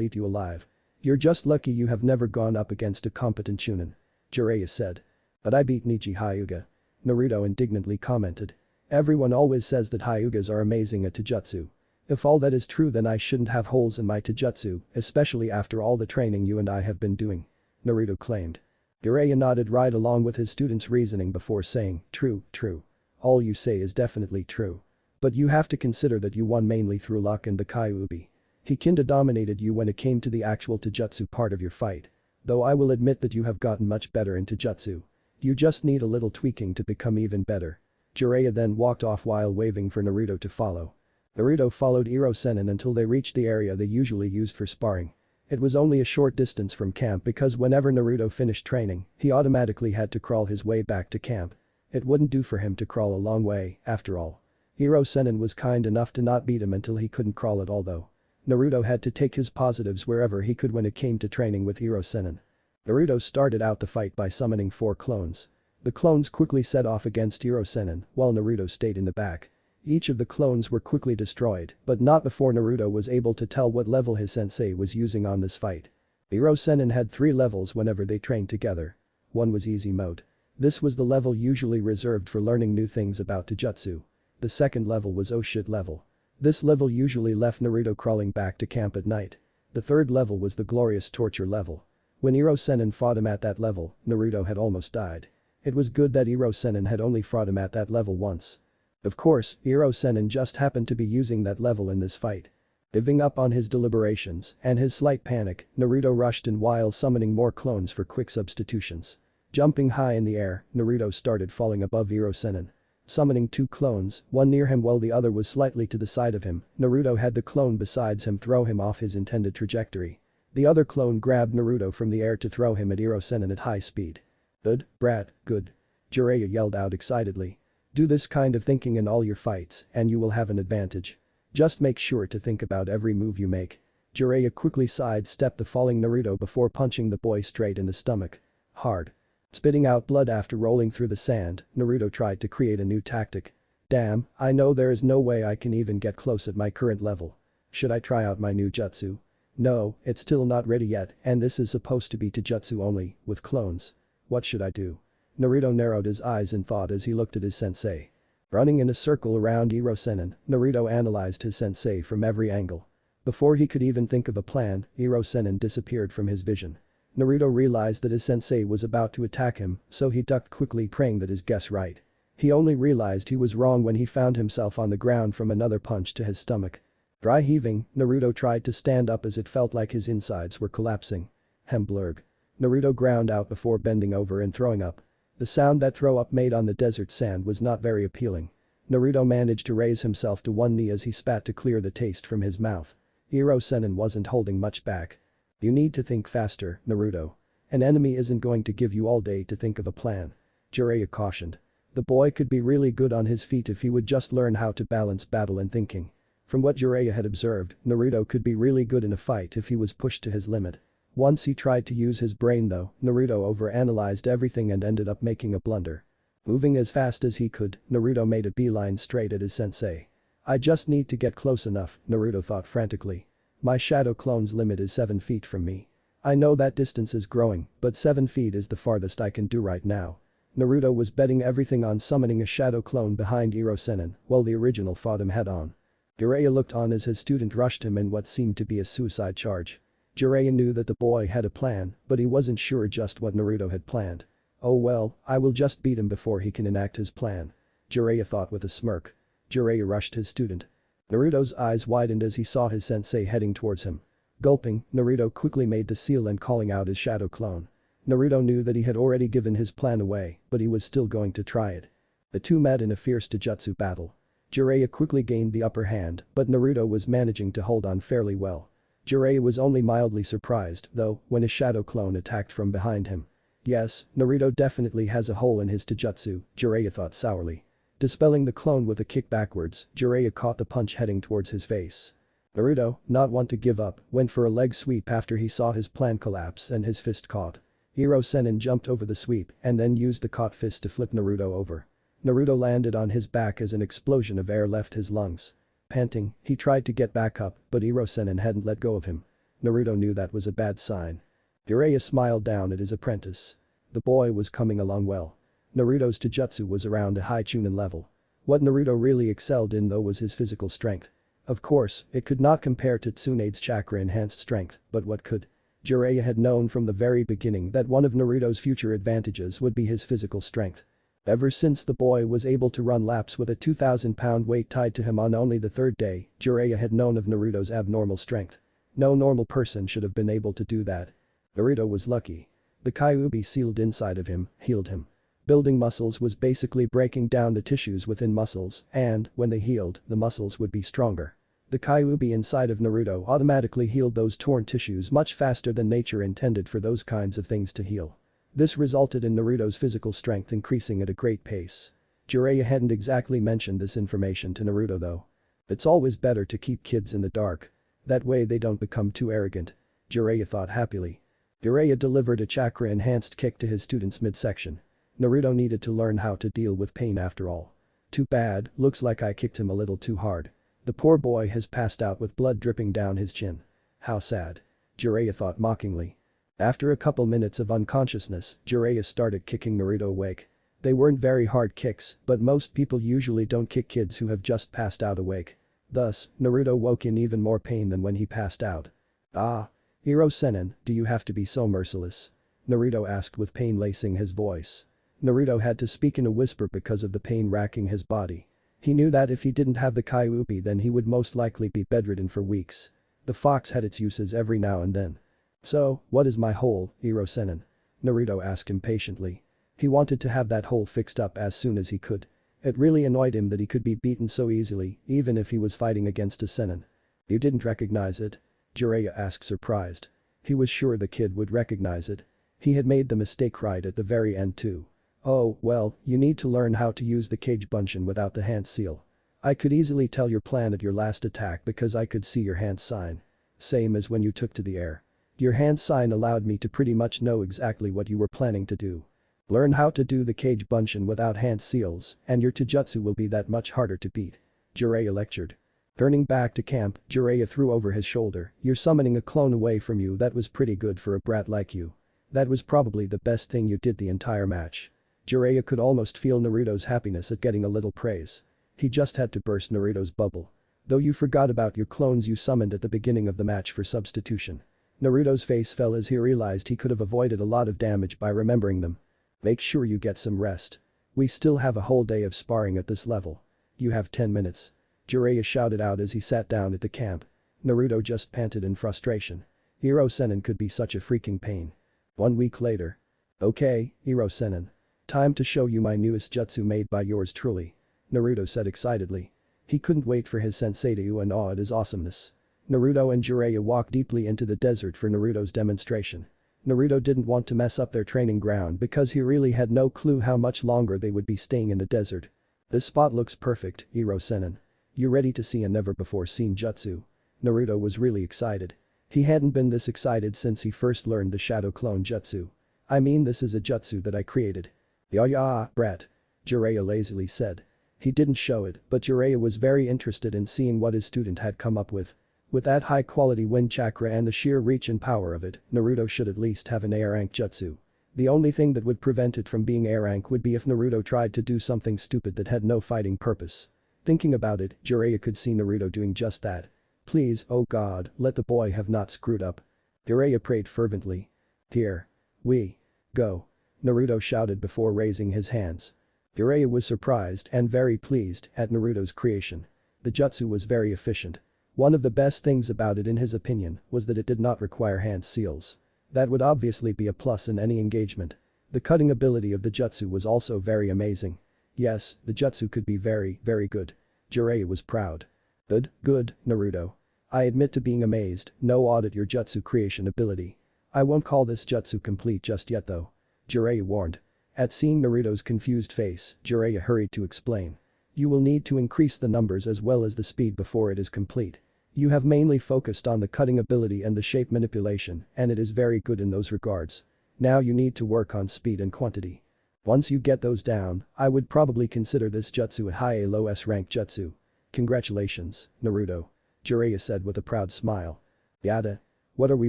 eat you alive. You're just lucky you have never gone up against a competent Chunin," Jiraiya said. "But I beat Niji Hyuga," Naruto indignantly commented. "Everyone always says that Hyugas are amazing at Taijutsu. If all that is true, then I shouldn't have holes in my Taijutsu, especially after all the training you and I have been doing," Naruto claimed. Jiraiya nodded right along with his student's reasoning before saying, "True, true. All you say is definitely true. But you have to consider that you won mainly through luck and the Kyuubi. He kinda dominated you when it came to the actual Taijutsu part of your fight. Though I will admit that you have gotten much better in Taijutsu. You just need a little tweaking to become even better." Jiraiya then walked off while waving for Naruto to follow. Naruto followed Hirosenin until they reached the area they usually used for sparring. It was only a short distance from camp because whenever Naruto finished training, he automatically had to crawl his way back to camp. It wouldn't do for him to crawl a long way, after all. Hirosenin was kind enough to not beat him until he couldn't crawl at all though. Naruto had to take his positives wherever he could when it came to training with Hirosenin. Naruto started out the fight by summoning 4 clones. The clones quickly set off against Hirosenin while Naruto stayed in the back. Each of the clones were quickly destroyed, but not before Naruto was able to tell what level his sensei was using on this fight. Hirosenin had 3 levels whenever they trained together. One was easy mode. This was the level usually reserved for learning new things about Taijutsu. The second level was oh shit level. This level usually left Naruto crawling back to camp at night. The third level was the glorious torture level. When Hirosenin fought him at that level, Naruto had almost died. It was good that Hirosenin had only fought him at that level once. Of course, Hirosenin just happened to be using that level in this fight. Giving up on his deliberations and his slight panic, Naruto rushed in while summoning more clones for quick substitutions. Jumping high in the air, Naruto started falling above Hirosenin. Summoning 2 clones, one near him while the other was slightly to the side of him, Naruto had the clone besides him throw him off his intended trajectory. The other clone grabbed Naruto from the air to throw him at Hirosenin at high speed. "Good, brat, good," Jiraiya yelled out excitedly. "Do this kind of thinking in all your fights and you will have an advantage. Just make sure to think about every move you make." Jiraiya quickly sidestepped the falling Naruto before punching the boy straight in the stomach. Hard. Spitting out blood after rolling through the sand, Naruto tried to create a new tactic. "Damn, I know there is no way I can even get close at my current level. Should I try out my new jutsu? No, it's still not ready yet and this is supposed to be taijutsu only, with clones. What should I do? Naruto narrowed his eyes in thought as he looked at his sensei. Running in a circle around Iro-sennin, Naruto analyzed his sensei from every angle. Before he could even think of a plan, Iro-sennin disappeared from his vision. Naruto realized that his sensei was about to attack him, so he ducked quickly praying that his guess right. He only realized he was wrong when he found himself on the ground from another punch to his stomach. Dry heaving, Naruto tried to stand up as it felt like his insides were collapsing. Blurg. Naruto ground out before bending over and throwing up. The sound that throw up made on the desert sand was not very appealing. Naruto managed to raise himself to one knee as he spat to clear the taste from his mouth. Iro-sennin wasn't holding much back. You need to think faster, Naruto. An enemy isn't going to give you all day to think of a plan. Jiraiya cautioned. The boy could be really good on his feet if he would just learn how to balance battle and thinking. From what Jiraiya had observed, Naruto could be really good in a fight if he was pushed to his limit. Once he tried to use his brain though, Naruto overanalyzed everything and ended up making a blunder. Moving as fast as he could, Naruto made a beeline straight at his sensei. I just need to get close enough, Naruto thought frantically. My shadow clone's limit is 7 feet from me. I know that distance is growing, but 7 feet is the farthest I can do right now. Naruto was betting everything on summoning a shadow clone behind Iro-sennin, while the original fought him head-on. Jiraiya looked on as his student rushed him in what seemed to be a suicide charge. Jiraiya knew that the boy had a plan, but he wasn't sure just what Naruto had planned. Oh well, I will just beat him before he can enact his plan. Jiraiya thought with a smirk. Jiraiya rushed his student. Naruto's eyes widened as he saw his sensei heading towards him. Gulping, Naruto quickly made the seal and calling out his shadow clone. Naruto knew that he had already given his plan away, but he was still going to try it. The two met in a fierce taijutsu battle. Jiraiya quickly gained the upper hand, but Naruto was managing to hold on fairly well. Jiraiya was only mildly surprised, though, when his shadow clone attacked from behind him. Yes, Naruto definitely has a hole in his taijutsu, Jiraiya thought sourly. Dispelling the clone with a kick backwards, Jiraiya caught the punch heading towards his face. Naruto, not one to give up, went for a leg sweep after he saw his plan collapse and his fist caught. Iro-sennin jumped over the sweep and then used the caught fist to flip Naruto over. Naruto landed on his back as an explosion of air left his lungs. Panting, he tried to get back up, but Iro-sennin hadn't let go of him. Naruto knew that was a bad sign. Jiraiya smiled down at his apprentice. The boy was coming along well. Naruto's taijutsu was around a high Chunin level. What Naruto really excelled in though was his physical strength. Of course, it could not compare to Tsunade's chakra-enhanced strength, but what could? Jiraiya had known from the very beginning that one of Naruto's future advantages would be his physical strength. Ever since the boy was able to run laps with a 2,000-pound weight tied to him on only the third day, Jiraiya had known of Naruto's abnormal strength. No normal person should have been able to do that. Naruto was lucky. The Kyuubi sealed inside of him, healed him. Building muscles was basically breaking down the tissues within muscles, and, when they healed, the muscles would be stronger. The Kyuubi inside of Naruto automatically healed those torn tissues much faster than nature intended for those kinds of things to heal. This resulted in Naruto's physical strength increasing at a great pace. Jiraiya hadn't exactly mentioned this information to Naruto though. It's always better to keep kids in the dark. That way they don't become too arrogant. Jiraiya thought happily. Jiraiya delivered a chakra-enhanced kick to his student's midsection. Naruto needed to learn how to deal with pain after all. Too bad, looks like I kicked him a little too hard. The poor boy has passed out with blood dripping down his chin. How sad. Jiraiya thought mockingly. After a couple minutes of unconsciousness, Jiraiya started kicking Naruto awake. They weren't very hard kicks, but most people usually don't kick kids who have just passed out awake. Thus, Naruto woke in even more pain than when he passed out. Ah. Iro-sennin, do you have to be so merciless? Naruto asked with pain lacing his voice. Naruto had to speak in a whisper because of the pain racking his body. He knew that if he didn't have the Kyuubi then he would most likely be bedridden for weeks. The fox had its uses every now and then. So, what is my hole, Iro-sennin? Naruto asked impatiently. He wanted to have that hole fixed up as soon as he could. It really annoyed him that he could be beaten so easily, even if he was fighting against a sennin. You didn't recognize it? Jiraiya asked surprised. He was sure the kid would recognize it. He had made the mistake right at the very end too. Oh, well, you need to learn how to use the cage bunshin without the hand seal. I could easily tell your plan at your last attack because I could see your hand sign. Same as when you took to the air. Your hand sign allowed me to pretty much know exactly what you were planning to do. Learn how to do the cage bunshin without hand seals, and your taijutsu will be that much harder to beat. Jiraiya lectured. Turning back to camp, Jiraiya threw over his shoulder, "You're summoning a clone away from you. That was pretty good for a brat like you. That was probably the best thing you did the entire match." Jiraiya could almost feel Naruto's happiness at getting a little praise. He just had to burst Naruto's bubble. "Though you forgot about your clones you summoned at the beginning of the match for substitution." Naruto's face fell as he realized he could have avoided a lot of damage by remembering them. "Make sure you get some rest. We still have a whole day of sparring at this level. You have 10 minutes. Jiraiya shouted out as he sat down at the camp. Naruto just panted in frustration. Hiro-sennin could be such a freaking pain. 1 week later. "Okay, Hiro-sennin. Time to show you my newest jutsu made by yours truly," Naruto said excitedly. He couldn't wait for his sensei to and awe at his awesomeness. Naruto and Jiraiya walked deeply into the desert for Naruto's demonstration. Naruto didn't want to mess up their training ground because he really had no clue how much longer they would be staying in the desert. "This spot looks perfect, Hiro-sennin. You ready to see a never-before-seen jutsu?" Naruto was really excited. He hadn't been this excited since he first learned the Shadow Clone Jutsu. "I mean, this is a jutsu that I created." "Yeah, brat," Jiraiya lazily said. He didn't show it, but Jiraiya was very interested in seeing what his student had come up with. With that high-quality wind chakra and the sheer reach and power of it, Naruto should at least have an A-rank jutsu. The only thing that would prevent it from being A-rank would be if Naruto tried to do something stupid that had no fighting purpose. Thinking about it, Jiraiya could see Naruto doing just that. "Please, oh god, let the boy have not screwed up." Jiraiya prayed fervently. "Here. We. Go." Naruto shouted before raising his hands. Jiraiya was surprised and very pleased at Naruto's creation. The jutsu was very efficient. One of the best things about it in his opinion was that it did not require hand seals. That would obviously be a plus in any engagement. The cutting ability of the jutsu was also very amazing. Yes, the jutsu could be very, very good. Jiraiya was proud. Good, Naruto. I admit to being amazed, no audit your jutsu creation ability. I won't call this jutsu complete just yet though," Jiraiya warned. At seeing Naruto's confused face, Jiraiya hurried to explain. "You will need to increase the numbers as well as the speed before it is complete. You have mainly focused on the cutting ability and the shape manipulation, and it is very good in those regards. Now you need to work on speed and quantity. Once you get those down, I would probably consider this jutsu a high A low S rank jutsu." "Congratulations, Naruto," Jiraiya said with a proud smile. "Yada. What are we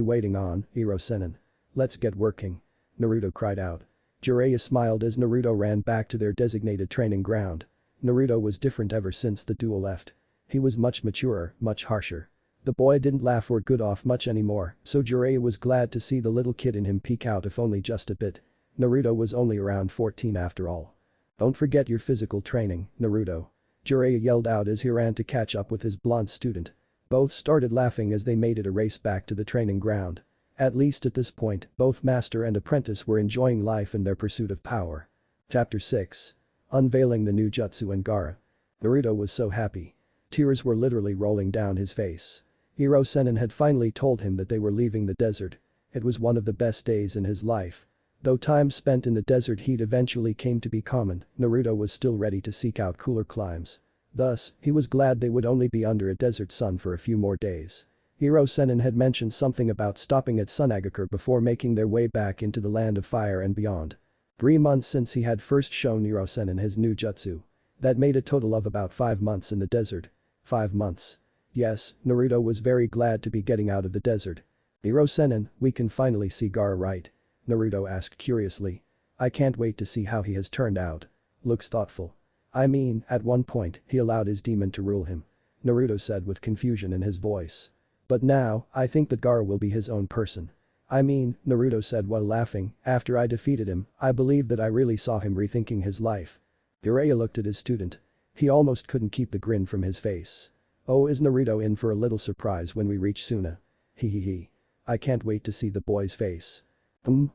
waiting on, Hiro-sennin? Let's get working," Naruto cried out. Jiraiya smiled as Naruto ran back to their designated training ground. Naruto was different ever since the duo left. He was much maturer, much harsher. The boy didn't laugh or good off much anymore, so Jiraiya was glad to see the little kid in him peek out if only just a bit. Naruto was only around 14 after all. "Don't forget your physical training, Naruto," Jiraiya yelled out as he ran to catch up with his blonde student. Both started laughing as they made it a race back to the training ground. At least at this point, both master and apprentice were enjoying life in their pursuit of power. Chapter 6. Unveiling the new jutsu and Gaara. Naruto was so happy. Tears were literally rolling down his face. Hiro-sennin had finally told him that they were leaving the desert. It was one of the best days in his life. Though time spent in the desert heat eventually came to be common, Naruto was still ready to seek out cooler climes. Thus, he was glad they would only be under a desert sun for a few more days. Hiro-sennin had mentioned something about stopping at Sunagakure before making their way back into the land of fire and beyond. 3 months since he had first shown Hiro-sennin his new jutsu. That made a total of about 5 months in the desert. 5 months. Yes, Naruto was very glad to be getting out of the desert. "Hiro-sennin, we can finally see Gaara, right?" Naruto asked curiously. "I can't wait to see how he has turned out. Looks thoughtful. I mean, at one point, he allowed his demon to rule him," Naruto said with confusion in his voice. "But now, I think that Gaara will be his own person. I mean," Naruto said while laughing, "after I defeated him, I believe that I really saw him rethinking his life." Jiraiya looked at his student. He almost couldn't keep the grin from his face. "Oh, is Naruto in for a little surprise when we reach Suna? Hehehe. I can't wait to see the boy's face."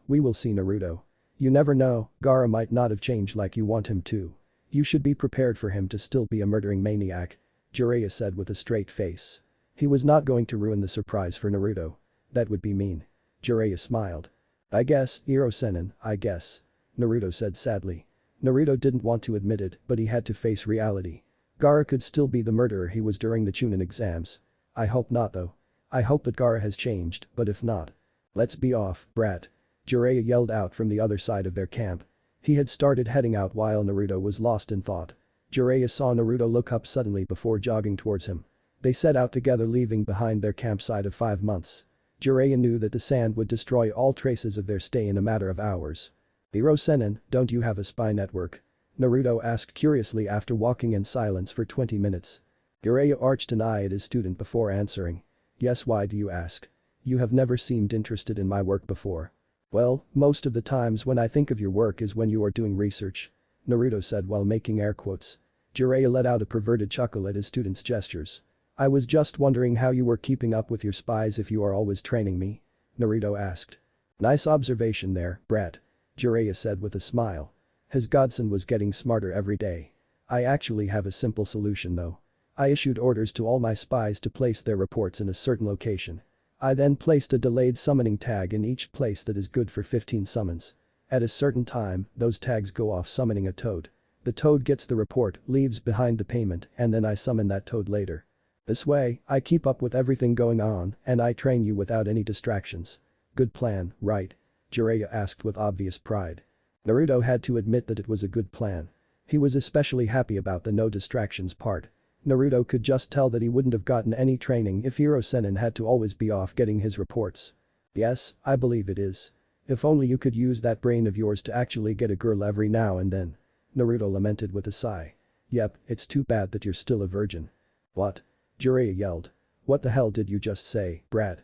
We will see, Naruto. You never know, Gaara might not have changed like you want him to. You should be prepared for him to still be a murdering maniac," Jiraiya said with a straight face. He was not going to ruin the surprise for Naruto. That would be mean. Jiraiya smiled. "I guess, Hiro-sennin, I guess," Naruto said sadly. Naruto didn't want to admit it, but he had to face reality. Gaara could still be the murderer he was during the Chunin exams. I hope not though. I hope that Gaara has changed, but if not. "Let's be off, brat," Jiraiya yelled out from the other side of their camp. He had started heading out while Naruto was lost in thought. Jiraiya saw Naruto look up suddenly before jogging towards him. They set out together, leaving behind their campsite of 5 months. Jiraiya knew that the sand would destroy all traces of their stay in a matter of hours. "Hiro-sennin, don't you have a spy network?" Naruto asked curiously after walking in silence for 20 minutes. Jiraiya arched an eye at his student before answering. "Yes, why do you ask? You have never seemed interested in my work before." "Well, most of the times when I think of your work is when you are doing research," Naruto said while making air quotes. Jiraiya let out a perverted chuckle at his student's gestures. "I was just wondering how you were keeping up with your spies if you are always training me," Naruto asked. "Nice observation there, brat," Jiraiya said with a smile. His godson was getting smarter every day. "I actually have a simple solution though. I issued orders to all my spies to place their reports in a certain location. I then placed a delayed summoning tag in each place that is good for 15 summons. At a certain time, those tags go off summoning a toad. The toad gets the report, leaves behind the payment, and then I summon that toad later. This way, I keep up with everything going on and I train you without any distractions." "Good plan, right?" Jiraiya asked with obvious pride. Naruto had to admit that it was a good plan. He was especially happy about the no distractions part. Naruto could just tell that he wouldn't have gotten any training if Hiro-sennin had to always be off getting his reports. "Yes, I believe it is. If only you could use that brain of yours to actually get a girl every now and then," Naruto lamented with a sigh. "Yep, it's too bad that you're still a virgin." "What?" Jiraiya yelled. "What the hell did you just say, brat?"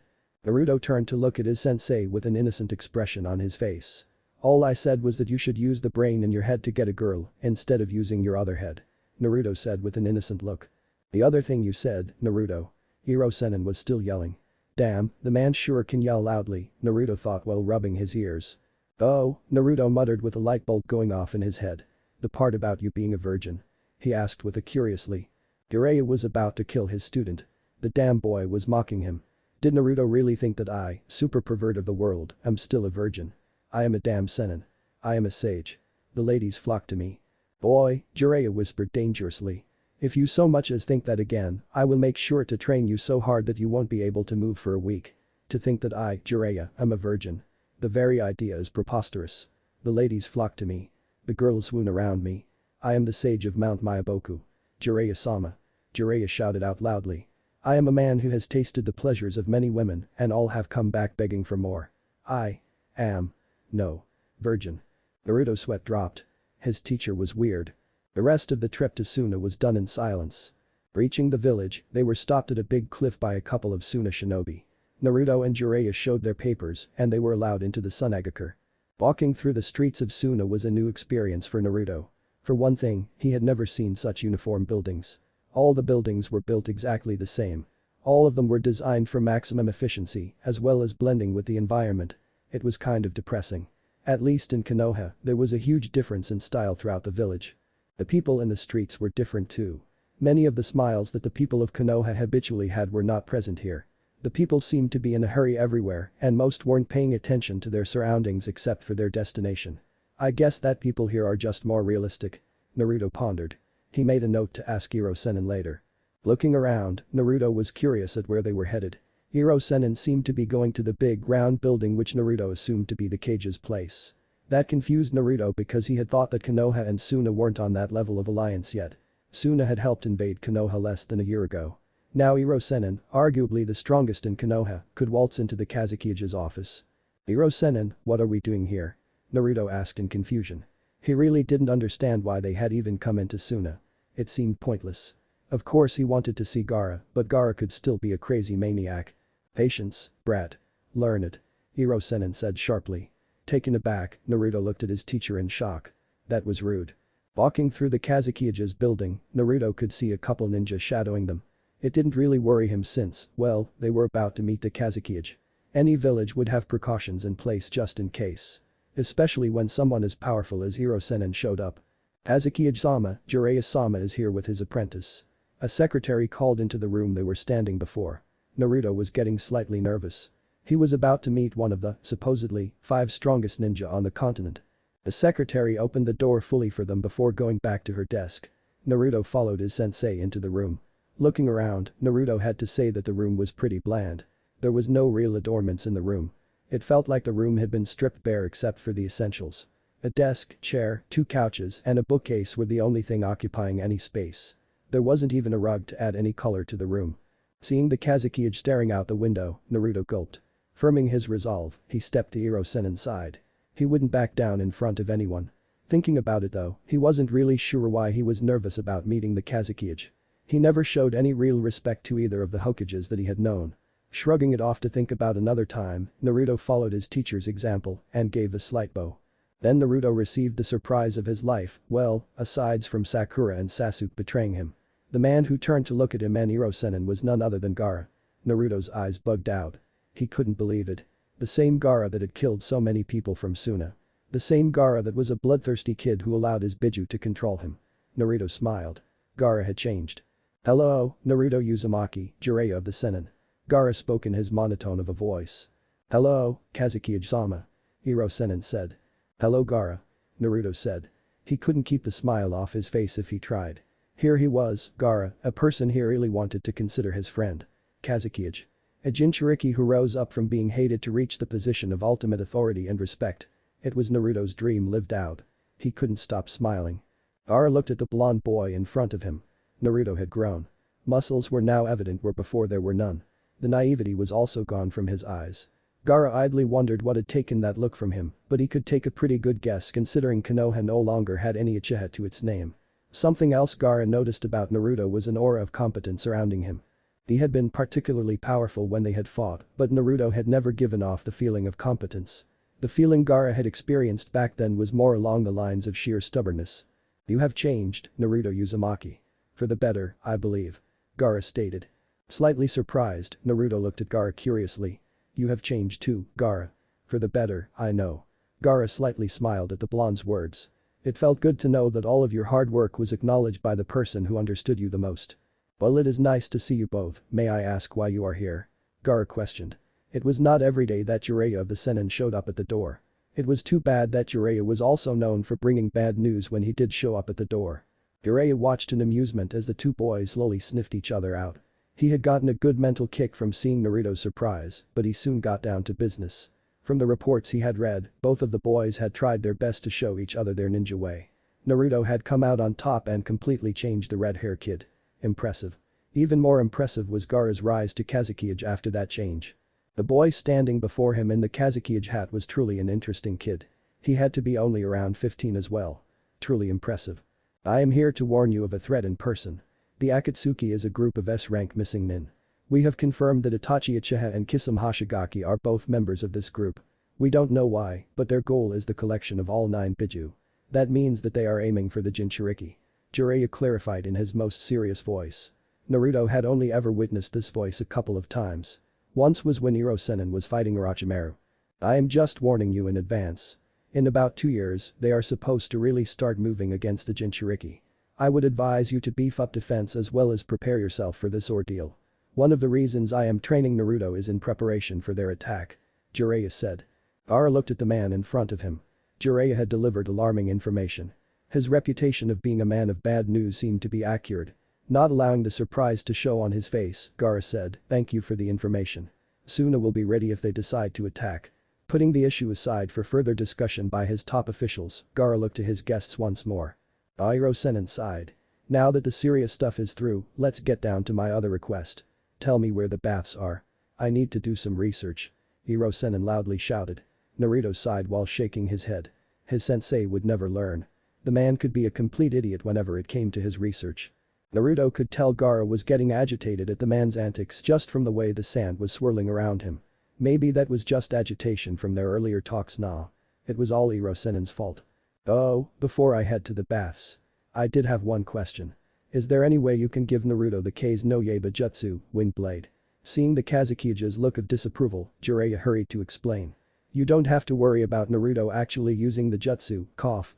Naruto turned to look at his sensei with an innocent expression on his face. "All I said was that you should use the brain in your head to get a girl instead of using your other head," Naruto said with an innocent look. "The other thing you said, Naruto." Hiro-sennin was still yelling. Damn, the man sure can yell loudly, Naruto thought while rubbing his ears. "Oh," Naruto muttered with a light bulb going off in his head. "The part about you being a virgin?" he asked with a curiously. Jiraiya was about to kill his student. The damn boy was mocking him. Did Naruto really think that I, super pervert of the world, am still a virgin? I am a damn sennin. I am a sage. The ladies flock to me. "Boy," Jiraiya whispered dangerously. "If you so much as think that again, I will make sure to train you so hard that you won't be able to move for a week. To think that I, Jiraiya, am a virgin. The very idea is preposterous. The ladies flock to me. The girls swoon around me. I am the sage of Mount Myaboku. Jiraiya-sama." Jiraiya shouted out loudly. "I am a man who has tasted the pleasures of many women and all have come back begging for more. I am no virgin." Naruto's sweat dropped. His teacher was weird. The rest of the trip to Suna was done in silence. Reaching the village, they were stopped at a big cliff by a couple of Suna shinobi. Naruto and Jiraiya showed their papers and they were allowed into the Sunagaker. Walking through the streets of Suna was a new experience for Naruto. For one thing, he had never seen such uniform buildings. All the buildings were built exactly the same. All of them were designed for maximum efficiency as well as blending with the environment. It was kind of depressing. At least in Konoha, there was a huge difference in style throughout the village. The people in the streets were different too. Many of the smiles that the people of Konoha habitually had were not present here. The people seemed to be in a hurry everywhere and most weren't paying attention to their surroundings except for their destination. "I guess that people here are just more realistic," Naruto pondered. He made a note to ask Hiro-sennin later. Looking around, Naruto was curious at where they were headed. Hiro-sennin seemed to be going to the big round building which Naruto assumed to be the cage's place. That confused Naruto because he had thought that Konoha and Suna weren't on that level of alliance yet. Suna had helped invade Konoha less than a year ago. Now Hiro-sennin, arguably the strongest in Konoha, could waltz into the Kazukige's office. "Hiro-sennin, what are we doing here?" Naruto asked in confusion. He really didn't understand why they had even come into Suna. It seemed pointless. Of course he wanted to see Gaara, but Gaara could still be a crazy maniac. "Patience, brat. Learn it," Hiro-sennin said sharply. Taken aback, Naruto looked at his teacher in shock. That was rude. Walking through the Kazukige's building, Naruto could see a couple ninjas shadowing them. It didn't really worry him since, well, they were about to meet the Kazukige. Any village would have precautions in place just in case. Especially when someone as powerful as Hiro-sennin showed up. "Kazukige-sama, Jiraiya-sama is here with his apprentice." A secretary called into the room they were standing before. Naruto was getting slightly nervous. He was about to meet one of the, supposedly, 5 strongest ninja on the continent. The secretary opened the door fully for them before going back to her desk. Naruto followed his sensei into the room. Looking around, Naruto had to say that the room was pretty bland. There was no real adornments in the room. It felt like the room had been stripped bare except for the essentials. A desk, chair, 2 couches and a bookcase were the only thing occupying any space. There wasn't even a rug to add any color to the room. Seeing the Kazekage staring out the window, Naruto gulped. Firming his resolve, he stepped to Hirosenen's side. He wouldn't back down in front of anyone. Thinking about it though, he wasn't really sure why he was nervous about meeting the Kazekage. He never showed any real respect to either of the Hokages that he had known. Shrugging it off to think about another time, Naruto followed his teacher's example and gave a slight bow. Then Naruto received the surprise of his life, well, aside from Sakura and Sasuke betraying him. The man who turned to look at him and Hirosenen was none other than Gaara. Naruto's eyes bugged out. He couldn't believe it. The same Gaara that had killed so many people from Suna. The same Gaara that was a bloodthirsty kid who allowed his Biju to control him. Naruto smiled. Gaara had changed. "Hello, Naruto Uzumaki, Jiraiya of the Sennin." Gaara spoke in his monotone of a voice. "Hello, Kazekage-sama," Hirosenen said. "Hello Gaara," Naruto said. He couldn't keep the smile off his face if he tried. Here he was, Gaara, a person he really wanted to consider his friend. Kazekage. A Jinchuriki who rose up from being hated to reach the position of ultimate authority and respect. It was Naruto's dream lived out. He couldn't stop smiling. Gaara looked at the blonde boy in front of him. Naruto had grown. Muscles were now evident where before there were none. The naivety was also gone from his eyes. Gaara idly wondered what had taken that look from him, but he could take a pretty good guess considering Konoha no longer had any Uchiha to its name. Something else Gaara noticed about Naruto was an aura of competence surrounding him. He had been particularly powerful when they had fought, but Naruto had never given off the feeling of competence. The feeling Gaara had experienced back then was more along the lines of sheer stubbornness. "You have changed, Naruto Uzumaki. For the better, I believe," Gaara stated. Slightly surprised, Naruto looked at Gaara curiously. "You have changed too, Gaara. For the better, I know." Gaara slightly smiled at the blonde's words. "It felt good to know that all of your hard work was acknowledged by the person who understood you the most." "Well, it is nice to see you both, may I ask why you are here?" Gaara questioned. It was not every day that Jiraiya of the Sennin showed up at the door. It was too bad that Jiraiya was also known for bringing bad news when he did show up at the door. Jiraiya watched in amusement as the two boys slowly sniffed each other out. He had gotten a good mental kick from seeing Naruto's surprise, but he soon got down to business. From the reports he had read, both of the boys had tried their best to show each other their ninja way. Naruto had come out on top and completely changed the red-hair kid. Impressive. Even more impressive was Gaara's rise to Kazekage after that change. The boy standing before him in the Kazekage hat was truly an interesting kid. He had to be only around 15 as well. Truly impressive. "I am here to warn you of a threat in person. The Akatsuki is a group of S-rank missing nin. We have confirmed that Itachi Uchiha and Kisame Hoshigaki are both members of this group. We don't know why, but their goal is the collection of all 9 Biju. That means that they are aiming for the Jinchuriki," Jiraiya clarified in his most serious voice. Naruto had only ever witnessed this voice a couple of times. Once was when Hirosenen was fighting Orochimaru. "I am just warning you in advance. In about 2 years, they are supposed to really start moving against the Jinchuriki. I would advise you to beef up defense as well as prepare yourself for this ordeal. One of the reasons I am training Naruto is in preparation for their attack," Jiraiya said. Gaara looked at the man in front of him. Jiraiya had delivered alarming information. His reputation of being a man of bad news seemed to be accurate. Not allowing the surprise to show on his face, Gaara said, "Thank you for the information. Suna will be ready if they decide to attack." Putting the issue aside for further discussion by his top officials, Gaara looked to his guests once more. Hirosenen sighed. "Now that the serious stuff is through, let's get down to my other request. Tell me where the baths are. I need to do some research," Hirosenen loudly shouted. Naruto sighed while shaking his head. His sensei would never learn. The man could be a complete idiot whenever it came to his research. Naruto could tell Gaara was getting agitated at the man's antics just from the way the sand was swirling around him. Maybe that was just agitation from their earlier talks nah. It was all Hirosenen's fault. "Oh, before I head to the baths. I did have one question. Is there any way you can give Naruto the Kase no Yaiba Jutsu, Winged Blade?" Seeing the Kazukige's look of disapproval, Jiraiya hurried to explain. "You don't have to worry about Naruto actually using the jutsu,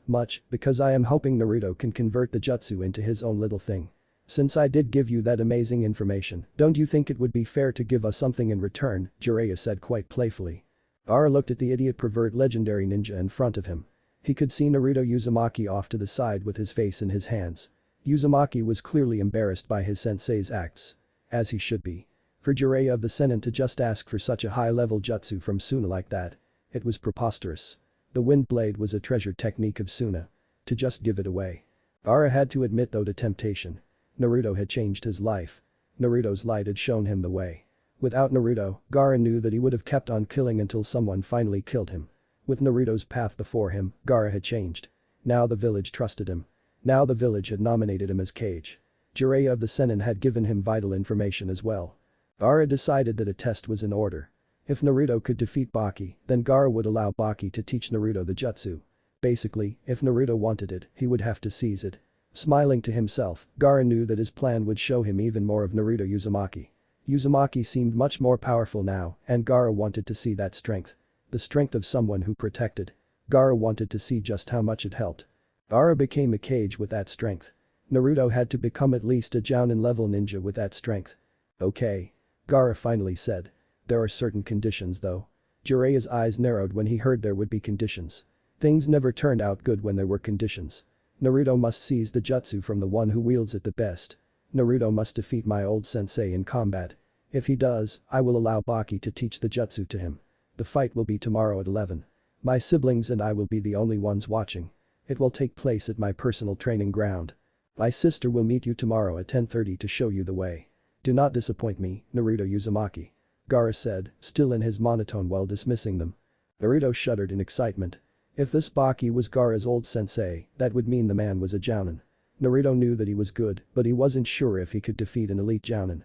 much, because I am hoping Naruto can convert the jutsu into his own little thing. Since I did give you that amazing information, don't you think it would be fair to give us something in return?" Jiraiya said quite playfully. Gaara looked at the idiot pervert legendary ninja in front of him. He could see Naruto Uzumaki off to the side with his face in his hands. Uzumaki was clearly embarrassed by his sensei's acts. As he should be. For Jiraiya of the Sennin to just ask for such a high-level jutsu from Suna like that. It was preposterous. The wind blade was a treasured technique of Suna. To just give it away. Gaara had to admit though to temptation. Naruto had changed his life. Naruto's light had shown him the way. Without Naruto, Gaara knew that he would have kept on killing until someone finally killed him. With Naruto's path before him, Gaara had changed. Now the village trusted him. Now the village had nominated him as Kage. Jiraiya of the Sennin had given him vital information as well. Gaara decided that a test was in order. If Naruto could defeat Baki, then Gaara would allow Baki to teach Naruto the jutsu. Basically, if Naruto wanted it, he would have to seize it. Smiling to himself, Gaara knew that his plan would show him even more of Naruto Uzumaki. Uzumaki seemed much more powerful now, and Gaara wanted to see that strength. The strength of someone who protected. Gaara wanted to see just how much it helped. Gaara became a Kage with that strength. Naruto had to become at least a Jounin-level ninja with that strength. Okay. Gaara finally said. There are certain conditions though. Jiraiya's eyes narrowed when he heard there would be conditions. Things never turned out good when there were conditions. Naruto must seize the jutsu from the one who wields it the best. Naruto must defeat my old sensei in combat. If he does, I will allow Baki to teach the jutsu to him. The fight will be tomorrow at 11. My siblings and I will be the only ones watching. It will take place at my personal training ground. My sister will meet you tomorrow at 10:30 to show you the way. Do not disappoint me, Naruto Uzumaki. Gaara said, still in his monotone while dismissing them. Naruto shuddered in excitement. If this Baki was Gaara's old sensei, that would mean the man was a Jounin. Naruto knew that he was good, but he wasn't sure if he could defeat an elite Jounin.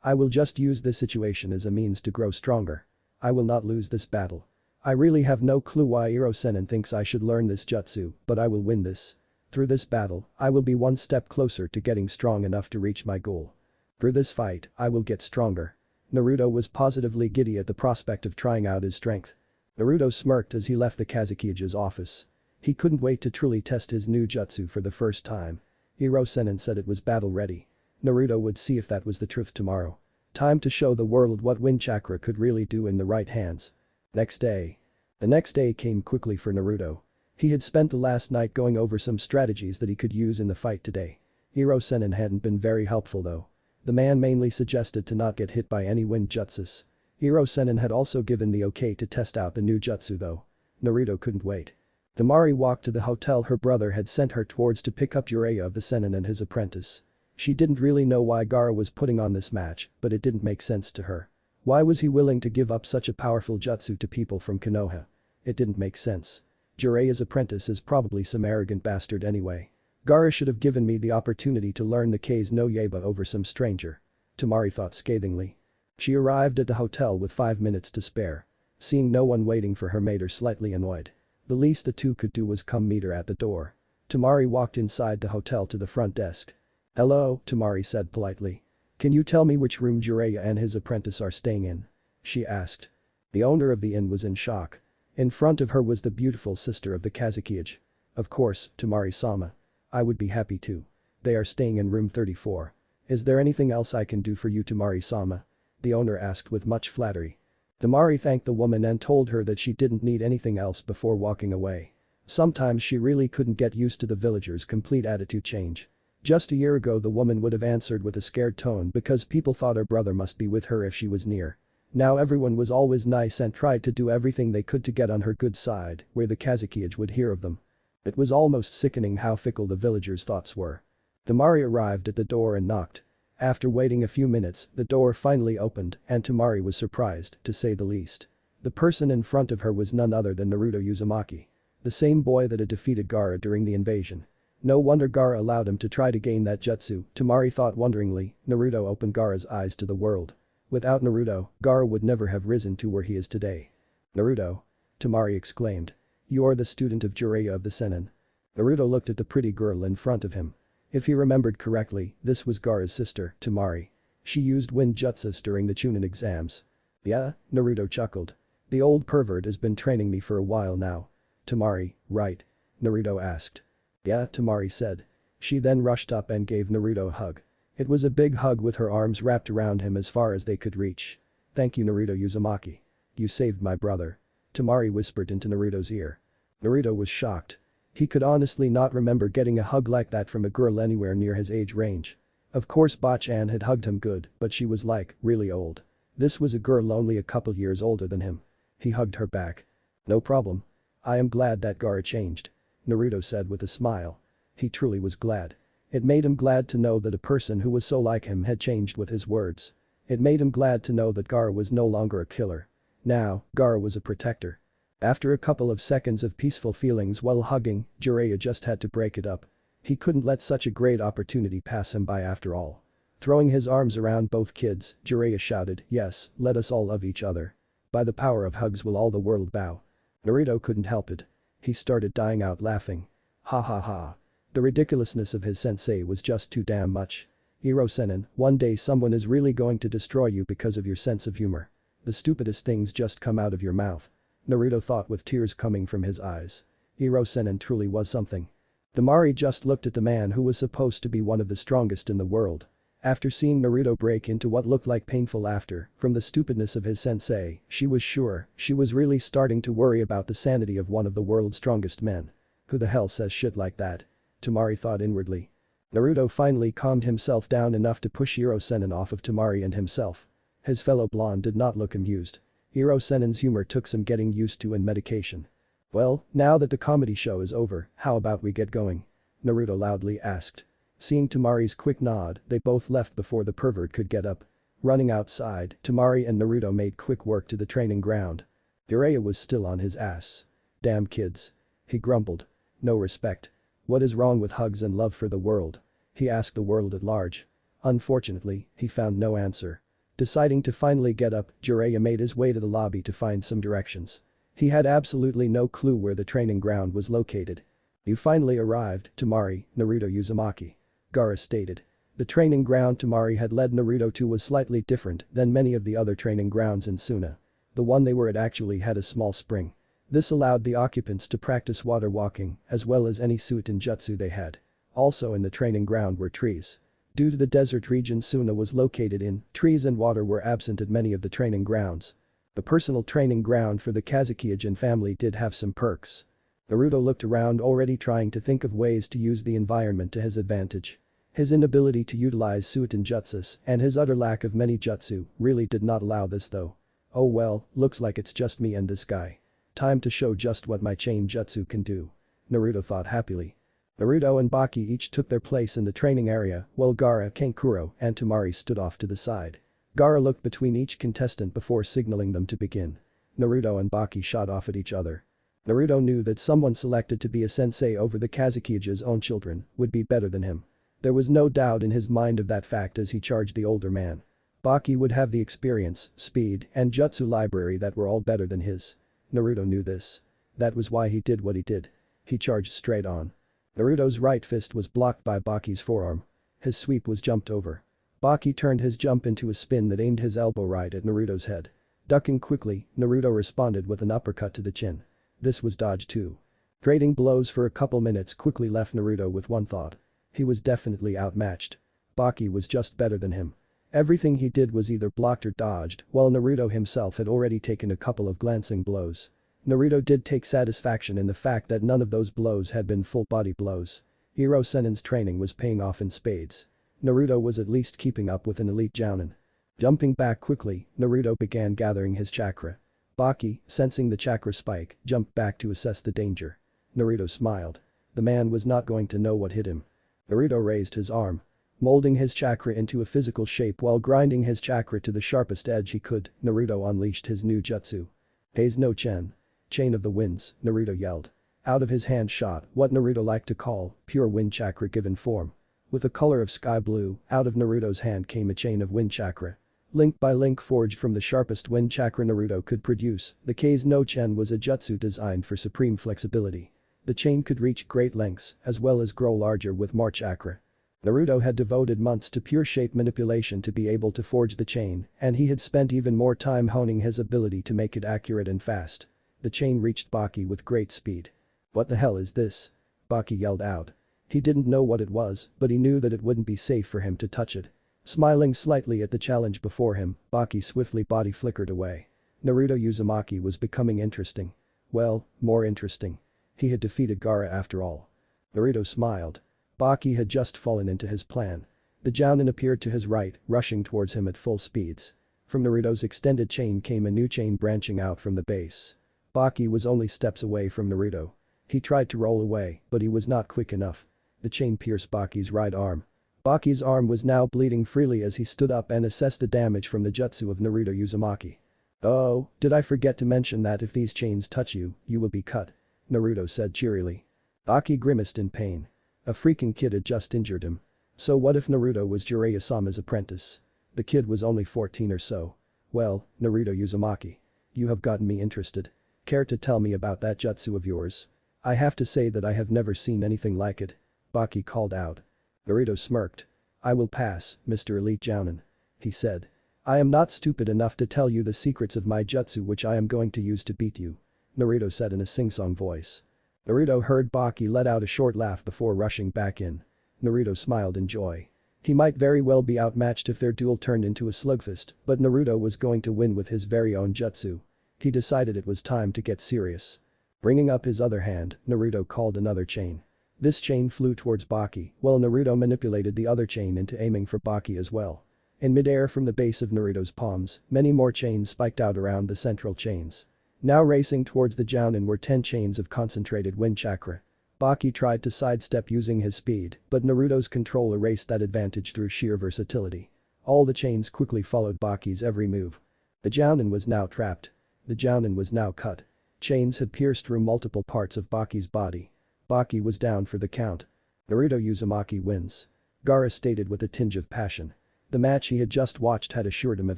I will just use this situation as a means to grow stronger. I will not lose this battle. I really have no clue why Iro Sennin thinks I should learn this jutsu, but I will win this. Through this battle, I will be one step closer to getting strong enough to reach my goal. Through this fight, I will get stronger. Naruto was positively giddy at the prospect of trying out his strength. Naruto smirked as he left the Kazukiyage's office. He couldn't wait to truly test his new jutsu for the first time. Iro Sennin said it was battle ready. Naruto would see if that was the truth tomorrow. Time to show the world what wind chakra could really do in the right hands. Next day. The next day came quickly for Naruto. He had spent the last night going over some strategies that he could use in the fight today. Iro Sennin hadn't been very helpful though. The man mainly suggested to not get hit by any wind jutsus. Iro Sennin had also given the okay to test out the new jutsu though. Naruto couldn't wait. Temari walked to the hotel her brother had sent her towards to pick up Jiraiya of the Sennin and his apprentice. She didn't really know why Gaara was putting on this match, but it didn't make sense to her. Why was he willing to give up such a powerful jutsu to people from Konoha? It didn't make sense. Jiraiya's apprentice is probably some arrogant bastard anyway. Gaara should have given me the opportunity to learn the K's no Yaiba over some stranger. Temari thought scathingly. She arrived at the hotel with 5 minutes to spare. Seeing no one waiting for her made her slightly annoyed. The least the two could do was come meet her at the door. Temari walked inside the hotel to the front desk. Hello, Temari said politely. Can you tell me which room Jiraiya and his apprentice are staying in? She asked. The owner of the inn was in shock. In front of her was the beautiful sister of the Kazukiyage. Of course, Temari-sama. I would be happy to. They are staying in room 34. Is there anything else I can do for you, Temari-sama? The owner asked with much flattery. Temari thanked the woman and told her that she didn't need anything else before walking away. Sometimes she really couldn't get used to the villagers' complete attitude change. Just a year ago the woman would have answered with a scared tone because people thought her brother must be with her if she was near. Now everyone was always nice and tried to do everything they could to get on her good side, where the Kazukiyage would hear of them. It was almost sickening how fickle the villagers' thoughts were. Temari arrived at the door and knocked. After waiting a few minutes, the door finally opened and Temari was surprised, to say the least. The person in front of her was none other than Naruto Uzumaki. The same boy that had defeated Gaara during the invasion. No wonder Gaara allowed him to try to gain that jutsu, Temari thought wonderingly. Naruto opened Gaara's eyes to the world. Without Naruto, Gaara would never have risen to where he is today. Naruto? Temari exclaimed. You are the student of Jiraiya of the Sennin. Naruto looked at the pretty girl in front of him. If he remembered correctly, this was Gaara's sister, Temari. She used wind jutsus during the Chunin exams. Yeah, Naruto chuckled. The old pervert has been training me for a while now. Temari, right? Naruto asked. Yeah, Temari said. She then rushed up and gave Naruto a hug. It was a big hug with her arms wrapped around him as far as they could reach. Thank you, Naruto Uzumaki. You saved my brother. Temari whispered into Naruto's ear. Naruto was shocked. He could honestly not remember getting a hug like that from a girl anywhere near his age range. Of course Bachan had hugged him good, but she was like, really old. This was a girl only a couple years older than him. He hugged her back. No problem. I am glad that Gaara changed. Naruto said with a smile. He truly was glad. It made him glad to know that a person who was so like him had changed with his words. It made him glad to know that Gaara was no longer a killer. Now, Gaara was a protector. After a couple of seconds of peaceful feelings while hugging, Jiraiya just had to break it up. He couldn't let such a great opportunity pass him by after all. Throwing his arms around both kids, Jiraiya shouted, "Yes, let us all love each other. By the power of hugs will all the world bow." Naruto couldn't help it. He started dying out laughing. Ha ha ha. The ridiculousness of his sensei was just too damn much. Hiro-senin, one day someone is really going to destroy you because of your sense of humor. The stupidest things just come out of your mouth. Naruto thought with tears coming from his eyes. Hiro-senin truly was something. Temari just looked at the man who was supposed to be one of the strongest in the world. After seeing Naruto break into what looked like painful laughter from the stupidness of his sensei, she was sure she was really starting to worry about the sanity of one of the world's strongest men. Who the hell says shit like that? Temari thought inwardly. Naruto finally calmed himself down enough to push Hiro-senin off of Temari and himself. His fellow blonde did not look amused. Hiro-senin's humor took some getting used to and medication. "Well, now that the comedy show is over, how about we get going?" Naruto loudly asked. Seeing Temari's quick nod, they both left before the pervert could get up. Running outside, Temari and Naruto made quick work to the training ground. Jiraiya was still on his ass. "Damn kids." He grumbled. "No respect. What is wrong with hugs and love for the world?" He asked the world at large. Unfortunately, he found no answer. Deciding to finally get up, Jiraiya made his way to the lobby to find some directions. He had absolutely no clue where the training ground was located. "You finally arrived, Temari," Naruto Uzumaki. Gaara stated. The training ground Temari had led Naruto to was slightly different than many of the other training grounds in Suna. The one they were at actually had a small spring. This allowed the occupants to practice water walking as well as any suit and jutsu they had. Also in the training ground were trees. Due to the desert region Suna was located in, trees and water were absent at many of the training grounds. The personal training ground for the Kazuki-jin family did have some perks. Naruto looked around already trying to think of ways to use the environment to his advantage. His inability to utilize suit and jutsus and his utter lack of many jutsu really did not allow this though. "Oh well, looks like it's just me and this guy. Time to show just what my chain jutsu can do," Naruto thought happily. Naruto and Baki each took their place in the training area while Gaara, Kankuro, and Temari stood off to the side. Gaara looked between each contestant before signaling them to begin. Naruto and Baki shot off at each other. Naruto knew that someone selected to be a sensei over the Kazuki-jin's own children would be better than him. There was no doubt in his mind of that fact as he charged the older man. Baki would have the experience, speed, and jutsu library that were all better than his. Naruto knew this. That was why he did what he did. He charged straight on. Naruto's right fist was blocked by Baki's forearm. His sweep was jumped over. Baki turned his jump into a spin that aimed his elbow right at Naruto's head. Ducking quickly, Naruto responded with an uppercut to the chin. This was dodge too. Trading blows for a couple minutes quickly left Naruto with one thought. He was definitely outmatched. Baki was just better than him. Everything he did was either blocked or dodged, while Naruto himself had already taken a couple of glancing blows. Naruto did take satisfaction in the fact that none of those blows had been full-body blows. Hiro-senin's training was paying off in spades. Naruto was at least keeping up with an elite jounin. Jumping back quickly, Naruto began gathering his chakra. Baki, sensing the chakra spike, jumped back to assess the danger. Naruto smiled. The man was not going to know what hit him. Naruto raised his arm. Molding his chakra into a physical shape while grinding his chakra to the sharpest edge he could, Naruto unleashed his new jutsu. Hei's no Chen. Chain of the Winds, Naruto yelled. Out of his hand shot what Naruto liked to call pure wind chakra given form. With the color of sky blue, out of Naruto's hand came a chain of wind chakra. Link by link forged from the sharpest wind chakra Naruto could produce, the Hei's no Chen was a jutsu designed for supreme flexibility. The chain could reach great lengths as well as grow larger with more chakra. Naruto had devoted months to pure shape manipulation to be able to forge the chain, and he had spent even more time honing his ability to make it accurate and fast. The chain reached Baki with great speed. "What the hell is this?" Baki yelled out. He didn't know what it was, but he knew that it wouldn't be safe for him to touch it. Smiling slightly at the challenge before him, Baki swiftly body flickered away. Naruto Uzumaki was becoming interesting. Well, more interesting. He had defeated Gaara after all. Naruto smiled. Baki had just fallen into his plan. The jounin appeared to his right, rushing towards him at full speeds. From Naruto's extended chain came a new chain branching out from the base. Baki was only steps away from Naruto. He tried to roll away, but he was not quick enough. The chain pierced Baki's right arm. Baki's arm was now bleeding freely as he stood up and assessed the damage from the jutsu of Naruto Uzumaki. "Oh, did I forget to mention that if these chains touch you, you will be cut," Naruto said cheerily. Baki grimaced in pain. A freaking kid had just injured him. So what if Naruto was Jiraiya-sama's apprentice? The kid was only 14 or so. "Well, Naruto Uzumaki. You have gotten me interested. Care to tell me about that jutsu of yours? I have to say that I have never seen anything like it," Baki called out. Naruto smirked. "I will pass, Mr. Elite Jounin," he said. "I am not stupid enough to tell you the secrets of my jutsu which I am going to use to beat you," Naruto said in a sing-song voice. Naruto heard Baki let out a short laugh before rushing back in. Naruto smiled in joy. He might very well be outmatched if their duel turned into a slugfest, but Naruto was going to win with his very own jutsu. He decided it was time to get serious. Bringing up his other hand, Naruto called another chain. This chain flew towards Baki, while Naruto manipulated the other chain into aiming for Baki as well. In midair from the base of Naruto's palms, many more chains spiked out around the central chains. Now racing towards the Jounin were 10 chains of concentrated wind chakra. Baki tried to sidestep using his speed, but Naruto's control erased that advantage through sheer versatility. All the chains quickly followed Baki's every move. The Jounin was now trapped. The Jounin was now cut. Chains had pierced through multiple parts of Baki's body. Baki was down for the count. Naruto Uzumaki wins. Gaara stated with a tinge of passion. The match he had just watched had assured him of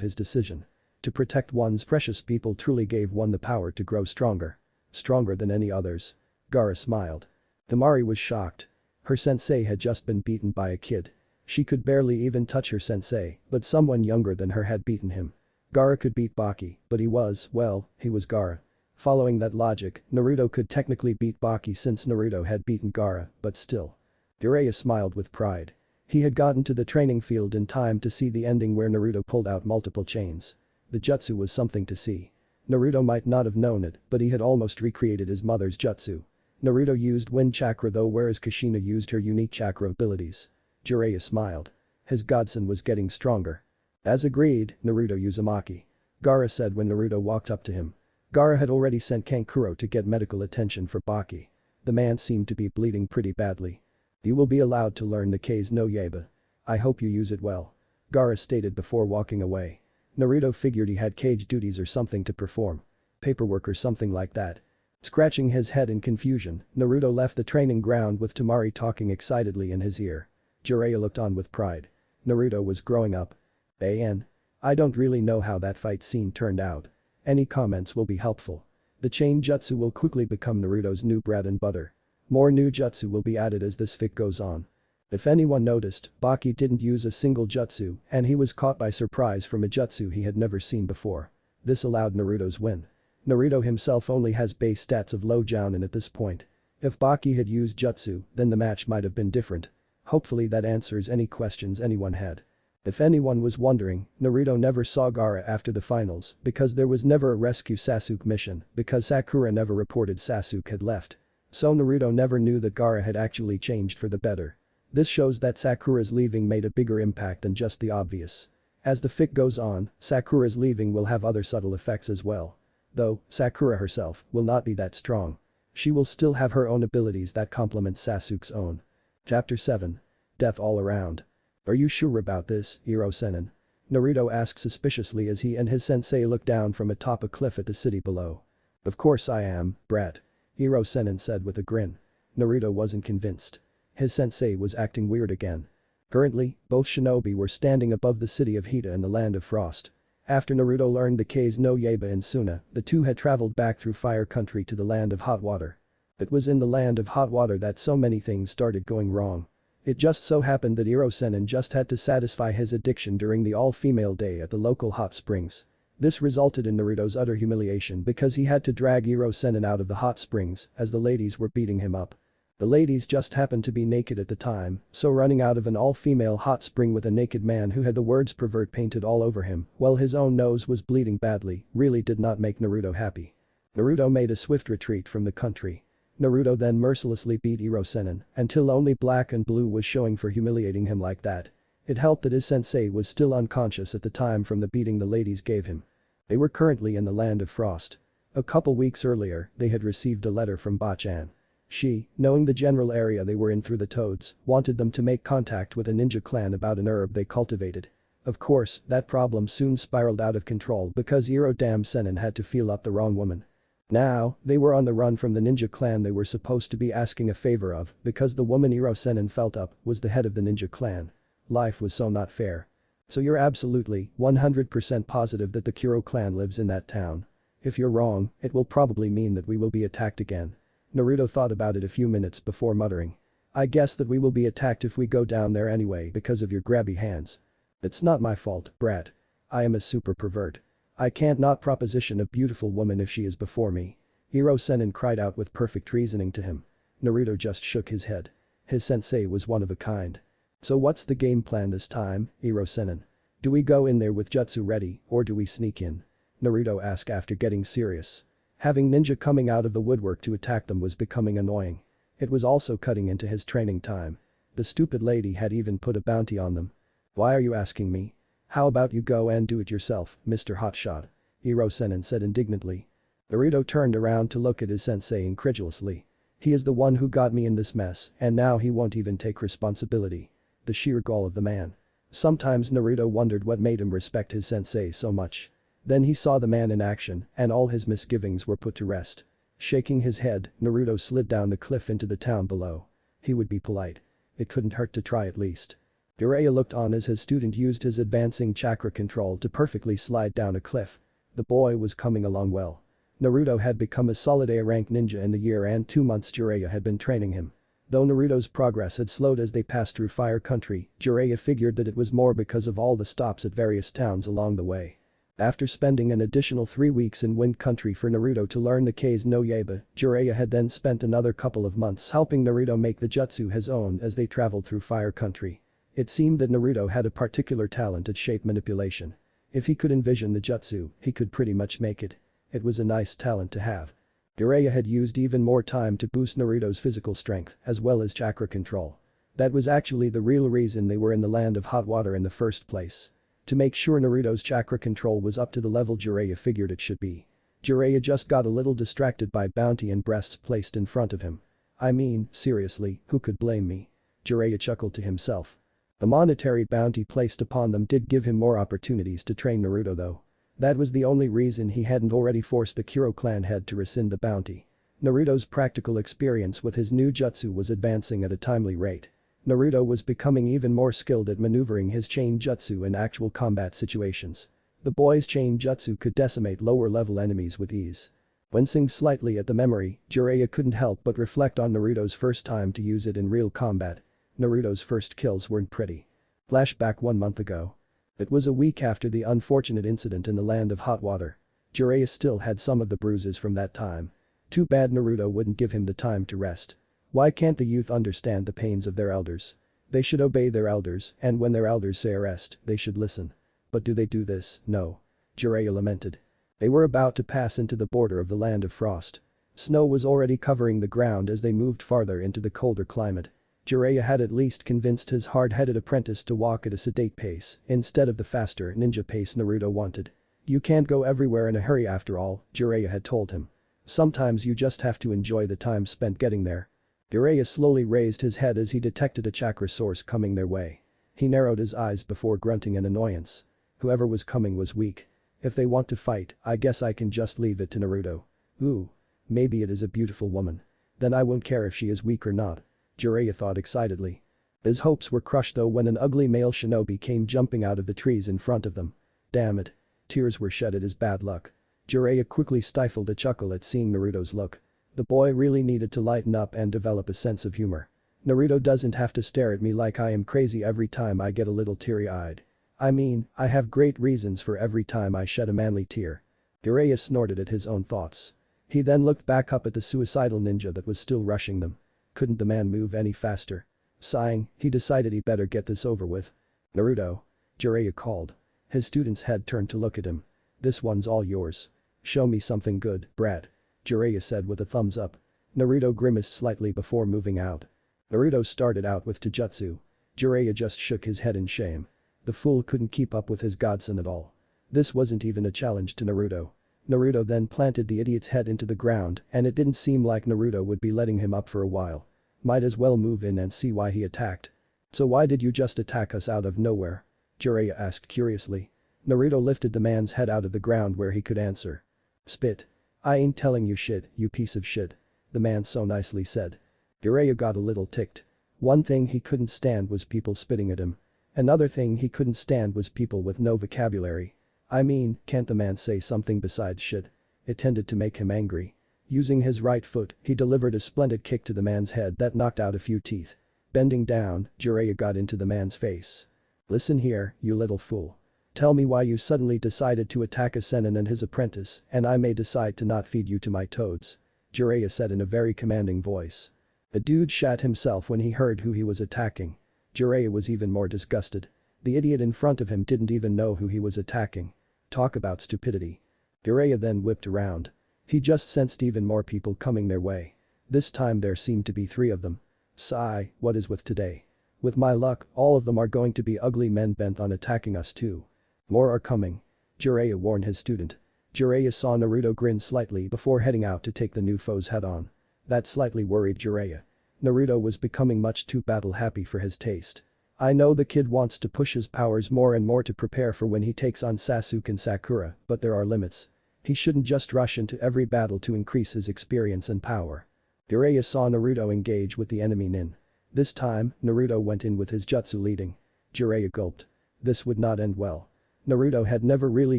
his decision. To protect one's precious people truly gave one the power to grow stronger. Stronger than any others. Gaara smiled. Himari was shocked. Her sensei had just been beaten by a kid. She could barely even touch her sensei, but someone younger than her had beaten him. Gaara could beat Baki, but he was Gaara. Following that logic, Naruto could technically beat Baki since Naruto had beaten Gaara, but still. Jiraiya smiled with pride. He had gotten to the training field in time to see the ending where Naruto pulled out multiple chains. The jutsu was something to see. Naruto might not have known it, but he had almost recreated his mother's jutsu. Naruto used wind chakra though whereas Kushina used her unique chakra abilities. Jiraiya smiled. His godson was getting stronger. As agreed, Naruto Uzumaki. Gaara said when Naruto walked up to him. Gaara had already sent Kankuro to get medical attention for Baki. The man seemed to be bleeding pretty badly. "You will be allowed to learn the K's no Yaiba. I hope you use it well," Gaara stated before walking away. Naruto figured he had cage duties or something to perform. Paperwork or something like that. Scratching his head in confusion, Naruto left the training ground with Temari talking excitedly in his ear. Jiraiya looked on with pride. Naruto was growing up. I don't really know how that fight scene turned out. Any comments will be helpful. The chain jutsu will quickly become Naruto's new bread and butter. More new jutsu will be added as this fic goes on. If anyone noticed, Baki didn't use a single jutsu and he was caught by surprise from a jutsu he had never seen before. This allowed Naruto's win. Naruto himself only has base stats of low Jounin at this point. If Baki had used jutsu, then the match might have been different. Hopefully that answers any questions anyone had. If anyone was wondering, Naruto never saw Gaara after the finals because there was never a rescue Sasuke mission because Sakura never reported Sasuke had left. So Naruto never knew that Gaara had actually changed for the better. This shows that Sakura's leaving made a bigger impact than just the obvious. As the fic goes on, Sakura's leaving will have other subtle effects as well. Though, Sakura herself will not be that strong. She will still have her own abilities that complement Sasuke's own. Chapter 7. Death all around. "Are you sure about this, Iro-senin?" Naruto asked suspiciously as he and his sensei looked down from atop a cliff at the city below. "Of course I am, brat," Iro-senin said with a grin. Naruto wasn't convinced. His sensei was acting weird again. Currently, both shinobi were standing above the city of Hida in the Land of Frost. After Naruto learned the K's no Yaiba in Suna, the two had traveled back through Fire Country to the Land of Hot Water. It was in the Land of Hot Water that so many things started going wrong. It just so happened that Iro-senin just had to satisfy his addiction during the all-female day at the local hot springs. This resulted in Naruto's utter humiliation because he had to drag Iro-senin out of the hot springs as the ladies were beating him up. The ladies just happened to be naked at the time, so running out of an all-female hot spring with a naked man who had the words pervert painted all over him while his own nose was bleeding badly really did not make Naruto happy. Naruto made a swift retreat from the country. Naruto then mercilessly beat Iro-senin until only black and blue was showing for humiliating him like that. It helped that his sensei was still unconscious at the time from the beating the ladies gave him. They were currently in the Land of Frost. A couple weeks earlier, they had received a letter from Bachan. She, knowing the general area they were in through the toads, wanted them to make contact with a ninja clan about an herb they cultivated. Of course, that problem soon spiraled out of control because Iro damn Senin had to feel up the wrong woman. Now, they were on the run from the ninja clan they were supposed to be asking a favor of because the woman Iro Senin felt up was the head of the ninja clan. Life was so not fair. So you're absolutely 100% positive that the Kuro clan lives in that town. If you're wrong, it will probably mean that we will be attacked again. Naruto thought about it a few minutes before muttering. I guess that we will be attacked if we go down there anyway because of your grabby hands. It's not my fault, brat. I am a super pervert. I can't not proposition a beautiful woman if she is before me. Iro Senin cried out with perfect reasoning to him. Naruto just shook his head. His sensei was one of a kind. So what's the game plan this time, Iro Senin? Do we go in there with jutsu ready or do we sneak in? Naruto asked after getting serious. Having ninja coming out of the woodwork to attack them was becoming annoying. It was also cutting into his training time. The stupid lady had even put a bounty on them. Why are you asking me? How about you go and do it yourself, Mr. Hotshot? Iro Senin said indignantly. Naruto turned around to look at his sensei incredulously. He is the one who got me in this mess and now he won't even take responsibility. The sheer gall of the man. Sometimes Naruto wondered what made him respect his sensei so much. Then he saw the man in action and all his misgivings were put to rest. Shaking his head, Naruto slid down the cliff into the town below. He would be polite. It couldn't hurt to try at least. Jiraiya looked on as his student used his advancing chakra control to perfectly slide down a cliff. The boy was coming along well. Naruto had become a solid A-rank ninja in the year and 2 months Jiraiya had been training him. Though Naruto's progress had slowed as they passed through Fire Country, Jiraiya figured that it was more because of all the stops at various towns along the way. After spending an additional 3 weeks in Wind Country for Naruto to learn the K's no Yaiba, Jiraiya had then spent another couple of months helping Naruto make the jutsu his own as they traveled through Fire Country. It seemed that Naruto had a particular talent at shape manipulation. If he could envision the jutsu, he could pretty much make it. It was a nice talent to have. Jiraiya had used even more time to boost Naruto's physical strength as well as chakra control. That was actually the real reason they were in the land of hot water in the first place. To make sure Naruto's chakra control was up to the level Jiraiya figured it should be. Jiraiya just got a little distracted by bounty and breasts placed in front of him. I mean, seriously, who could blame me? Jiraiya chuckled to himself. The monetary bounty placed upon them did give him more opportunities to train Naruto though. That was the only reason he hadn't already forced the Kuro clan head to rescind the bounty. Naruto's practical experience with his new jutsu was advancing at a timely rate. Naruto was becoming even more skilled at maneuvering his chain jutsu in actual combat situations. The boy's chain jutsu could decimate lower level enemies with ease. Wincing slightly at the memory, Jiraiya couldn't help but reflect on Naruto's first time to use it in real combat. Naruto's first kills weren't pretty. Flashback 1 month ago. It was a week after the unfortunate incident in the land of hot water. Jiraiya still had some of the bruises from that time. Too bad Naruto wouldn't give him the time to rest. Why can't the youth understand the pains of their elders? They should obey their elders, and when their elders say rest, they should listen. But do they do this? No. Jiraiya lamented. They were about to pass into the border of the land of frost. Snow was already covering the ground as they moved farther into the colder climate. Jiraiya had at least convinced his hard-headed apprentice to walk at a sedate pace instead of the faster ninja pace Naruto wanted. You can't go everywhere in a hurry after all, Jiraiya had told him. Sometimes you just have to enjoy the time spent getting there. Jiraiya slowly raised his head as he detected a chakra source coming their way. He narrowed his eyes before grunting in annoyance. Whoever was coming was weak. If they want to fight, I guess I can just leave it to Naruto. Ooh. Maybe it is a beautiful woman. Then I won't care if she is weak or not. Jiraiya thought excitedly. His hopes were crushed though when an ugly male shinobi came jumping out of the trees in front of them. Damn it. Tears were shed at his bad luck. Jiraiya quickly stifled a chuckle at seeing Naruto's look. The boy really needed to lighten up and develop a sense of humor. Naruto doesn't have to stare at me like I am crazy every time I get a little teary-eyed. I mean, I have great reasons for every time I shed a manly tear. Jiraiya snorted at his own thoughts. He then looked back up at the suicidal ninja that was still rushing them. Couldn't the man move any faster? Sighing, he decided he better get this over with. Naruto. Jiraiya called. His student's head turned to look at him. This one's all yours. Show me something good, brat. Jiraiya said with a thumbs up. Naruto grimaced slightly before moving out. Naruto started out with Taijutsu. Jiraiya just shook his head in shame. The fool couldn't keep up with his godson at all. This wasn't even a challenge to Naruto. Naruto then planted the idiot's head into the ground and it didn't seem like Naruto would be letting him up for a while. Might as well move in and see why he attacked. So why did you just attack us out of nowhere? Jiraiya asked curiously. Naruto lifted the man's head out of the ground where he could answer. Spit. I ain't telling you shit, you piece of shit. The man so nicely said. Jiraiya got a little ticked. One thing he couldn't stand was people spitting at him. Another thing he couldn't stand was people with no vocabulary. I mean, can't the man say something besides shit? It tended to make him angry. Using his right foot, he delivered a splendid kick to the man's head that knocked out a few teeth. Bending down, Jiraiya got into the man's face. Listen here, you little fool. Tell me why you suddenly decided to attack a Sennin and his apprentice, and I may decide to not feed you to my toads. Jiraiya said in a very commanding voice. The dude shat himself when he heard who he was attacking. Jiraiya was even more disgusted. The idiot in front of him didn't even know who he was attacking. Talk about stupidity. Jiraiya then whipped around. He just sensed even more people coming their way. This time there seemed to be 3 of them. Sigh, what is with today? With my luck, all of them are going to be ugly men bent on attacking us too. More are coming. Jiraiya warned his student. Jiraiya saw Naruto grin slightly before heading out to take the new foes head on. That slightly worried Jiraiya. Naruto was becoming much too battle happy for his taste. I know the kid wants to push his powers more and more to prepare for when he takes on Sasuke and Sakura, but there are limits. He shouldn't just rush into every battle to increase his experience and power. Jiraiya saw Naruto engage with the enemy nin. This time, Naruto went in with his jutsu leading. Jiraiya gulped. This would not end well. Naruto had never really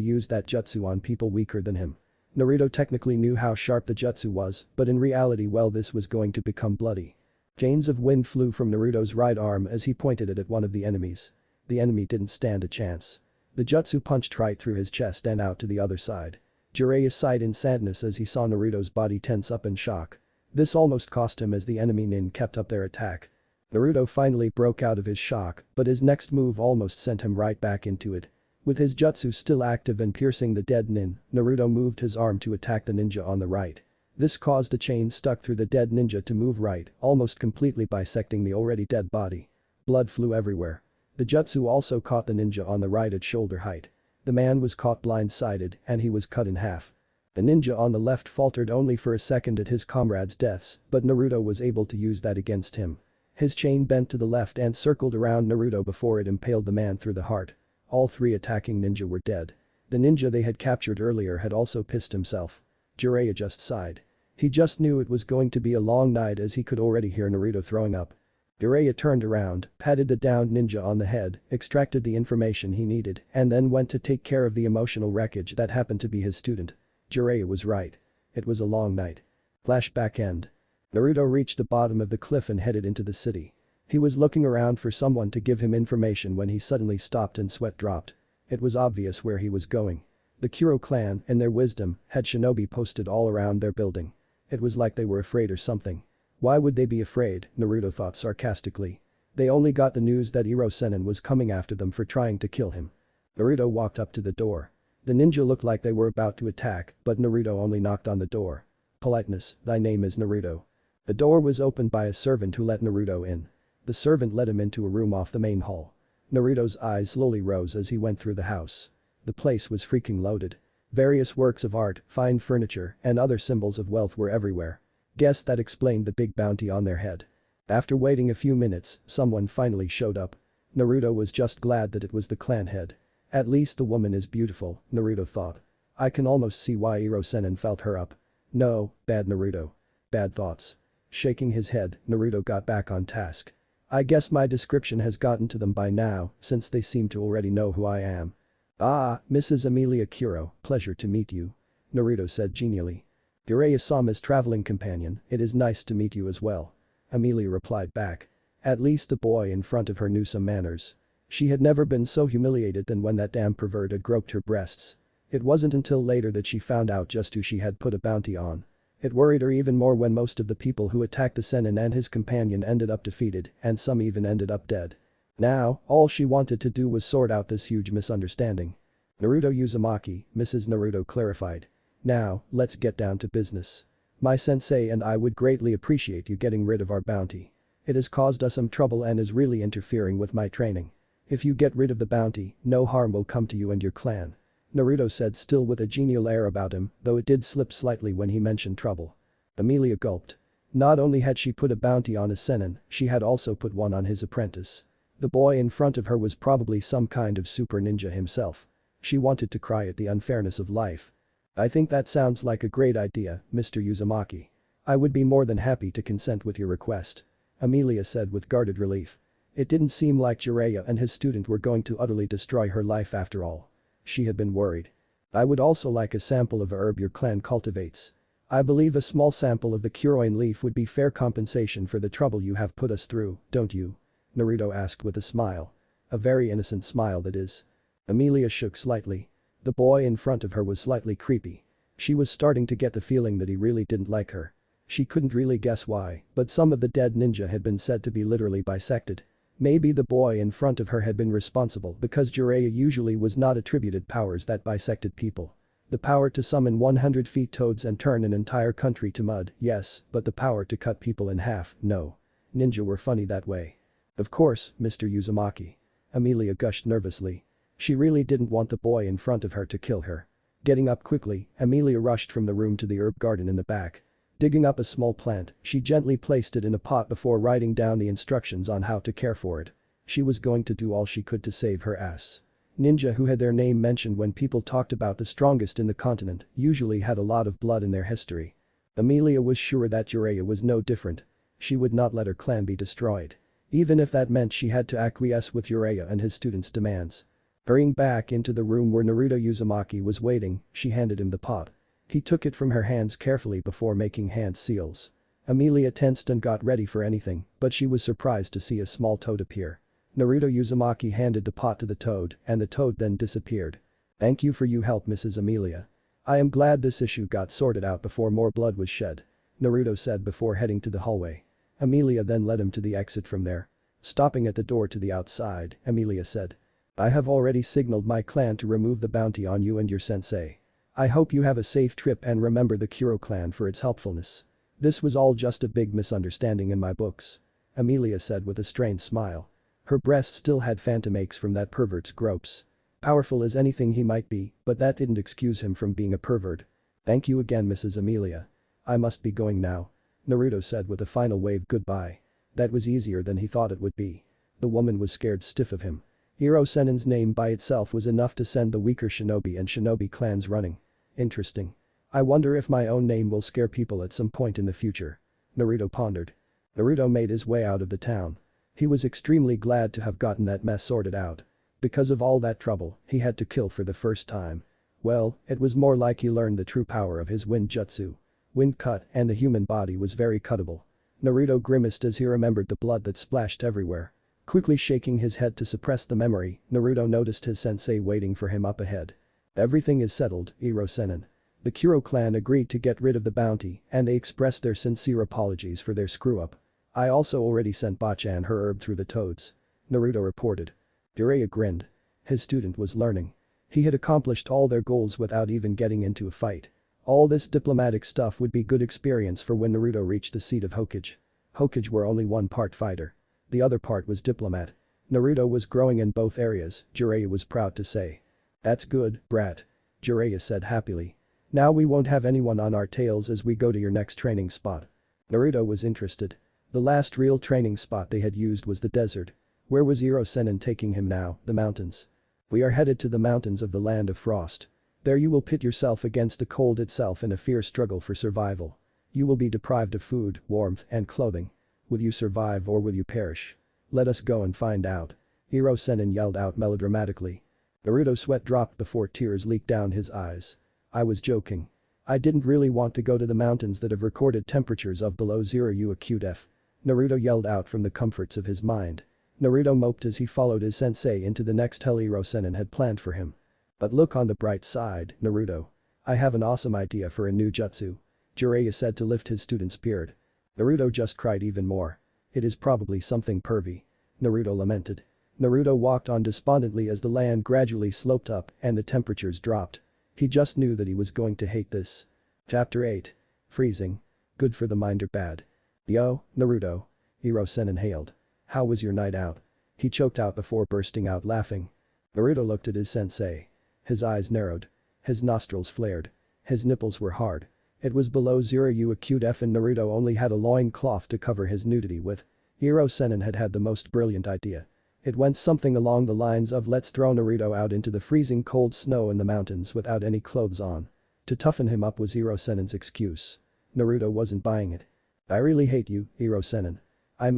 used that jutsu on people weaker than him. Naruto technically knew how sharp the jutsu was, but in reality this was going to become bloody. Chains of wind flew from Naruto's right arm as he pointed it at one of the enemies. The enemy didn't stand a chance. The jutsu punched right through his chest and out to the other side. Jiraiya sighed in sadness as he saw Naruto's body tense up in shock. This almost cost him as the enemy nin kept up their attack. Naruto finally broke out of his shock, but his next move almost sent him right back into it. With his jutsu still active and piercing the dead nin, Naruto moved his arm to attack the ninja on the right. This caused a chain stuck through the dead ninja to move right, almost completely bisecting the already dead body. Blood flew everywhere. The jutsu also caught the ninja on the right at shoulder height. The man was caught blindsided and he was cut in half. The ninja on the left faltered only for a second at his comrades' deaths, but Naruto was able to use that against him. His chain bent to the left and circled around Naruto before it impaled the man through the heart. All 3 attacking ninja were dead. The ninja they had captured earlier had also pissed himself. Jiraiya just sighed. He just knew it was going to be a long night as he could already hear Naruto throwing up. Jiraiya turned around, patted the downed ninja on the head, extracted the information he needed, and then went to take care of the emotional wreckage that happened to be his student. Jiraiya was right. It was a long night. Flashback end. Naruto reached the bottom of the cliff and headed into the city. He was looking around for someone to give him information when he suddenly stopped and sweat dropped. It was obvious where he was going. The Kuro clan, in their wisdom, had shinobi posted all around their building. It was like they were afraid or something. Why would they be afraid, Naruto thought sarcastically. They only got the news that Iro Sennin was coming after them for trying to kill him. Naruto walked up to the door. The ninja looked like they were about to attack, but Naruto only knocked on the door. Politeness, thy name is Naruto. The door was opened by a servant who let Naruto in. The servant led him into a room off the main hall. Naruto's eyes slowly rose as he went through the house. The place was freaking loaded. Various works of art, fine furniture, and other symbols of wealth were everywhere. Guess that explained the big bounty on their head. After waiting a few minutes, someone finally showed up. Naruto was just glad that it was the clan head. At least the woman is beautiful, Naruto thought. I can almost see why Iro Sennin felt her up. No, bad Naruto. Bad thoughts. Shaking his head, Naruto got back on task. I guess my description has gotten to them by now, since they seem to already know who I am. Ah, Mrs. Amelia Kuro, pleasure to meet you. Naruto said genially. Jiraiya-sama's traveling companion, it is nice to meet you as well. Amelia replied back. At least the boy in front of her knew some manners. She had never been so humiliated than when that damn pervert had groped her breasts. It wasn't until later that she found out just who she had put a bounty on. It worried her even more when most of the people who attacked the Sennin and his companion ended up defeated, and some even ended up dead. Now, all she wanted to do was sort out this huge misunderstanding. Naruto Uzumaki, Mrs. Naruto clarified. Now, let's get down to business. My sensei and I would greatly appreciate you getting rid of our bounty. It has caused us some trouble and is really interfering with my training. If you get rid of the bounty, no harm will come to you and your clan. Naruto said, still with a genial air about him, though it did slip slightly when he mentioned trouble. Emilia gulped. Not only had she put a bounty on a senin, she had also put one on his apprentice. The boy in front of her was probably some kind of super ninja himself. She wanted to cry at the unfairness of life. I think that sounds like a great idea, Mr. Uzumaki. I would be more than happy to consent with your request. Emilia said with guarded relief. It didn't seem like Jiraiya and his student were going to utterly destroy her life after all. She had been worried. I would also like a sample of a herb your clan cultivates. I believe a small sample of the Kuroin leaf would be fair compensation for the trouble you have put us through, don't you? Naruto asked with a smile. A very innocent smile, that is. Emilia shook slightly. The boy in front of her was slightly creepy. She was starting to get the feeling that he really didn't like her. She couldn't really guess why, but some of the dead ninja had been said to be literally bisected. Maybe the boy in front of her had been responsible because Jiraiya usually was not attributed powers that bisected people. The power to summon 100 feet toads and turn an entire country to mud, yes, but the power to cut people in half, no. Ninja were funny that way. Of course, Mr. Uzumaki. Emilia gushed nervously. She really didn't want the boy in front of her to kill her. Getting up quickly, Emilia rushed from the room to the herb garden in the back. Digging up a small plant, she gently placed it in a pot before writing down the instructions on how to care for it. She was going to do all she could to save her ass. Ninja who had their name mentioned when people talked about the strongest in the continent usually had a lot of blood in their history. Emilia was sure that Jiraiya was no different. She would not let her clan be destroyed. Even if that meant she had to acquiesce with Jiraiya and his students' demands. Hurrying back into the room where Naruto Uzumaki was waiting, she handed him the pot. He took it from her hands carefully before making hand seals. Emilia tensed and got ready for anything, but she was surprised to see a small toad appear. Naruto Uzumaki handed the pot to the toad, and the toad then disappeared. Thank you for your help, Mrs. Emilia. I am glad this issue got sorted out before more blood was shed. Naruto said before heading to the hallway. Emilia then led him to the exit from there. Stopping at the door to the outside, Emilia said. I have already signaled my clan to remove the bounty on you and your sensei. I hope you have a safe trip and remember the Kuro clan for its helpfulness. This was all just a big misunderstanding in my books. Emilia said with a strained smile. Her breast still had phantom aches from that pervert's gropes. Powerful as anything he might be, but that didn't excuse him from being a pervert. Thank you again, Mrs. Emilia. I must be going now. Naruto said with a final wave goodbye. That was easier than he thought it would be. The woman was scared stiff of him. Hiro Sennin's name by itself was enough to send the weaker shinobi and shinobi clans running. Interesting. I wonder if my own name will scare people at some point in the future. Naruto pondered. Naruto made his way out of the town. He was extremely glad to have gotten that mess sorted out. Because of all that trouble, he had to kill for the first time. Well, it was more like he learned the true power of his wind jutsu. Wind cut and the human body was very cuttable. Naruto grimaced as he remembered the blood that splashed everywhere. Quickly shaking his head to suppress the memory, Naruto noticed his sensei waiting for him up ahead. Everything is settled, Hiro Sennin. The Kuro clan agreed to get rid of the bounty and they expressed their sincere apologies for their screw-up. I also already sent Bachan her herb through the toads. Naruto reported. Jiraiya grinned. His student was learning. He had accomplished all their goals without even getting into a fight. All this diplomatic stuff would be good experience for when Naruto reached the seat of Hokage. Hokage were only one part fighter. The other part was diplomat. Naruto was growing in both areas, Jiraiya was proud to say. That's good, brat. Jiraiya said happily. Now we won't have anyone on our tails as we go to your next training spot. Naruto was interested. The last real training spot they had used was the desert. Where was Hiro Sennin taking him now? The mountains. We are headed to the mountains of the land of frost. There you will pit yourself against the cold itself in a fierce struggle for survival. You will be deprived of food, warmth, and clothing. Will you survive or will you perish? Let us go and find out. Hiro Sennin yelled out melodramatically. Naruto's sweat dropped before tears leaked down his eyes. I was joking. I didn't really want to go to the mountains that have recorded temperatures of below 0 U acute F. Naruto yelled out from the comforts of his mind. Naruto moped as he followed his sensei into the next hell Hiro Sennin had planned for him. But look on the bright side, Naruto. I have an awesome idea for a new jutsu. Jiraiya said to lift his student's beard. Naruto just cried even more. It is probably something pervy. Naruto lamented. Naruto walked on despondently as the land gradually sloped up and the temperatures dropped. He just knew that he was going to hate this. Chapter 8. Freezing. Good for the mind or bad? Yo, Naruto. Hiro Sennin hailed. How was your night out? He choked out before bursting out laughing. Naruto looked at his sensei. His eyes narrowed. His nostrils flared. His nipples were hard. It was below 0 U acute F and Naruto only had a loin cloth to cover his nudity with. Hiro-Sennin had the most brilliant idea. It went something along the lines of let's throw Naruto out into the freezing cold snow in the mountains without any clothes on. To toughen him up was Hiro-Sennin's excuse. Naruto wasn't buying it. I really hate you, Hiro-Sennin. I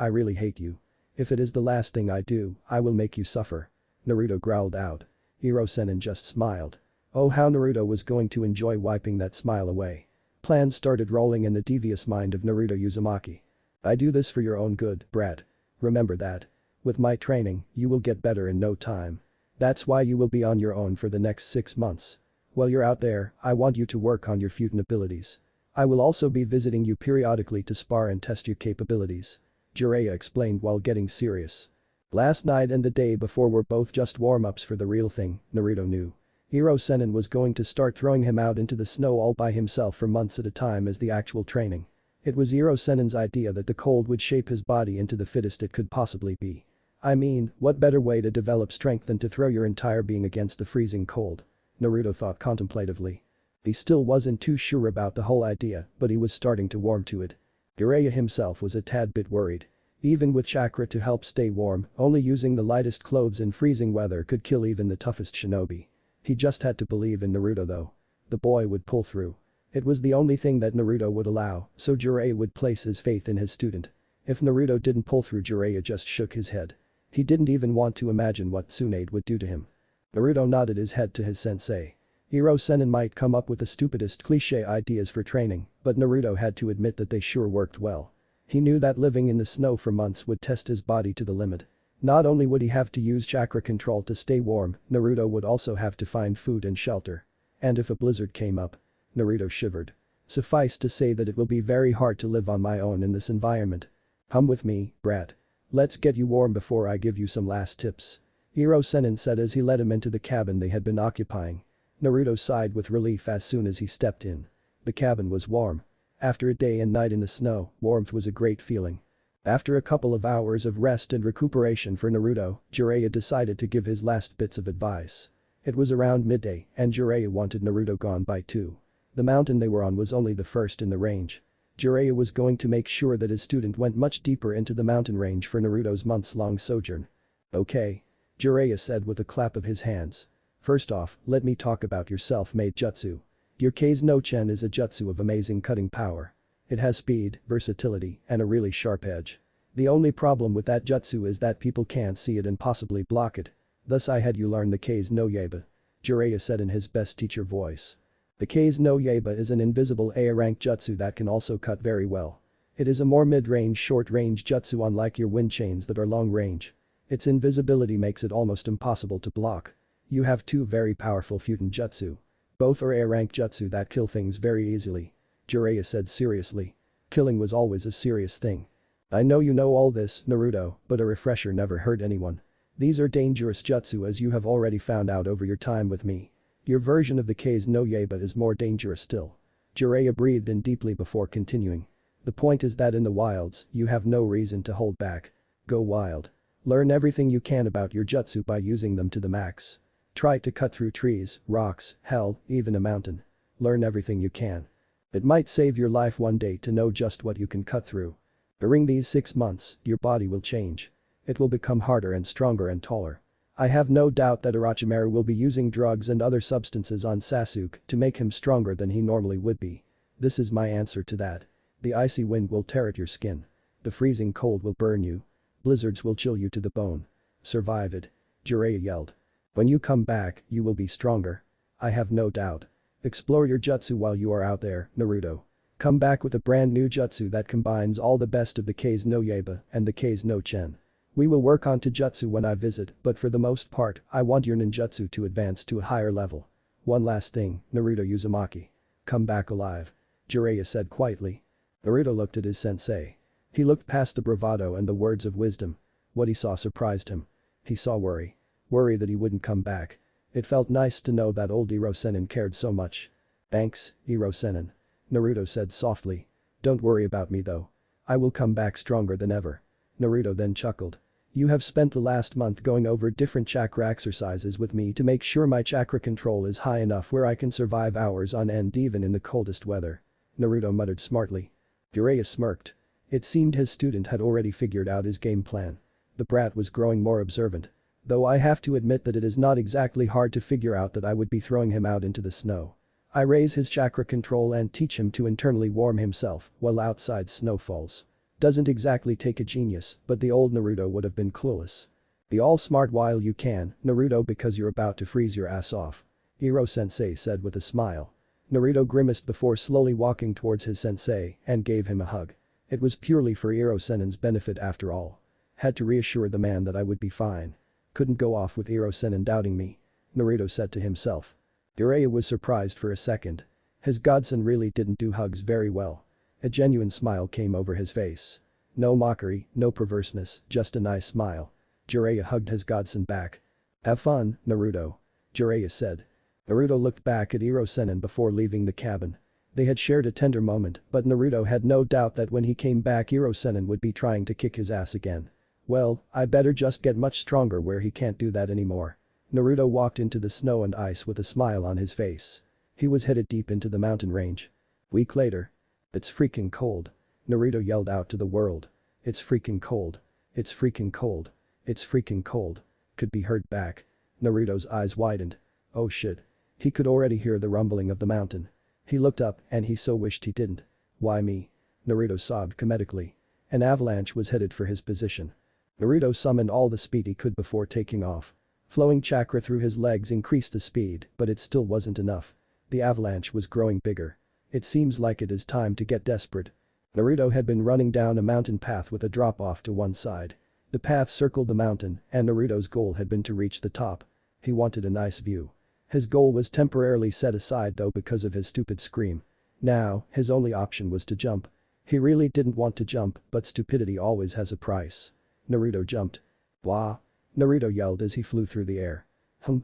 really hate you. If it is the last thing I do, I will make you suffer. Naruto growled out. Hiro-Sennin just smiled. Oh, how Naruto was going to enjoy wiping that smile away. Plans started rolling in the devious mind of Naruto Uzumaki. I do this for your own good, brat. Remember that. With my training, you will get better in no time. That's why you will be on your own for the next 6 months. While you're out there, I want you to work on your futon abilities. I will also be visiting you periodically to spar and test your capabilities. Jiraiya explained while getting serious. Last night and the day before were both just warm-ups for the real thing, Naruto knew. Hiro-Sennin was going to start throwing him out into the snow all by himself for months at a time as the actual training. It was Hiro-Sennin's idea that the cold would shape his body into the fittest it could possibly be. What better way to develop strength than to throw your entire being against the freezing cold? Naruto thought contemplatively. He still wasn't too sure about the whole idea, but he was starting to warm to it. Jiraiya himself was a tad bit worried. Even with chakra to help stay warm, only using the lightest clothes in freezing weather could kill even the toughest shinobi. He just had to believe in Naruto though. The boy would pull through. It was the only thing that Naruto would allow, so Jiraiya would place his faith in his student. If Naruto didn't pull through, Jiraiya just shook his head. He didn't even want to imagine what Tsunade would do to him. Naruto nodded his head to his sensei. Hiro-Sennin might come up with the stupidest cliché ideas for training, but Naruto had to admit that they sure worked well. He knew that living in the snow for months would test his body to the limit. Not only would he have to use chakra control to stay warm, Naruto would also have to find food and shelter. And if a blizzard came up? Naruto shivered. Suffice to say that it will be very hard to live on my own in this environment. Come with me, brat. Let's get you warm before I give you some last tips. Hiro-Sennin said as he led him into the cabin they had been occupying. Naruto sighed with relief as soon as he stepped in. The cabin was warm. After a day and night in the snow, warmth was a great feeling. After a couple of hours of rest and recuperation for Naruto, Jiraiya decided to give his last bits of advice. It was around midday, and Jiraiya wanted Naruto gone by 2. The mountain they were on was only the first in the range. Jiraiya was going to make sure that his student went much deeper into the mountain range for Naruto's months-long sojourn. Okay. Jiraiya said with a clap of his hands. First off, let me talk about your self-made jutsu. Your Kei's no Chen is a jutsu of amazing cutting power. It has speed, versatility, and a really sharp edge. The only problem with that jutsu is that people can't see it and possibly block it. Thus I had you learn the Kei's no Yaiba. Jiraiya said in his best teacher voice. The Kei's no Yaiba is an invisible A-rank jutsu that can also cut very well. It is a more mid-range short-range jutsu unlike your wind chains that are long-range. Its invisibility makes it almost impossible to block. You have 2 very powerful futon jutsu. Both are A-rank jutsu that kill things very easily. Jiraiya said seriously. Killing was always a serious thing. I know you know all this, Naruto, but a refresher never hurt anyone. These are dangerous jutsu as you have already found out over your time with me. Your version of the Kei's no Yaiba is more dangerous still. Jiraiya breathed in deeply before continuing. The point is that in the wilds, you have no reason to hold back. Go wild. Learn everything you can about your jutsu by using them to the max. Try to cut through trees, rocks, hell, even a mountain. Learn everything you can. It might save your life one day to know just what you can cut through. During these 6 months, your body will change. It will become harder and stronger and taller. I have no doubt that Orochimaru will be using drugs and other substances on Sasuke to make him stronger than he normally would be. This is my answer to that. The icy wind will tear at your skin. The freezing cold will burn you. Blizzards will chill you to the bone. Survive it. Jiraiya yelled. When you come back, you will be stronger. I have no doubt. Explore your jutsu while you are out there, Naruto. Come back with a brand new jutsu that combines all the best of the Kei's no Yaiba and the Kei's no Chen. We will work on Taijutsu when I visit, but for the most part, I want your ninjutsu to advance to a higher level. One last thing, Naruto Uzumaki. Come back alive. Jiraiya said quietly. Naruto looked at his sensei. He looked past the bravado and the words of wisdom. What he saw surprised him. He saw worry. Worry that he wouldn't come back. It felt nice to know that old Hiro-Sennin cared so much. Thanks, Hiro-Sennin. Naruto said softly. Don't worry about me though. I will come back stronger than ever. Naruto then chuckled. You have spent the last month going over different chakra exercises with me to make sure my chakra control is high enough where I can survive hours on end even in the coldest weather. Naruto muttered smartly. Jiraiya smirked. It seemed his student had already figured out his game plan. The brat was growing more observant. Though I have to admit that it is not exactly hard to figure out that I would be throwing him out into the snow. I raise his chakra control and teach him to internally warm himself while outside snow falls. Doesn't exactly take a genius, but the old Naruto would have been clueless. Be all smart while you can, Naruto, because you're about to freeze your ass off. Iro-sensei said with a smile. Naruto grimaced before slowly walking towards his sensei and gave him a hug. It was purely for Iro-senen's benefit after all. Had to reassure the man that I would be fine. Couldn't go off with Iro-senen doubting me. Naruto said to himself. Jiraiya was surprised for a second. His godson really didn't do hugs very well. A genuine smile came over his face. No mockery, no perverseness, just a nice smile. Jiraiya hugged his godson back. Have fun, Naruto. Jiraiya said. Naruto looked back at Iro-senen before leaving the cabin. They had shared a tender moment, but Naruto had no doubt that when he came back Iro-senen would be trying to kick his ass again. Well, I better just get much stronger where he can't do that anymore. Naruto walked into the snow and ice with a smile on his face. He was headed deep into the mountain range. Week later. It's freaking cold. Naruto yelled out to the world. It's freaking cold. It's freaking cold. It's freaking cold. Could be heard back. Naruto's eyes widened. Oh shit. He could already hear the rumbling of the mountain. He looked up and he so wished he didn't. Why me? Naruto sobbed comedically. An avalanche was headed for his position. Naruto summoned all the speed he could before taking off. Flowing chakra through his legs increased the speed, but it still wasn't enough. The avalanche was growing bigger. It seems like it is time to get desperate. Naruto had been running down a mountain path with a drop-off to one side. The path circled the mountain, and Naruto's goal had been to reach the top. He wanted a nice view. His goal was temporarily set aside though because of his stupid scream. Now, his only option was to jump. He really didn't want to jump, but stupidity always has a price. Naruto jumped. Wah! Naruto yelled as he flew through the air.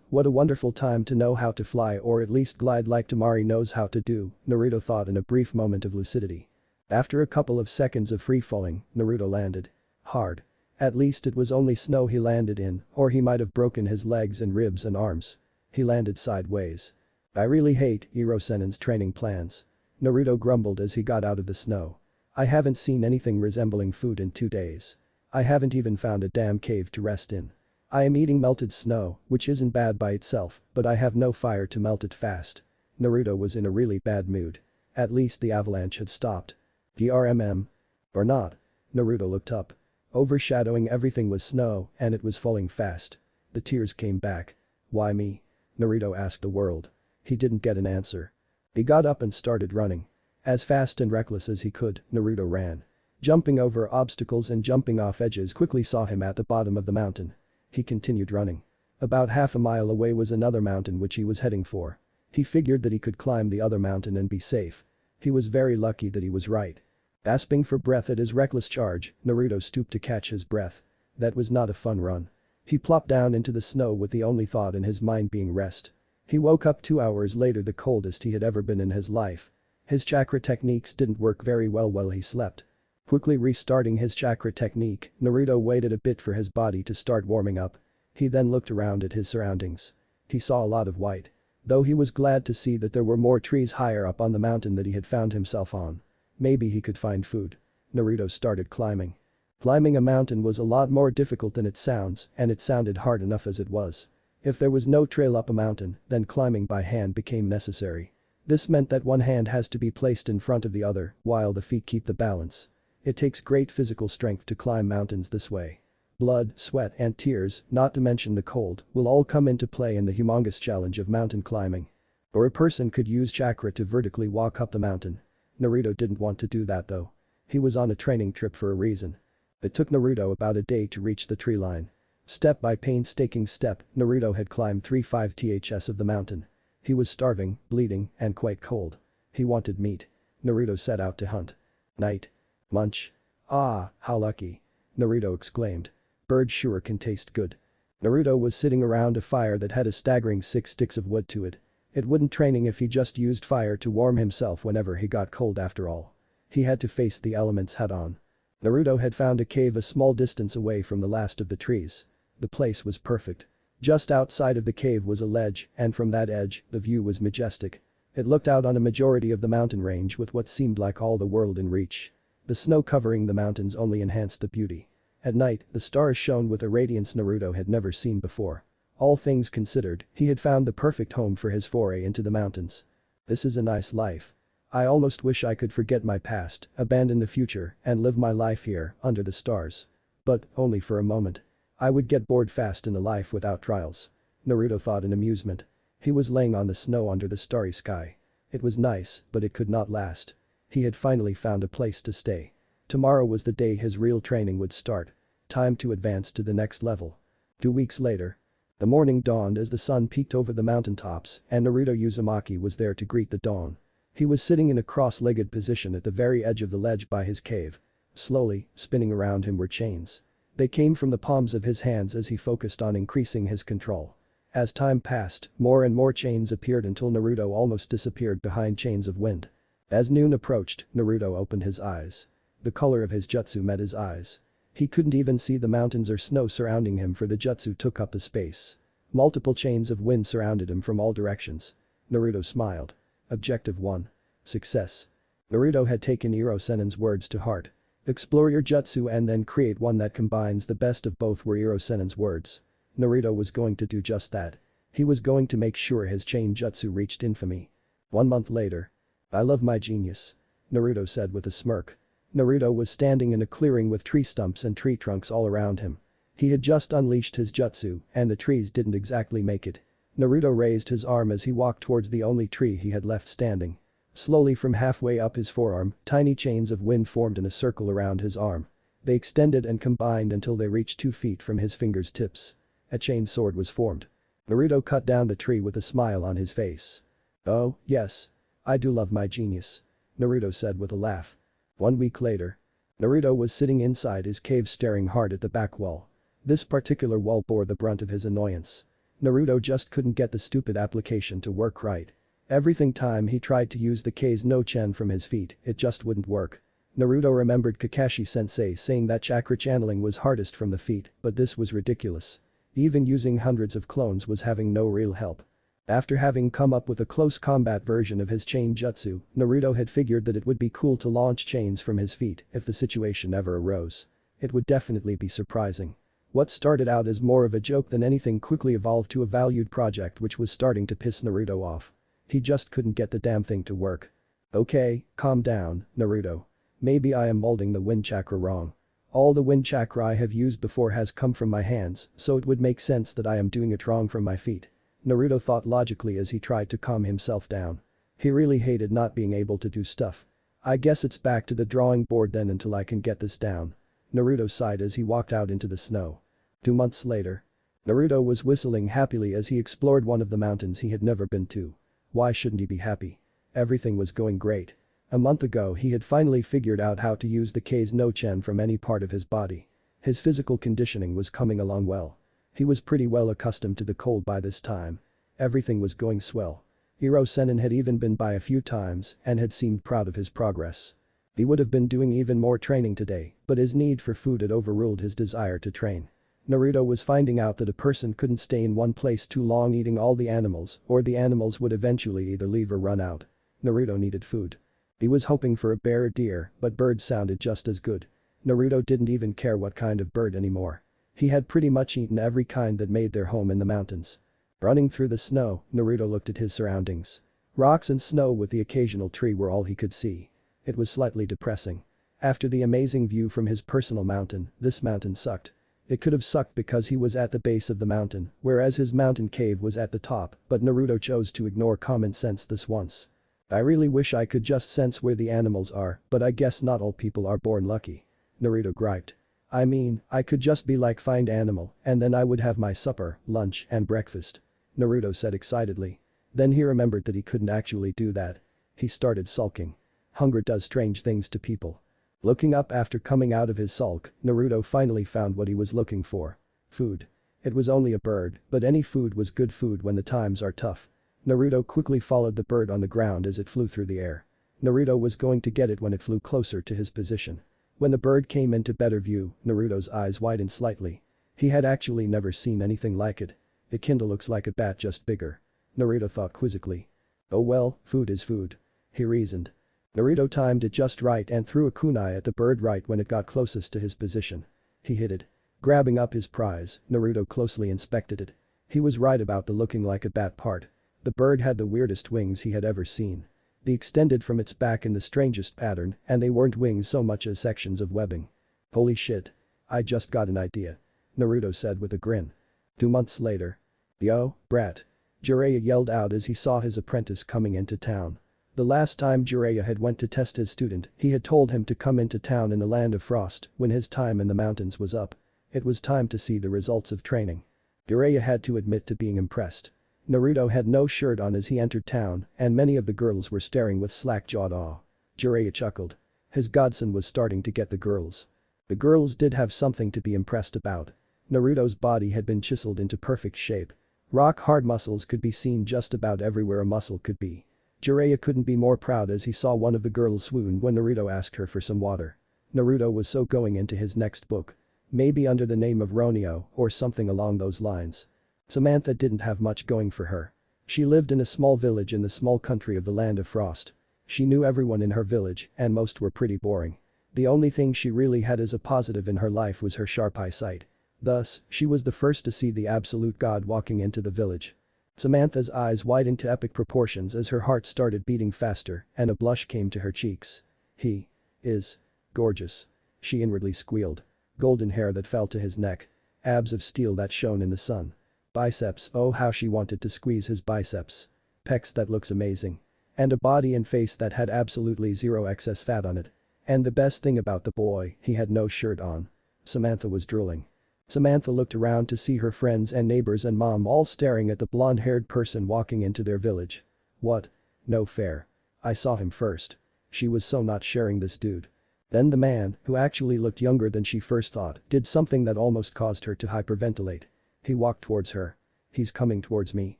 What a wonderful time to know how to fly or at least glide like Tamari knows how to do, Naruto thought in a brief moment of lucidity. After a couple of seconds of free-falling, Naruto landed. Hard. At least it was only snow he landed in, or he might have broken his legs and ribs and arms. He landed sideways. I really hate Iro-senen's training plans. Naruto grumbled as he got out of the snow. I haven't seen anything resembling food in 2 days. I haven't even found a damn cave to rest in. I am eating melted snow, which isn't bad by itself, but I have no fire to melt it fast. Naruto was in a really bad mood. At least the avalanche had stopped. GRMM. Or not. Naruto looked up. Overshadowing everything was snow, and it was falling fast. The tears came back. Why me? Naruto asked the world. He didn't get an answer. He got up and started running. As fast and reckless as he could, Naruto ran. Jumping over obstacles and jumping off edges quickly saw him at the bottom of the mountain. He continued running. About half a mile away was another mountain which he was heading for. He figured that he could climb the other mountain and be safe. He was very lucky that he was right. Gasping for breath at his reckless charge, Naruto stooped to catch his breath. That was not a fun run. He plopped down into the snow with the only thought in his mind being rest. He woke up 2 hours later, the coldest he had ever been in his life. His chakra techniques didn't work very well while he slept. Quickly restarting his chakra technique, Naruto waited a bit for his body to start warming up. He then looked around at his surroundings. He saw a lot of white. Though he was glad to see that there were more trees higher up on the mountain that he had found himself on. Maybe he could find food. Naruto started climbing. Climbing a mountain was a lot more difficult than it sounds, and it sounded hard enough as it was. If there was no trail up a mountain, then climbing by hand became necessary. This meant that one hand has to be placed in front of the other, while the feet keep the balance. It takes great physical strength to climb mountains this way. Blood, sweat and tears, not to mention the cold, will all come into play in the humongous challenge of mountain climbing. Or a person could use chakra to vertically walk up the mountain. Naruto didn't want to do that though. He was on a training trip for a reason. It took Naruto about a day to reach the tree line. Step by painstaking step, Naruto had climbed 3-5 ths of the mountain. He was starving, bleeding, and quite cold. He wanted meat. Naruto set out to hunt. Night. Munch. Ah, how lucky. Naruto exclaimed. Bird sure can taste good. Naruto was sitting around a fire that had a staggering 6 sticks of wood to it. It wouldn't training if he just used fire to warm himself whenever he got cold after all. He had to face the elements head on. Naruto had found a cave a small distance away from the last of the trees. The place was perfect. Just outside of the cave was a ledge, and from that edge, the view was majestic. It looked out on a majority of the mountain range with what seemed like all the world in reach. The snow covering the mountains only enhanced the beauty. At night, the stars shone with a radiance Naruto had never seen before. All things considered, he had found the perfect home for his foray into the mountains. This is a nice life. I almost wish I could forget my past, abandon the future, and live my life here, under the stars. But, only for a moment. I would get bored fast in a life without trials. Naruto thought in amusement. He was laying on the snow under the starry sky. It was nice, but it could not last. He had finally found a place to stay. Tomorrow was the day his real training would start. Time to advance to the next level. 2 weeks later. The morning dawned as the sun peeked over the mountaintops, and Naruto Uzumaki was there to greet the dawn. He was sitting in a cross-legged position at the very edge of the ledge by his cave. Slowly, spinning around him were chains. They came from the palms of his hands as he focused on increasing his control. As time passed, more and more chains appeared until Naruto almost disappeared behind chains of wind. As noon approached, Naruto opened his eyes. The color of his jutsu met his eyes. He couldn't even see the mountains or snow surrounding him for the jutsu took up the space. Multiple chains of wind surrounded him from all directions. Naruto smiled. Objective 1. Success. Naruto had taken Iro Sennin's words to heart. Explore your jutsu and then create one that combines the best of both were Iro Sennin's words. Naruto was going to do just that. He was going to make sure his chain jutsu reached infamy. 1 month later. I love my genius. Naruto said with a smirk. Naruto was standing in a clearing with tree stumps and tree trunks all around him. He had just unleashed his jutsu, and the trees didn't exactly make it. Naruto raised his arm as he walked towards the only tree he had left standing. Slowly from halfway up his forearm, tiny chains of wind formed in a circle around his arm. They extended and combined until they reached 2 feet from his fingers' tips. A chain sword was formed. Naruto cut down the tree with a smile on his face. Oh, yes. I do love my genius. Naruto said with a laugh. 1 week later. Naruto was sitting inside his cave staring hard at the back wall. This particular wall bore the brunt of his annoyance. Naruto just couldn't get the stupid application to work right. Everything time he tried to use the K's no Chen from his feet, it just wouldn't work. Naruto remembered Kakashi-sensei saying that chakra channeling was hardest from the feet, but this was ridiculous. Even using hundreds of clones was having no real help. After having come up with a close combat version of his chain jutsu, Naruto had figured that it would be cool to launch chains from his feet if the situation ever arose. It would definitely be surprising. What started out as more of a joke than anything quickly evolved to a valued project which was starting to piss Naruto off. He just couldn't get the damn thing to work. Okay, calm down, Naruto. Maybe I am molding the wind chakra wrong. All the wind chakra I have used before has come from my hands, so it would make sense that I am doing it wrong from my feet. Naruto thought logically as he tried to calm himself down. He really hated not being able to do stuff. I guess it's back to the drawing board then until I can get this down. Naruto sighed as he walked out into the snow. 2 months later. Naruto was whistling happily as he explored one of the mountains he had never been to. Why shouldn't he be happy? Everything was going great. A month ago he had finally figured out how to use the K's no Chen from any part of his body. His physical conditioning was coming along well. He was pretty well accustomed to the cold by this time. Everything was going swell. Iro Sennin had even been by a few times and had seemed proud of his progress. He would have been doing even more training today, but his need for food had overruled his desire to train. Naruto was finding out that a person couldn't stay in one place too long eating all the animals or the animals would eventually either leave or run out. Naruto needed food. He was hoping for a bear or deer, but birds sounded just as good. Naruto didn't even care what kind of bird anymore. He had pretty much eaten every kind that made their home in the mountains. Running through the snow, Naruto looked at his surroundings. Rocks and snow with the occasional tree were all he could see. It was slightly depressing. After the amazing view from his personal mountain, this mountain sucked. It could have sucked because he was at the base of the mountain, whereas his mountain cave was at the top, but Naruto chose to ignore common sense this once. I really wish I could just sense where the animals are, but I guess not all people are born lucky. Naruto griped. I mean, I could just be like find animal, and then I would have my supper, lunch, and breakfast. Naruto said excitedly. Then he remembered that he couldn't actually do that. He started sulking. Hunger does strange things to people. Looking up after coming out of his sulk, Naruto finally found what he was looking for. Food. It was only a bird, but any food was good food when the times are tough. Naruto quickly followed the bird on the ground as it flew through the air. Naruto was going to get it when it flew closer to his position. When the bird came into better view, Naruto's eyes widened slightly. He had actually never seen anything like it. It kinda looks like a bat, just bigger. Naruto thought quizzically. Oh well, food is food. He reasoned. Naruto timed it just right and threw a kunai at the bird right when it got closest to his position. He hit it. Grabbing up his prize, Naruto closely inspected it. He was right about the looking like a bat part. The bird had the weirdest wings he had ever seen. They extended from its back in the strangest pattern, and they weren't wings so much as sections of webbing. Holy shit. I just got an idea. Naruto said with a grin. 2 months later. Yo, brat. Jiraiya yelled out as he saw his apprentice coming into town. The last time Jiraiya had went to test his student, he had told him to come into town in the land of frost when his time in the mountains was up. It was time to see the results of training. Jiraiya had to admit to being impressed. Naruto had no shirt on as he entered town, and many of the girls were staring with slack-jawed awe. Jiraiya chuckled. His godson was starting to get the girls. The girls did have something to be impressed about. Naruto's body had been chiseled into perfect shape. Rock-hard muscles could be seen just about everywhere a muscle could be. Jiraiya couldn't be more proud as he saw one of the girls swoon when Naruto asked her for some water. Naruto was so going into his next book. Maybe under the name of Ronio or something along those lines. Samantha didn't have much going for her. She lived in a small village in the small country of the land of frost. She knew everyone in her village and most were pretty boring. The only thing she really had as a positive in her life was her sharp eyesight. Thus, she was the first to see the absolute god walking into the village. Samantha's eyes widened to epic proportions as her heart started beating faster and a blush came to her cheeks. He is gorgeous. She inwardly squealed. Golden hair that fell to his neck. Abs of steel that shone in the sun. Biceps, oh how she wanted to squeeze his biceps. Pecs that looks amazing. And a body and face that had absolutely zero excess fat on it. And the best thing about the boy, he had no shirt on. Samantha was drooling. Samantha looked around to see her friends and neighbors and mom all staring at the blonde-haired person walking into their village. What? No fair. I saw him first. She was so not sharing this dude. Then the man, who actually looked younger than she first thought, did something that almost caused her to hyperventilate. He walked towards her. He's coming towards me.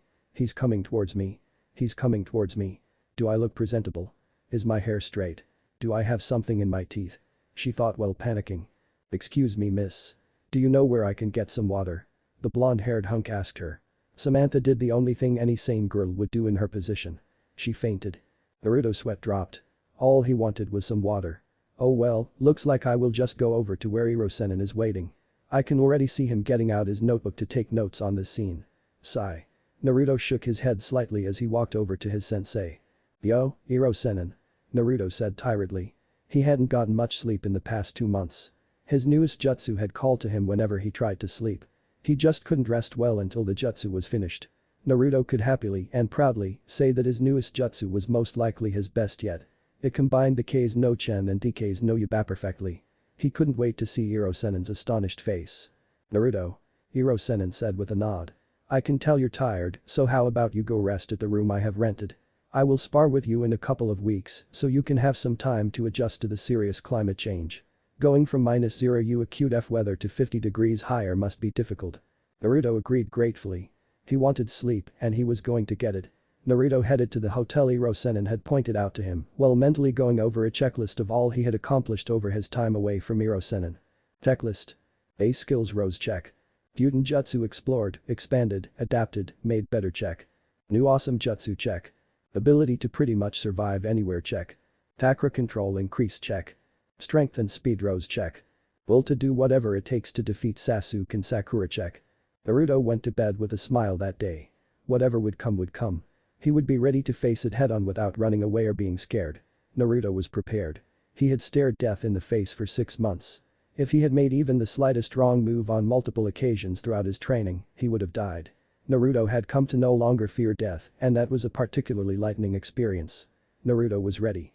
He's coming towards me. He's coming towards me. Do I look presentable? Is my hair straight? Do I have something in my teeth? She thought while panicking. Excuse me, miss. Do you know where I can get some water? The blonde-haired hunk asked her. Samantha did the only thing any sane girl would do in her position. She fainted. Naruto's sweat dropped. All he wanted was some water. Oh well, looks like I will just go over to where Iro-sennin is waiting. I can already see him getting out his notebook to take notes on this scene. Sigh. Naruto shook his head slightly as he walked over to his sensei. Yo, Iro-sennin. Naruto said tiredly. He hadn't gotten much sleep in the past 2 months. His newest jutsu had called to him whenever he tried to sleep. He just couldn't rest well until the jutsu was finished. Naruto could happily and proudly say that his newest jutsu was most likely his best yet. It combined the K's no Chen and DK's no Yaba perfectly. He couldn't wait to see Iro-sennin's astonished face. Naruto. Iro-sennin said with a nod. I can tell you're tired, so how about you go rest at the room I have rented. I will spar with you in a couple of weeks so you can have some time to adjust to the serious climate change. Going from -0 U acute F weather to 50 degrees higher must be difficult. Naruto agreed gratefully. He wanted sleep and he was going to get it. Naruto headed to the hotel Iro-sennin had pointed out to him while mentally going over a checklist of all he had accomplished over his time away from Iro-sennin. Checklist. A skills rose check. Gyuten jutsu explored, expanded, adapted, made better check. New awesome jutsu check. Ability to pretty much survive anywhere check. Chakra control increased check. Strength and speed rose check. Will to do whatever it takes to defeat Sasuke and Sakura check. Naruto went to bed with a smile that day. Whatever would come would come. He would be ready to face it head-on without running away or being scared. Naruto was prepared. He had stared death in the face for 6 months. If he had made even the slightest wrong move on multiple occasions throughout his training, he would have died. Naruto had come to no longer fear death and that was a particularly lightening experience. Naruto was ready.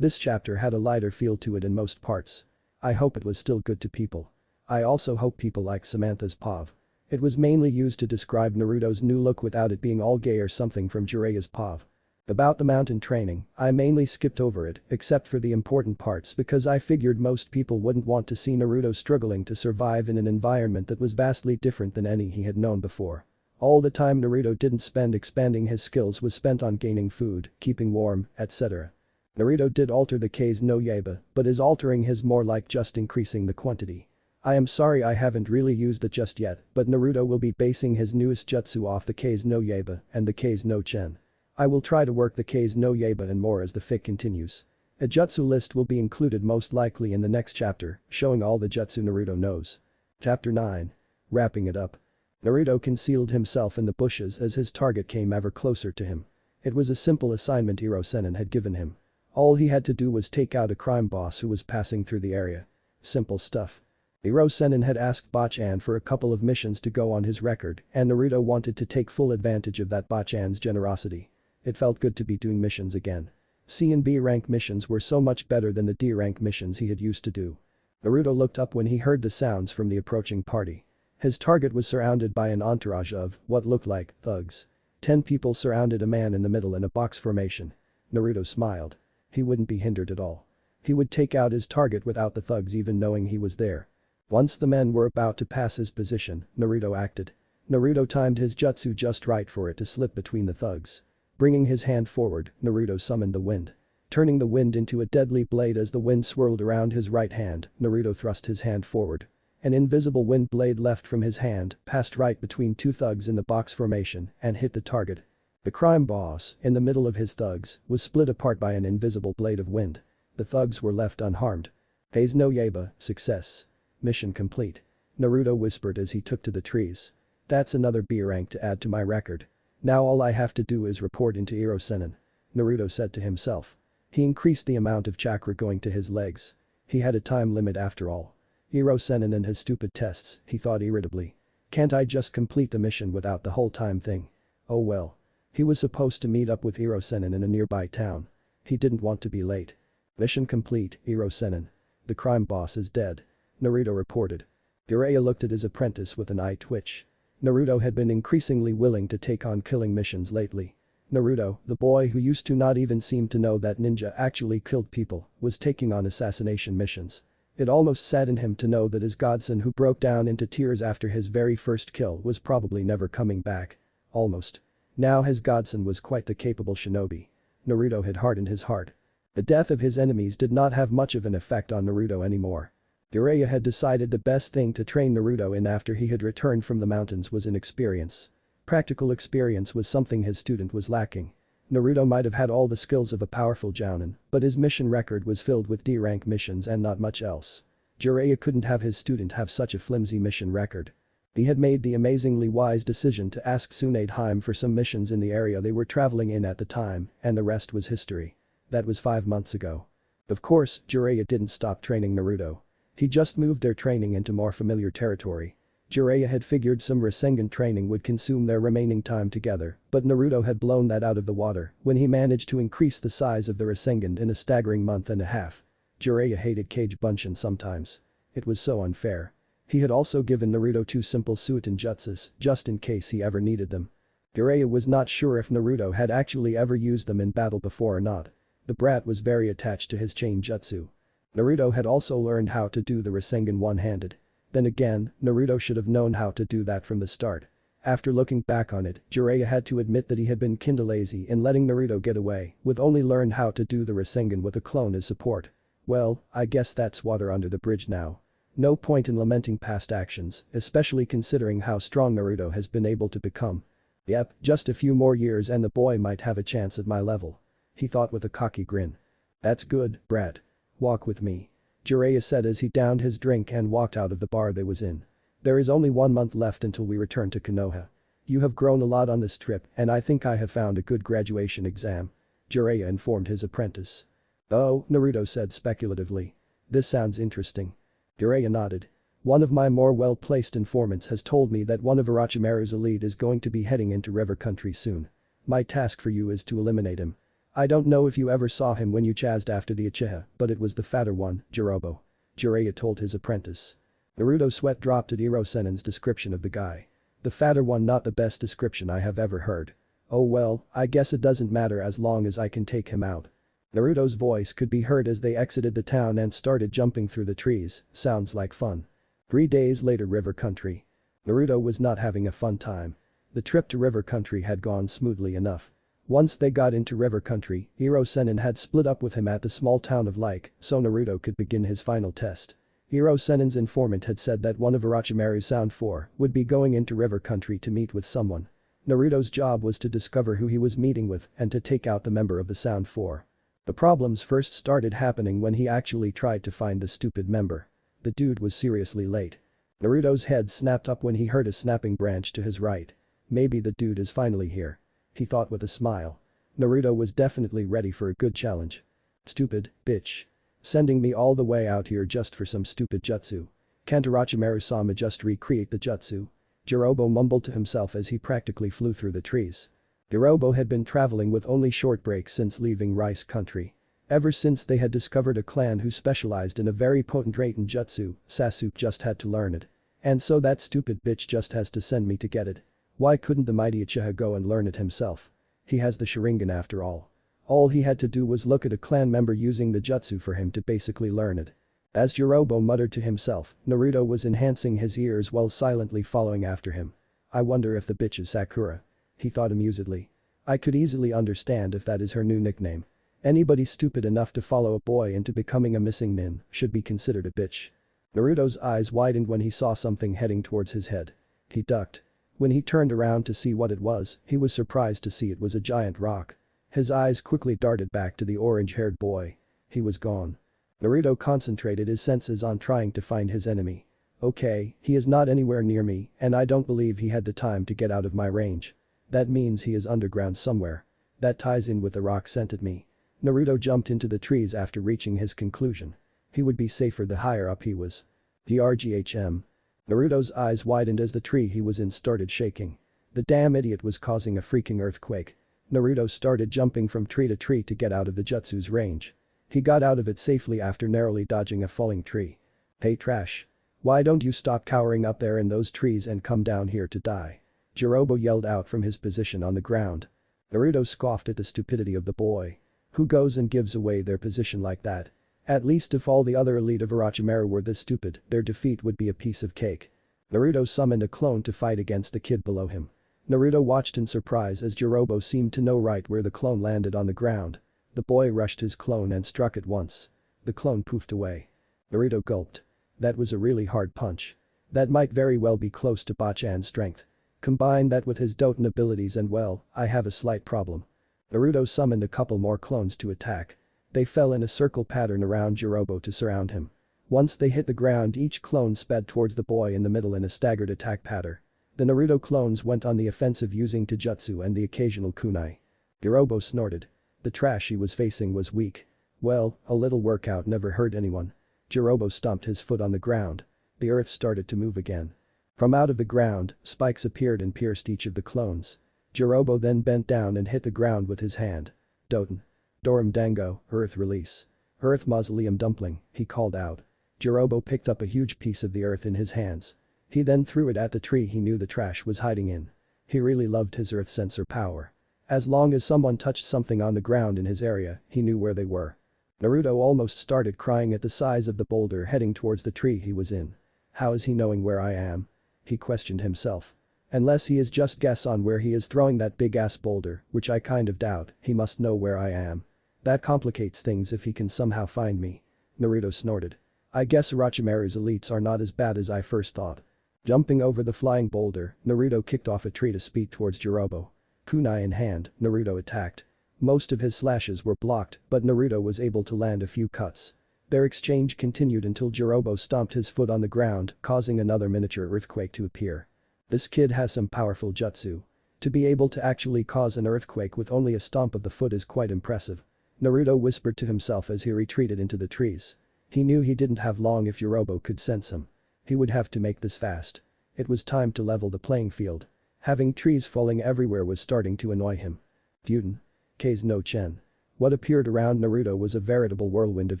This chapter had a lighter feel to it in most parts. I hope it was still good to people. I also hope people like Samantha's POV. It was mainly used to describe Naruto's new look without it being all gay or something from Jiraiya's POV. About the mountain training, I mainly skipped over it except for the important parts because I figured most people wouldn't want to see Naruto struggling to survive in an environment that was vastly different than any he had known before. All the time Naruto didn't spend expanding his skills was spent on gaining food, keeping warm, etc. Naruto did alter the K's no Yaiba, but is altering his more like just increasing the quantity. I am sorry I haven't really used it just yet, but Naruto will be basing his newest jutsu off the K's no Yaiba and the K's no Chen. I will try to work the K's no Yaiba and more as the fic continues. A jutsu list will be included most likely in the next chapter, showing all the jutsu Naruto knows. Chapter 9. Wrapping it up. Naruto concealed himself in the bushes as his target came ever closer to him. It was a simple assignment Iro-Senin had given him. All he had to do was take out a crime boss who was passing through the area. Simple stuff. Iro-Senin had asked Bachan for a couple of missions to go on his record and Naruto wanted to take full advantage of that Bachan's generosity. It felt good to be doing missions again. C and B rank missions were so much better than the D rank missions he had used to do. Naruto looked up when he heard the sounds from the approaching party. His target was surrounded by an entourage of what looked like thugs. 10 people surrounded a man in the middle in a box formation. Naruto smiled. He wouldn't be hindered at all. He would take out his target without the thugs even knowing he was there. Once the men were about to pass his position, Naruto acted. Naruto timed his jutsu just right for it to slip between the thugs. Bringing his hand forward, Naruto summoned the wind. Turning the wind into a deadly blade as the wind swirled around his right hand, Naruto thrust his hand forward. An invisible wind blade left from his hand, passed right between 2 thugs in the box formation and hit the target. The crime boss, in the middle of his thugs, was split apart by an invisible blade of wind. The thugs were left unharmed. K's no Yaiba, success. Mission complete. Naruto whispered as he took to the trees. That's another B rank to add to my record. Now all I have to do is report into Iro-Senin. Naruto said to himself. He increased the amount of chakra going to his legs. He had a time limit after all. Iro-Senin and his stupid tests, he thought irritably. Can't I just complete the mission without the whole time thing? Oh well. He was supposed to meet up with Iro-Senin in a nearby town. He didn't want to be late. Mission complete, Iro-Senin. The crime boss is dead. Naruto reported. Jiraiya looked at his apprentice with an eye twitch. Naruto had been increasingly willing to take on killing missions lately. Naruto, the boy who used to not even seem to know that ninja actually killed people, was taking on assassination missions. It almost saddened him to know that his godson who broke down into tears after his very first kill was probably never coming back. Almost. Now his godson was quite the capable shinobi. Naruto had hardened his heart. The death of his enemies did not have much of an effect on Naruto anymore. Jiraiya had decided the best thing to train Naruto in after he had returned from the mountains was inexperience. Practical experience was something his student was lacking. Naruto might have had all the skills of a powerful jounin, but his mission record was filled with D-rank missions and not much else. Jiraiya couldn't have his student have such a flimsy mission record. He had made the amazingly wise decision to ask Tsunade Haim for some missions in the area they were traveling in at the time, and the rest was history. That was 5 months ago. Of course, Jiraiya didn't stop training Naruto. He just moved their training into more familiar territory. Jiraiya had figured some Rasengan training would consume their remaining time together, but Naruto had blown that out of the water when he managed to increase the size of the Rasengan in a staggering month and a half. Jiraiya hated Kage Bunshin sometimes. It was so unfair. He had also given Naruto 2 simple Suiton jutsus just in case he ever needed them. Jiraiya was not sure if Naruto had actually ever used them in battle before or not. The brat was very attached to his chain jutsu. Naruto had also learned how to do the Rasengan one-handed. Then again, Naruto should have known how to do that from the start. After looking back on it, Jiraiya had to admit that he had been kinda lazy in letting Naruto get away with only learned how to do the Rasengan with a clone as support. Well, I guess that's water under the bridge now. No point in lamenting past actions, especially considering how strong Naruto has been able to become. Yep, just a few more years and the boy might have a chance at my level. He thought with a cocky grin. That's good, brat. Walk with me. Jiraiya said as he downed his drink and walked out of the bar they was in. There is only 1 month left until we return to Konoha. You have grown a lot on this trip and I think I have found a good graduation exam. Jiraiya informed his apprentice. Oh, Naruto said speculatively. This sounds interesting. Jiraiya nodded. One of my more well-placed informants has told me that one of Orochimaru's elite is going to be heading into river country soon. My task for you is to eliminate him. I don't know if you ever saw him when you chased after the Uchiha, but it was the fatter one, Jirobo. Jiraiya told his apprentice. Naruto's sweat dropped at Iro-Senin's description of the guy. The fatter one, not the best description I have ever heard. Oh well, I guess it doesn't matter as long as I can take him out. Naruto's voice could be heard as they exited the town and started jumping through the trees. Sounds like fun. 3 days later, river country. Naruto was not having a fun time. The trip to river country had gone smoothly enough. Once they got into river country, Hiro Sennin had split up with him at the small town of Like, so Naruto could begin his final test. Hiro Sennin's informant had said that one of Orochimaru's Sound 4 would be going into river country to meet with someone. Naruto's job was to discover who he was meeting with and to take out the member of the Sound 4. The problems first started happening when he actually tried to find the stupid member. The dude was seriously late. Naruto's head snapped up when he heard a snapping branch to his right. Maybe the dude is finally here. He thought with a smile. Naruto was definitely ready for a good challenge. Stupid, bitch. Sending me all the way out here just for some stupid jutsu. Can't Orochimaru-sama just recreate the jutsu? Jirobo mumbled to himself as he practically flew through the trees. Jirobo had been traveling with only short breaks since leaving Rice Country. Ever since they had discovered a clan who specialized in a very potent Raiten jutsu, Sasuke just had to learn it. And so that stupid bitch just has to send me to get it. Why couldn't the mighty Uchiha go and learn it himself? He has the Sharingan after all. All he had to do was look at a clan member using the jutsu for him to basically learn it. As Jirobo muttered to himself, Naruto was enhancing his ears while silently following after him. I wonder if the bitch is Sakura. He thought amusedly. I could easily understand if that is her new nickname. Anybody stupid enough to follow a boy into becoming a missing nin should be considered a bitch. Naruto's eyes widened when he saw something heading towards his head. He ducked. When he turned around to see what it was, he was surprised to see it was a giant rock. His eyes quickly darted back to the orange-haired boy. He was gone. Naruto concentrated his senses on trying to find his enemy. Okay, he is not anywhere near me, and I don't believe he had the time to get out of my range. That means he is underground somewhere. That ties in with the rock sent at me. Naruto jumped into the trees after reaching his conclusion. He would be safer the higher up he was. DRGHM. Naruto's eyes widened as the tree he was in started shaking. The damn idiot was causing a freaking earthquake. Naruto started jumping from tree to tree to get out of the jutsu's range. He got out of it safely after narrowly dodging a falling tree. Hey trash. Why don't you stop cowering up there in those trees and come down here to die? Jirobo yelled out from his position on the ground. Naruto scoffed at the stupidity of the boy. Who goes and gives away their position like that? At least if all the other elite of Orochimaru were this stupid, their defeat would be a piece of cake. Naruto summoned a clone to fight against the kid below him. Naruto watched in surprise as Jirobo seemed to know right where the clone landed on the ground. The boy rushed his clone and struck it once. The clone poofed away. Naruto gulped. That was a really hard punch. That might very well be close to Bachan's strength. Combine that with his Doten abilities and well, I have a slight problem. Naruto summoned a couple more clones to attack. They fell in a circle pattern around Jirobo to surround him. Once they hit the ground, each clone sped towards the boy in the middle in a staggered attack pattern. The Naruto clones went on the offensive using Taijutsu and the occasional kunai. Jirobo snorted. The trash he was facing was weak. Well, a little workout never hurt anyone. Jirobo stomped his foot on the ground. The earth started to move again. From out of the ground, spikes appeared and pierced each of the clones. Jirobo then bent down and hit the ground with his hand. Doten. Dorum Dango, Earth Release. Earth Mausoleum Dumpling, he called out. Jirobo picked up a huge piece of the earth in his hands. He then threw it at the tree he knew the trash was hiding in. He really loved his earth sensor power. As long as someone touched something on the ground in his area, he knew where they were. Naruto almost started crying at the size of the boulder heading towards the tree he was in. How is he knowing where I am? He questioned himself. Unless he is just guess on where he is throwing that big ass boulder, which I kind of doubt, he must know where I am. That complicates things if he can somehow find me. Naruto snorted. I guess Orochimaru's elites are not as bad as I first thought. Jumping over the flying boulder, Naruto kicked off a tree to speed towards Jirobo. Kunai in hand, Naruto attacked. Most of his slashes were blocked, but Naruto was able to land a few cuts. Their exchange continued until Jirobo stomped his foot on the ground, causing another miniature earthquake to appear. This kid has some powerful jutsu. To be able to actually cause an earthquake with only a stomp of the foot is quite impressive. Naruto whispered to himself as he retreated into the trees. He knew he didn't have long if Jirobo could sense him. He would have to make this fast. It was time to level the playing field. Having trees falling everywhere was starting to annoy him. Gyuden. K's no Chen. What appeared around Naruto was a veritable whirlwind of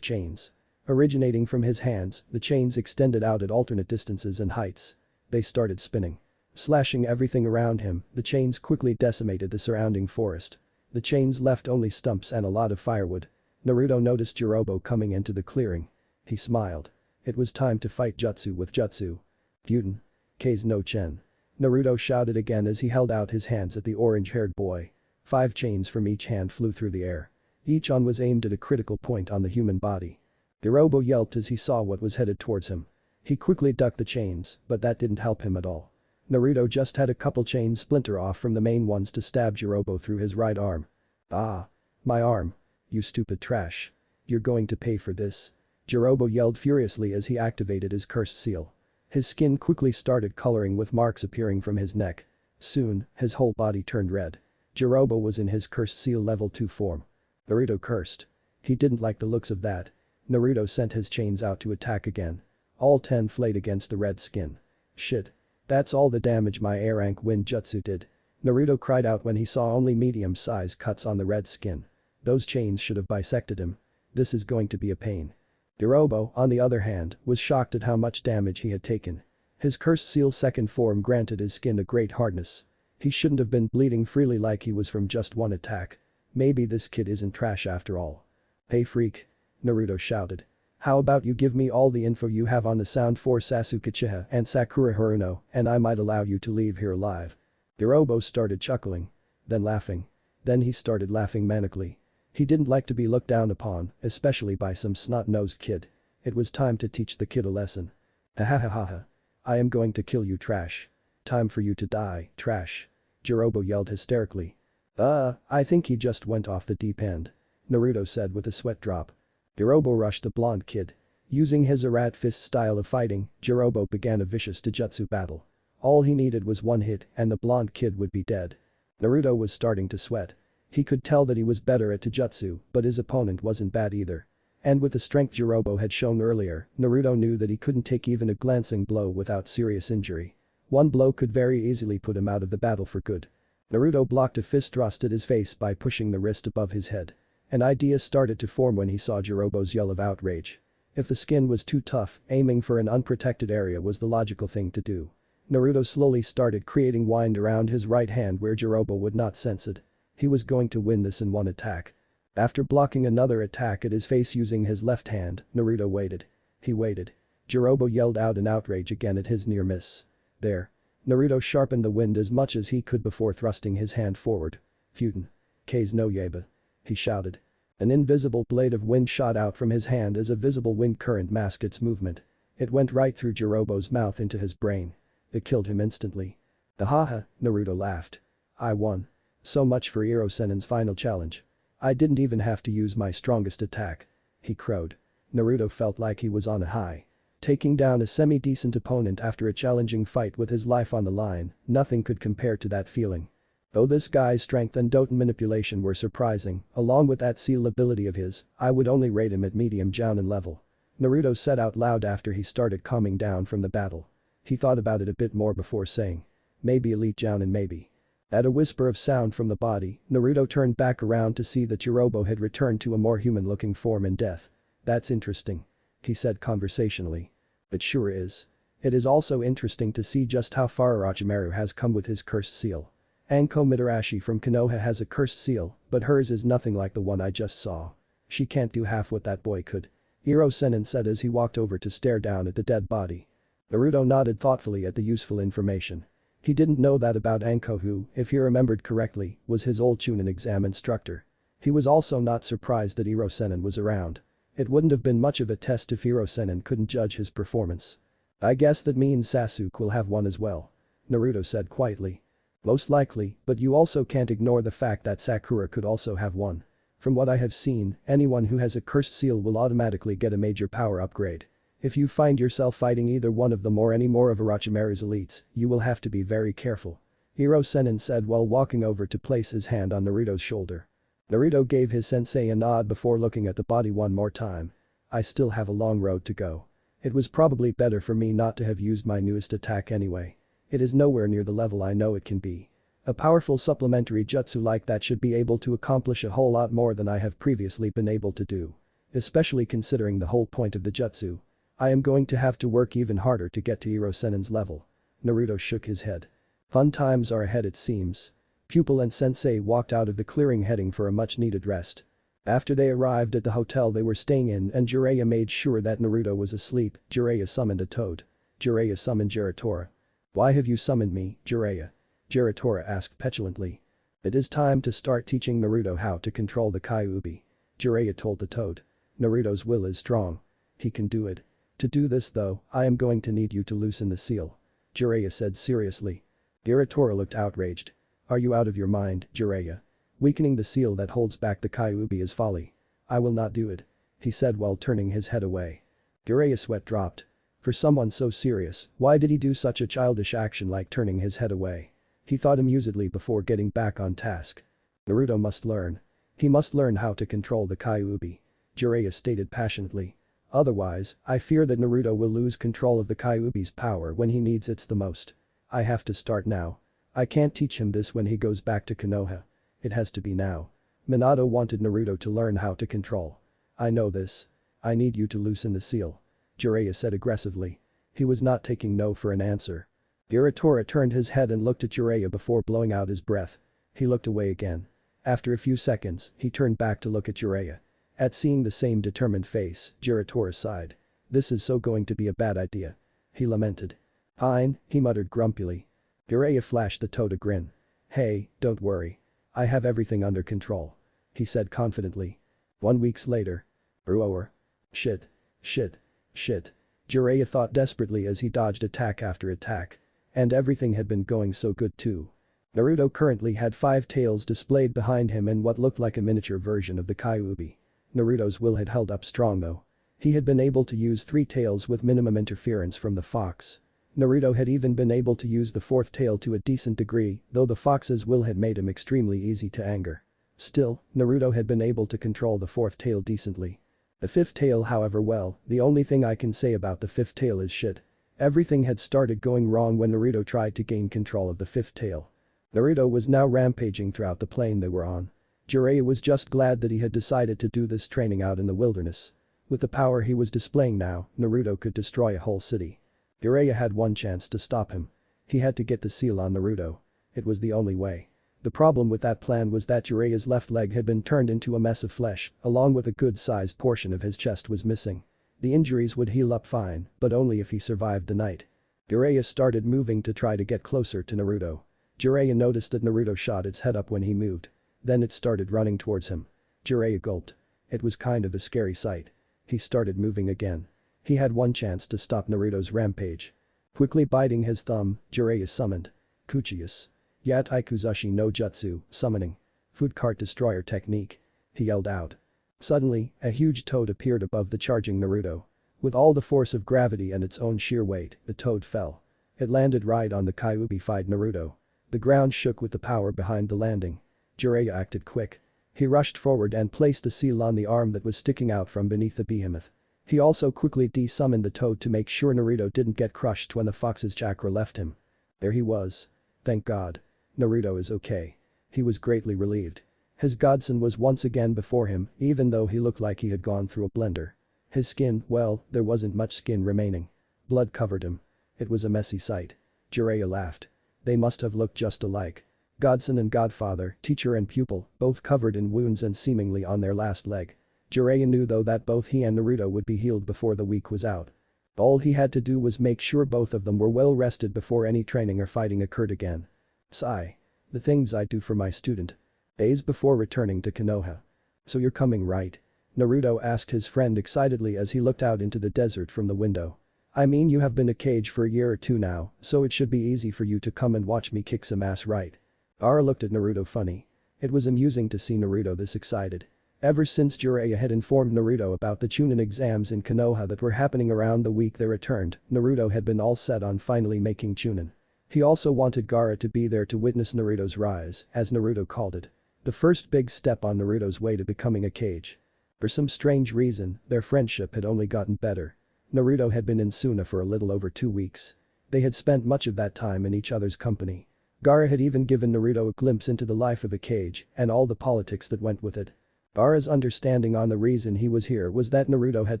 chains. Originating from his hands, the chains extended out at alternate distances and heights. They started spinning. Slashing everything around him, the chains quickly decimated the surrounding forest. The chains left only stumps and a lot of firewood. Naruto noticed Jirobo coming into the clearing. He smiled. It was time to fight jutsu with jutsu. Gyuden. K's no Chen. Naruto shouted again as he held out his hands at the orange-haired boy. 5 chains from each hand flew through the air. Each one was aimed at a critical point on the human body. Hirobo yelped as he saw what was headed towards him. He quickly ducked the chains, but that didn't help him at all. Naruto just had a couple chains splinter off from the main ones to stab Hirobo through his right arm. "Ah. My arm. You stupid trash. You're going to pay for this." Hirobo yelled furiously as he activated his cursed seal. His skin quickly started coloring with marks appearing from his neck. Soon, his whole body turned red. Hirobo was in his cursed seal level 2 form. Naruto cursed. He didn't like the looks of that. Naruto sent his chains out to attack again. All 10 flayed against the red skin. "Shit. That's all the damage my air rank wind jutsu did." Naruto cried out when he saw only medium-sized cuts on the red skin. Those chains should have bisected him. This is going to be a pain. Hirobo, on the other hand, was shocked at how much damage he had taken. His cursed seal second form granted his skin a great hardness. He shouldn't have been bleeding freely like he was from just one attack. Maybe this kid isn't trash after all. "Hey freak." Naruto shouted. "How about you give me all the info you have on the Sound 4 Sasuke and Sakura Haruno and I might allow you to leave here alive." Hirobo started chuckling. Then laughing. Then he started laughing manically. He didn't like to be looked down upon, especially by some snot-nosed kid. It was time to teach the kid a lesson. "Ha ha ha ha ha. I am going to kill you trash. Time for you to die, trash." Hirobo yelled hysterically. I think he just went off the deep end," Naruto said with a sweat drop. Hirobo rushed the blonde kid. Using his Arat Fist style of fighting, Hirobo began a vicious taijutsu battle. All he needed was one hit and the blonde kid would be dead. Naruto was starting to sweat. He could tell that he was better at taijutsu, but his opponent wasn't bad either. And with the strength Hirobo had shown earlier, Naruto knew that he couldn't take even a glancing blow without serious injury. One blow could very easily put him out of the battle for good. Naruto blocked a fist thrust at his face by pushing the wrist above his head. An idea started to form when he saw Hirobo's yell of outrage. If the skin was too tough, aiming for an unprotected area was the logical thing to do. Naruto slowly started creating wind around his right hand where Hirobo would not sense it. He was going to win this in one attack. After blocking another attack at his face using his left hand, Naruto waited. He waited. Hirobo yelled out in outrage again at his near miss. There. Naruto sharpened the wind as much as he could before thrusting his hand forward. "Futen. K's no yaba," he shouted. An invisible blade of wind shot out from his hand as a visible wind current masked its movement. It went right through Hirobo's mouth into his brain. It killed him instantly. "Ahaha," Naruto laughed. "I won. So much for Hirosenen's final challenge. I didn't even have to use my strongest attack," he crowed. Naruto felt like he was on a high. Taking down a semi-decent opponent after a challenging fight with his life on the line, nothing could compare to that feeling. Though this guy's strength and Doten manipulation were surprising, along with that seal ability of his, I would only rate him at medium jounin level. Naruto said out loud after he started calming down from the battle. He thought about it a bit more before saying. Maybe elite jounin maybe. At a whisper of sound from the body, Naruto turned back around to see that Hirobo had returned to a more human-looking form in death. "That's interesting," he said conversationally. "It sure is. It is also interesting to see just how far Orochimaru has come with his cursed seal. Anko Mitarashi from Konoha has a cursed seal, but hers is nothing like the one I just saw. She can't do half what that boy could," Hirosenin said as he walked over to stare down at the dead body. Naruto nodded thoughtfully at the useful information. He didn't know that about Anko who, if he remembered correctly, was his old Chunin exam instructor. He was also not surprised that Hirosenin was around. It wouldn't have been much of a test if Hirosenin couldn't judge his performance. "I guess that means Sasuke will have one as well," Naruto said quietly. "Most likely, but you also can't ignore the fact that Sakura could also have one. From what I have seen, anyone who has a cursed seal will automatically get a major power upgrade. If you find yourself fighting either one of them or any more of Orochimaru's elites, you will have to be very careful," Hirosenin said while walking over to place his hand on Naruto's shoulder. Naruto gave his sensei a nod before looking at the body one more time. "I still have a long road to go. It was probably better for me not to have used my newest attack anyway. It is nowhere near the level I know it can be. A powerful supplementary jutsu like that should be able to accomplish a whole lot more than I have previously been able to do. Especially considering the whole point of the jutsu. I am going to have to work even harder to get to Hirosenin's level." Naruto shook his head. "Fun times are ahead it seems." Pupil and sensei walked out of the clearing heading for a much-needed rest. After they arrived at the hotel they were staying in and Jiraiya made sure that Naruto was asleep, Jiraiya summoned a toad. Jiraiya summoned Giratora. "Why have you summoned me, Jiraiya?" Giratora asked petulantly. It is time to start teaching Naruto how to control the Kyuubi. Jiraiya told the toad. Naruto's will is strong. He can do it. To do this though, I am going to need you to loosen the seal. Jiraiya said seriously. Uratora looked outraged. Are you out of your mind, Jiraiya? Weakening the seal that holds back the Kyuubi is folly. I will not do it. He said while turning his head away. Jiraiya's sweat dropped. For someone so serious, why did he do such a childish action like turning his head away? He thought amusedly before getting back on task. Naruto must learn. He must learn how to control the Kyuubi. Jiraiya stated passionately. Otherwise, I fear that Naruto will lose control of the Kyuubi's power when he needs it the most. I have to start now. I can't teach him this when he goes back to Konoha. It has to be now. Minato wanted Naruto to learn how to control. I know this. I need you to loosen the seal. Jiraiya said aggressively. He was not taking no for an answer. Uratora turned his head and looked at Jiraiya before blowing out his breath. He looked away again. After a few seconds, he turned back to look at Jiraiya. At seeing the same determined face, Uratora sighed. This is so going to be a bad idea. He lamented. Fine, he muttered grumpily. Jiraiya flashed the toad a grin. Hey, don't worry. I have everything under control. He said confidently. 1 week later. Brewer. Shit. Shit. Shit. Jiraiya thought desperately as he dodged attack after attack. And everything had been going so good too. Naruto currently had 5 tails displayed behind him in what looked like a miniature version of the Kyuubi. Naruto's will had held up strong though. He had been able to use 3 tails with minimum interference from the fox. Naruto had even been able to use the 4th tail to a decent degree, though the fox's will had made him extremely easy to anger. Still, Naruto had been able to control the 4th tail decently. The 5th tail however well, the only thing I can say about the 5th tail is shit. Everything had started going wrong when Naruto tried to gain control of the 5th tail. Naruto was now rampaging throughout the plane they were on. Jiraiya was just glad that he had decided to do this training out in the wilderness. With the power he was displaying now, Naruto could destroy a whole city. Jiraiya had one chance to stop him. He had to get the seal on Naruto. It was the only way. The problem with that plan was that Jiraiya's left leg had been turned into a mess of flesh, along with a good-sized portion of his chest was missing. The injuries would heal up fine, but only if he survived the night. Jiraiya started moving to try to get closer to Naruto. Jiraiya noticed that Naruto shot its head up when he moved. Then it started running towards him. Jiraiya gulped. It was kind of a scary sight. He started moving again. He had one chance to stop Naruto's rampage. Quickly biting his thumb, Jiraiya summoned. Kuchius. Yataikuzashi no Jutsu, summoning. Food cart destroyer technique. He yelled out. Suddenly, a huge toad appeared above the charging Naruto. With all the force of gravity and its own sheer weight, the toad fell. It landed right on the Kyuubi-fied Naruto. The ground shook with the power behind the landing. Jiraiya acted quick. He rushed forward and placed a seal on the arm that was sticking out from beneath the behemoth. He also quickly de-summoned the toad to make sure Naruto didn't get crushed when the fox's chakra left him. There he was. Thank God. Naruto is okay. He was greatly relieved. His godson was once again before him, even though he looked like he had gone through a blender. His skin, well, there wasn't much skin remaining. Blood covered him. It was a messy sight. Jiraiya laughed. They must have looked just alike. Godson and godfather, teacher and pupil, both covered in wounds and seemingly on their last leg. Jiraiya knew though that both he and Naruto would be healed before the week was out. All he had to do was make sure both of them were well rested before any training or fighting occurred again. Sigh. The things I do for my student. Days before returning to Konoha. So you're coming, right? Naruto asked his friend excitedly as he looked out into the desert from the window. I mean you have been a cage for a year or 2 now, so it should be easy for you to come and watch me kick some ass, right? Gaara looked at Naruto funny. It was amusing to see Naruto this excited. Ever since Jiraiya had informed Naruto about the Chunin exams in Konoha that were happening around the week they returned, Naruto had been all set on finally making Chunin. He also wanted Gaara to be there to witness Naruto's rise, as Naruto called it. The first big step on Naruto's way to becoming a kage. For some strange reason, their friendship had only gotten better. Naruto had been in Suna for a little over 2 weeks. They had spent much of that time in each other's company. Gaara had even given Naruto a glimpse into the life of a kage and all the politics that went with it. Gaara's understanding on the reason he was here was that Naruto had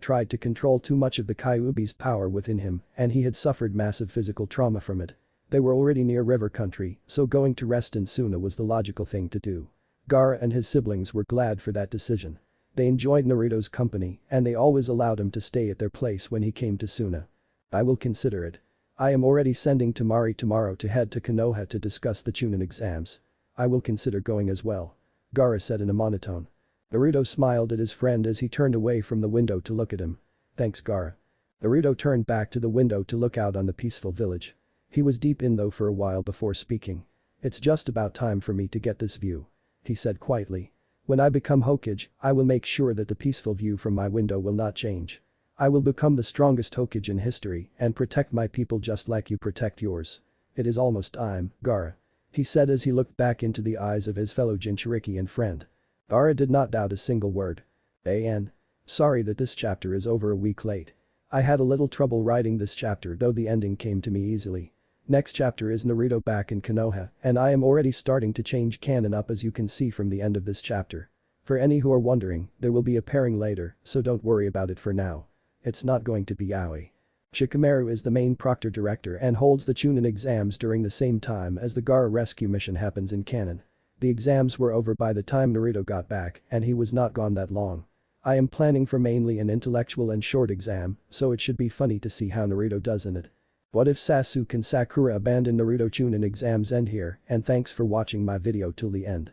tried to control too much of the Kyuubi's power within him and he had suffered massive physical trauma from it. They were already near river country, so going to rest in Suna was the logical thing to do. Gaara and his siblings were glad for that decision. They enjoyed Naruto's company and they always allowed him to stay at their place when he came to Suna. I will consider it. I am already sending Temari tomorrow to head to Konoha to discuss the Chunin exams. I will consider going as well. Gaara said in a monotone. Naruto smiled at his friend as he turned away from the window to look at him. Thanks Gaara. Naruto turned back to the window to look out on the peaceful village. He was deep in though for a while before speaking. It's just about time for me to get this view. He said quietly. When I become Hokage, I will make sure that the peaceful view from my window will not change. I will become the strongest Hokage in history and protect my people just like you protect yours. It is almost time, Gaara. He said as he looked back into the eyes of his fellow Jinchuriki and friend. Gaara did not doubt a single word. An. Sorry that this chapter is over a week late. I had a little trouble writing this chapter though the ending came to me easily. Next chapter is Naruto back in Konoha and I am already starting to change canon up as you can see from the end of this chapter. For any who are wondering, there will be a pairing later, so don't worry about it for now. It's not going to be Aoi. Shikamaru is the main proctor director and holds the Chunin exams during the same time as the Gaara rescue mission happens in canon. The exams were over by the time Naruto got back and he was not gone that long. I am planning for mainly an intellectual and short exam, so it should be funny to see how Naruto does in it. What if Sasuke and Sakura abandon Naruto Chunin exams end here and thanks for watching my video till the end.